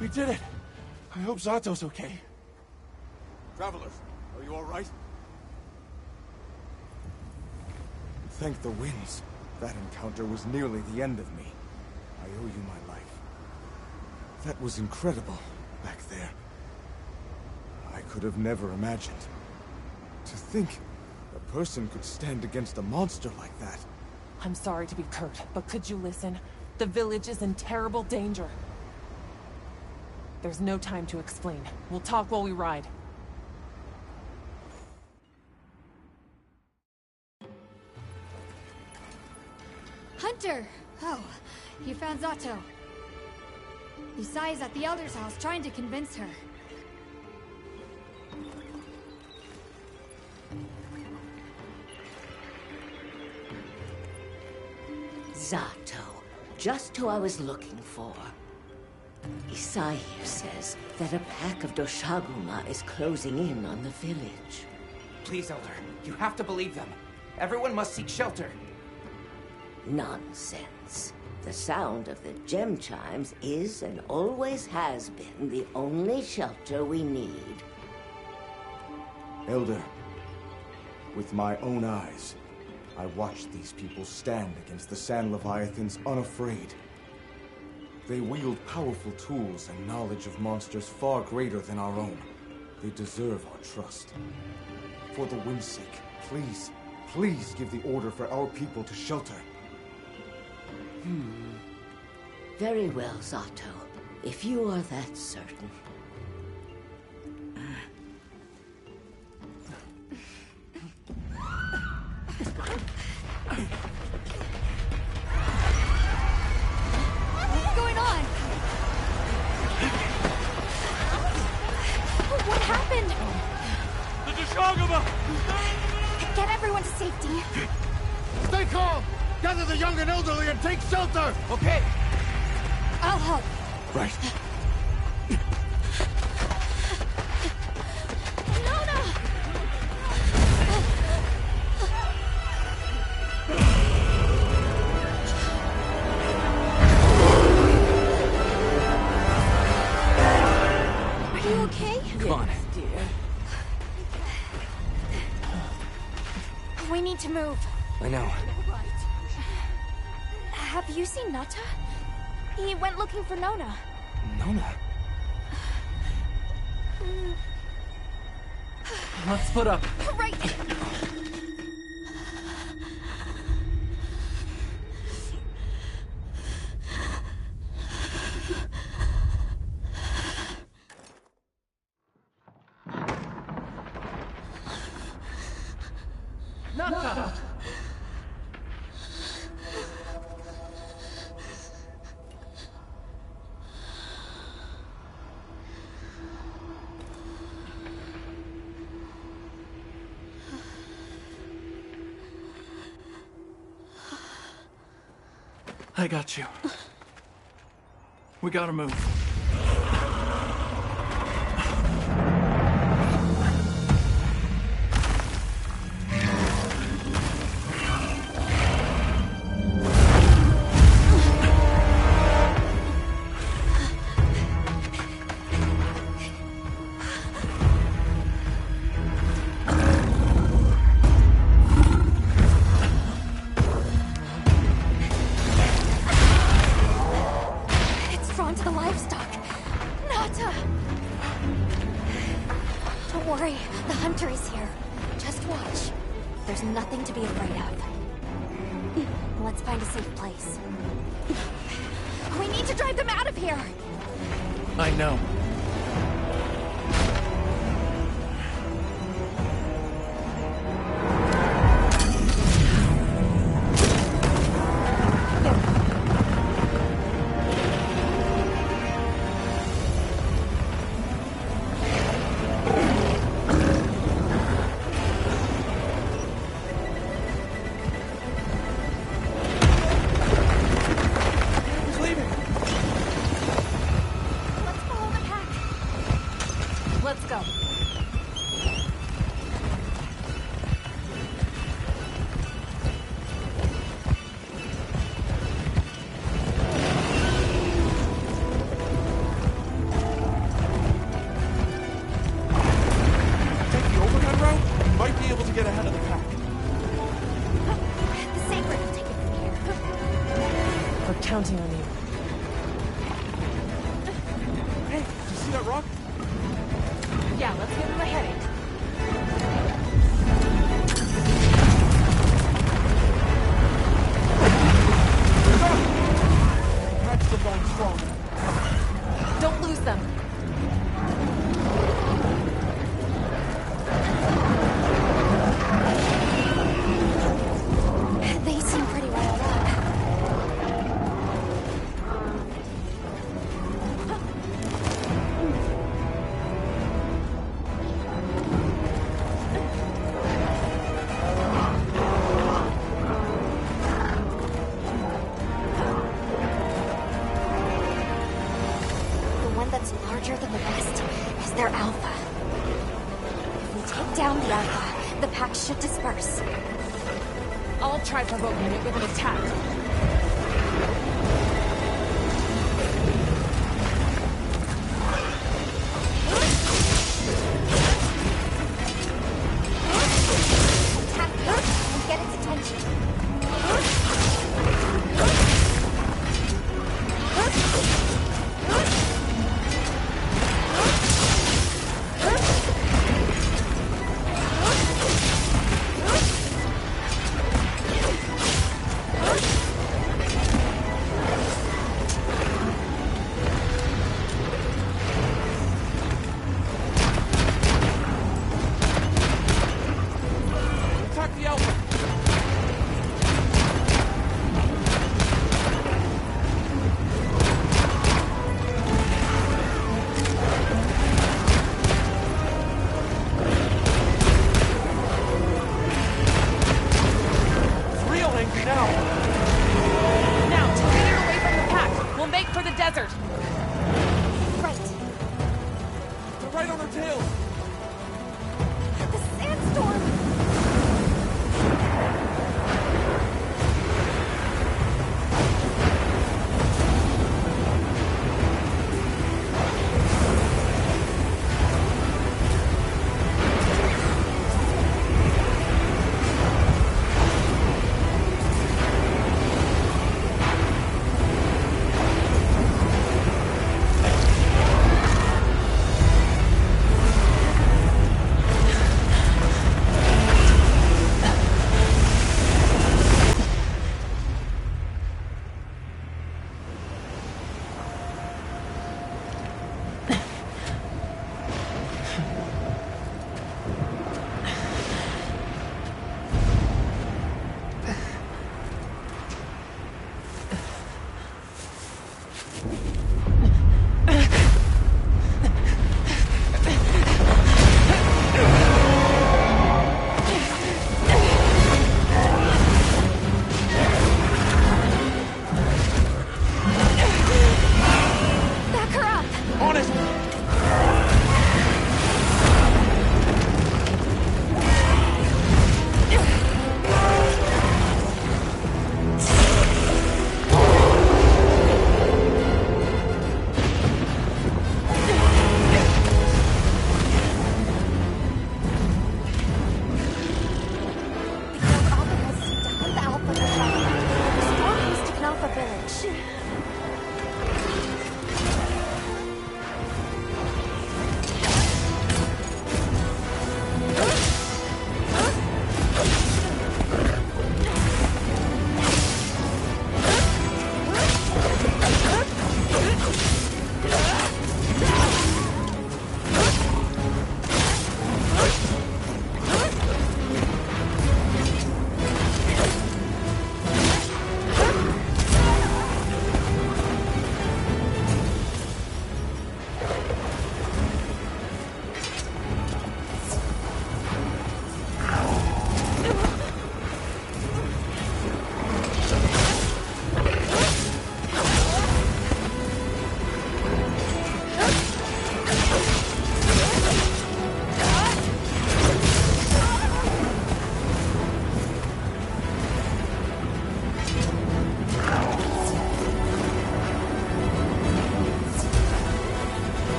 We did it! I hope Zato's okay. Travelers, are you all right? Thank the winds. That encounter was nearly the end of me. I owe you my life. That was incredible, back there. I could have never imagined. To think a person could stand against a monster like that. I'm sorry to be curt, but could you listen? The village is in terrible danger. There's no time to explain. We'll talk while we ride. Hunter! Oh, you found Zato. Yusai's at the Elder's house trying to convince her. Zato. Just who I was looking for. Isai here says that a pack of Doshaguma is closing in on the village. Please, Elder. You have to believe them. Everyone must seek shelter. Nonsense. The sound of the gem chimes is and always has been the only shelter we need. Elder, with my own eyes, I watched these people stand against the Sand Leviathans unafraid. They wield powerful tools and knowledge of monsters far greater than our own. They deserve our trust. For the wind's sake, please, please give the order for our people to shelter. Very well, Zato. If you are that certain. What's going on? What happened? young and elderly and take shelter! Okay. I'll help. Right. Are you okay? Come on. Dear. We need to move. I know. Have you seen Nata? He went looking for Nona. Nona? Let's split up. Right! Nata! I got you. We gotta move. It's drawn to the livestock. Nata! Don't worry, the hunter is here. Just watch. There's nothing to be afraid of. Let's find a safe place. We need to drive them out of here! I know. Let's go. Take the overhead route? You might be able to get ahead of the pack. The Sacred will take it from here. We're counting on you. Hey, you see that rock? Yeah, let's give him a headache. Pack's still going strong. Don't lose them. They seem pretty riled up. The one that's larger than the rest is their alpha. If we take down the alpha, the pack should disperse. I'll try provoking it with an attack. Attack it and get its attention.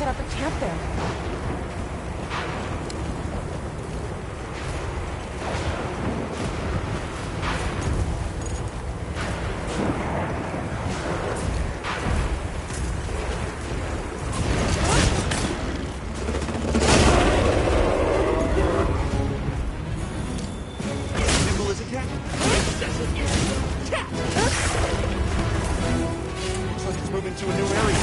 set up a camp there. Nimble as a cat. Cat! Looks like it's moving to a new area.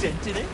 Dented it?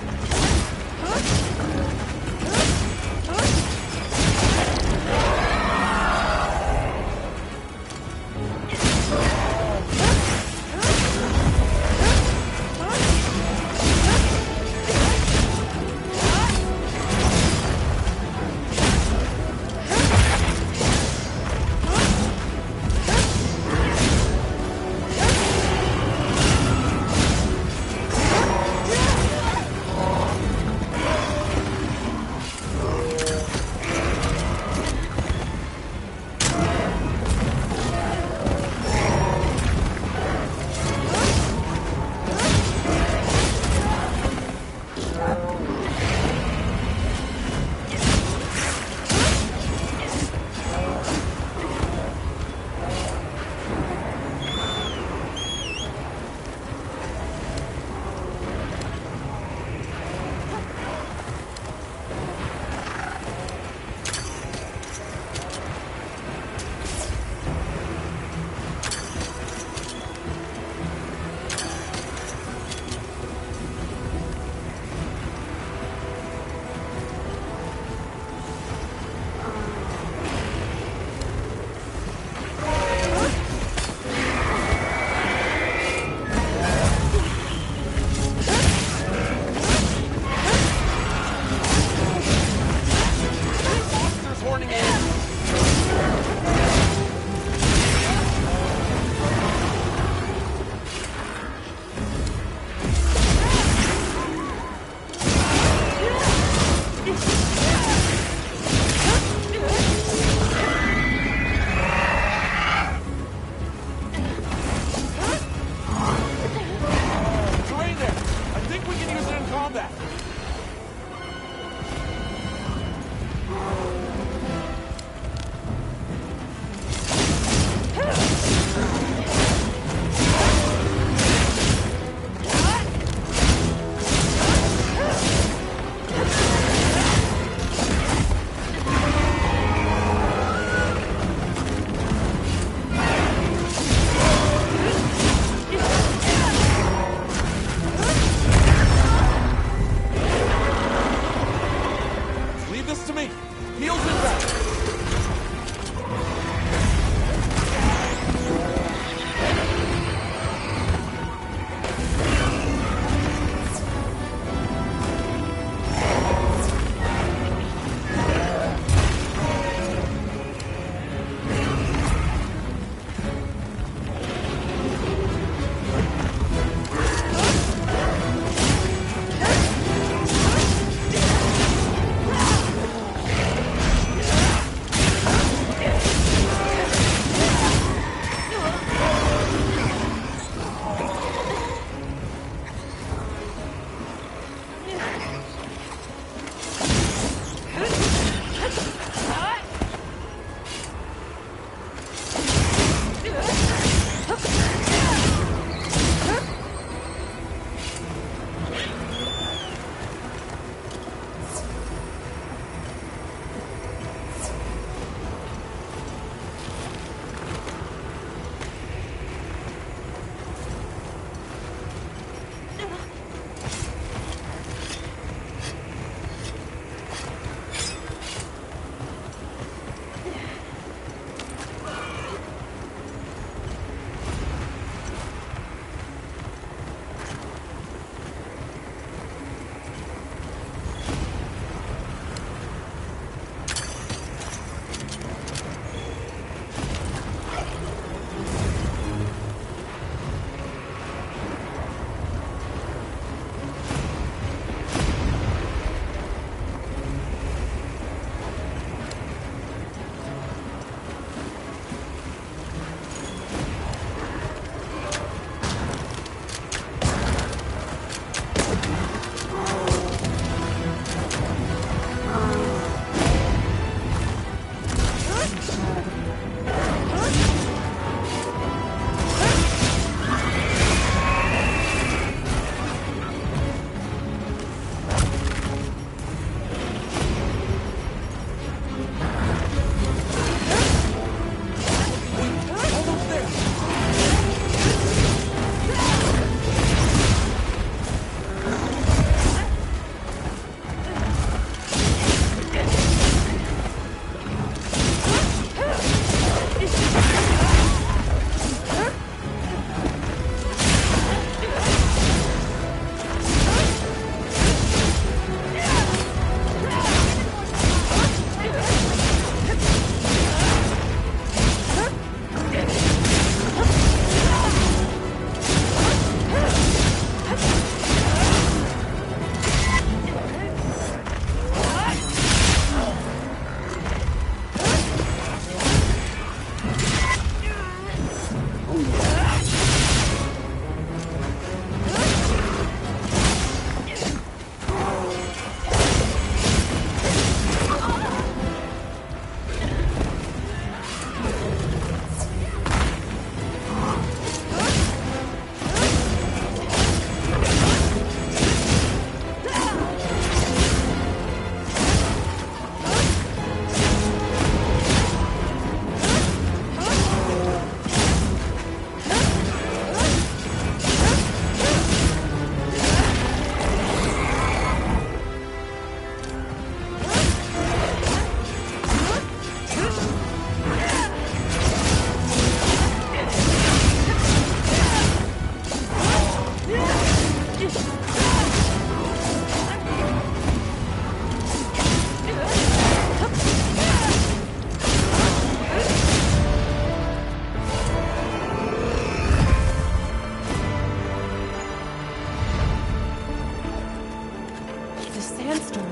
sandstorm.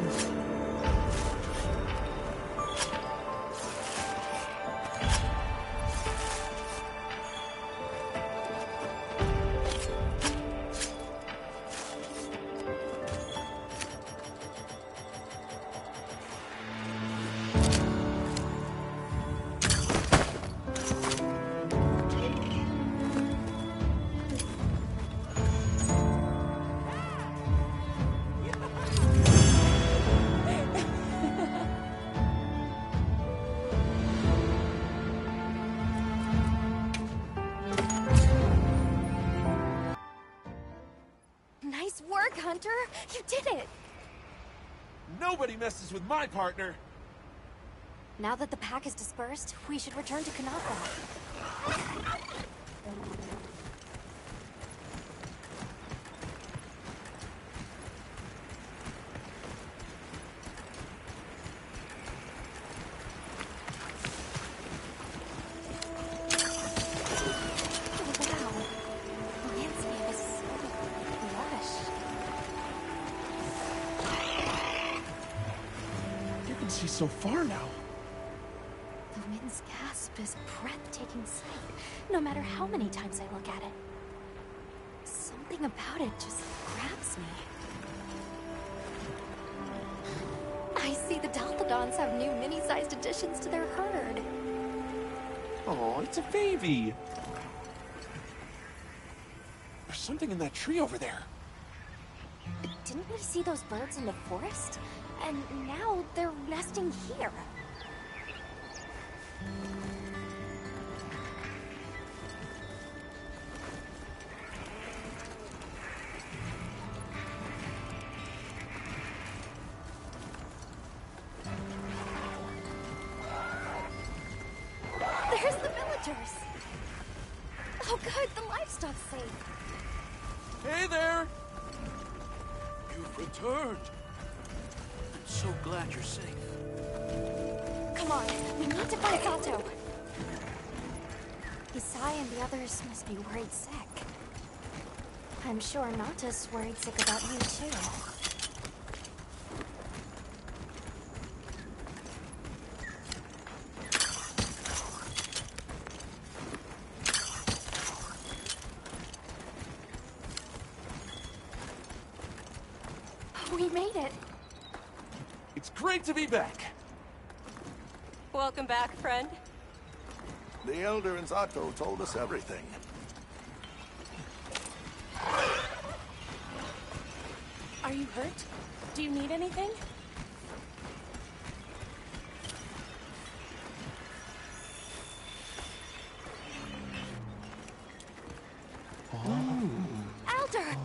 Nice work, Hunter! You did it! Nobody messes with my partner! Now that the pack is dispersed, we should return to Kanaka. See so far now. The wind's gasp is breathtaking sight, no matter how many times I look at it. Something about it just grabs me. I see the Dalthodons have new mini-sized additions to their herd. Oh, it's a baby. There's something in that tree over there. Didn't we see those birds in the forest? And now they're nesting here. There's the villagers. Oh good, the livestock's safe. Hey there! You've returned. So glad you're safe. Come on, we need to find Sato. Isai and the others must be worried sick. I'm sure Nata's worried sick about you too. We made it. It's great to be back. Welcome back, friend. The Elder and Zato told us everything. Are you hurt? Do you need anything? Elder!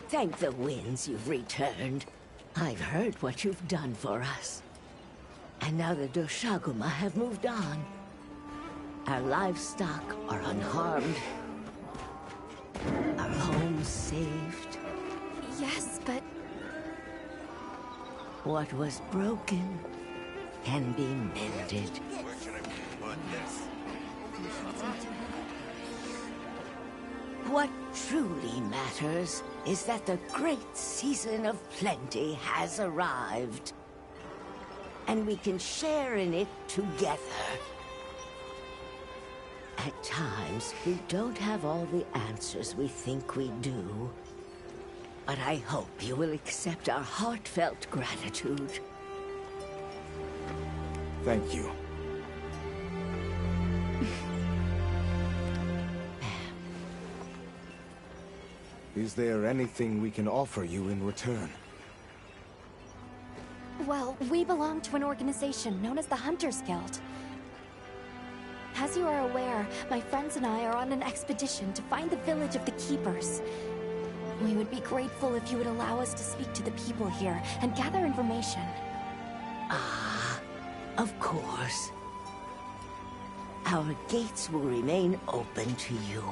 Thank the winds you've returned. I've heard what you've done for us. And now the Doshaguma have moved on. Our livestock are unharmed. Our homes saved. Yes, but... What was broken can be mended. Where should I put this? What truly matters is that the great season of plenty has arrived. And we can share in it together. At times, we don't have all the answers we think we do. But I hope you will accept our heartfelt gratitude. Thank you. Is there anything we can offer you in return? Well, we belong to an organization known as the Hunters Guild. As you are aware, my friends and I are on an expedition to find the village of the Keepers. We would be grateful if you would allow us to speak to the people here and gather information. Ah, of course. Our gates will remain open to you.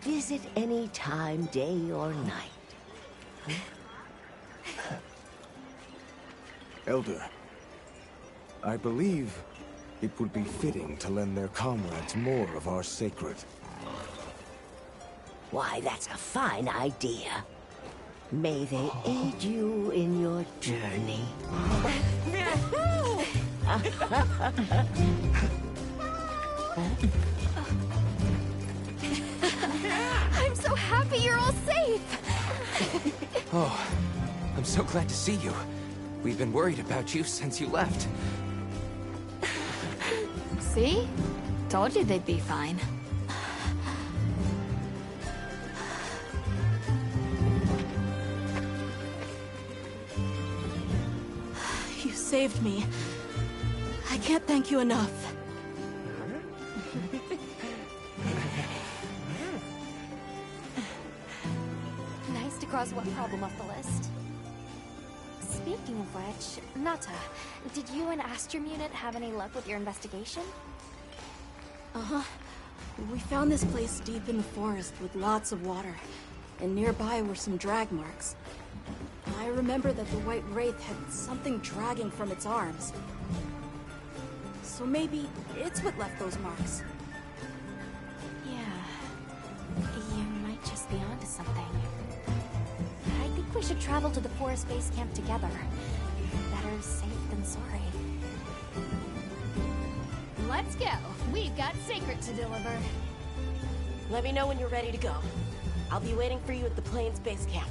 Visit any time, day or night. Elder, I believe it would be fitting to lend their comrades more of our sacred. Why, that's a fine idea. May they aid you in your journey. I'm so happy you're all safe! Oh, I'm so glad to see you. We've been worried about you since you left. See? Told you they'd be fine. You saved me. I can't thank you enough. Nice to cross one problem off the list. Speaking of which, Nata, did you and Astrum Unit have any luck with your investigation? Uh-huh. We found this place deep in the forest with lots of water, and nearby were some drag marks. I remember that the White Wraith had something dragging from its arms. So maybe it's what left those marks. Yeah. You might just be onto something. I think we should travel to the forest base camp together. Better safe than sorry. Let's go. We've got Sacred to deliver. Let me know when you're ready to go. I'll be waiting for you at the Plains base camp.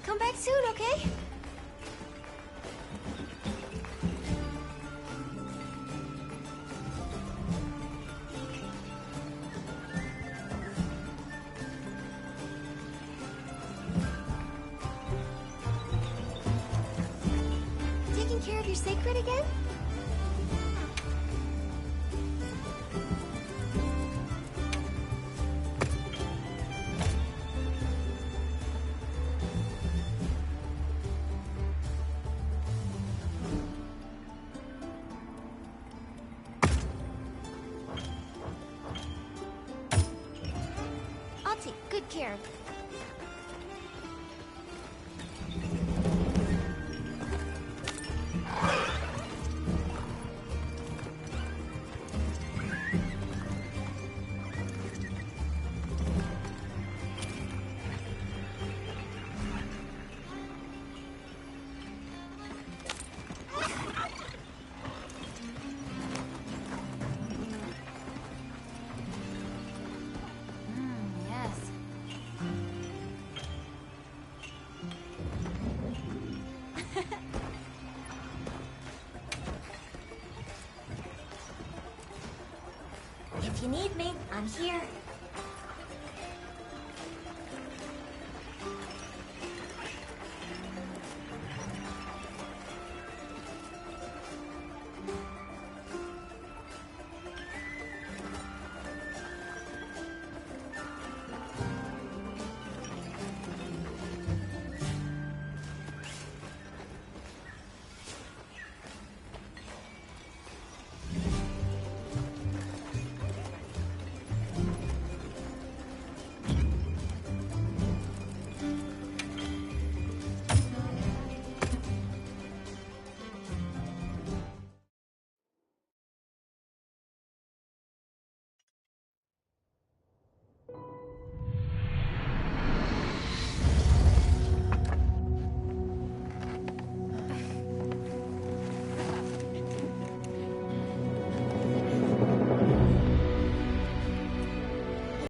Come back soon, okay? Taking care of your Sacred again? I'll take good care of it. Yes. you need me, I'm here.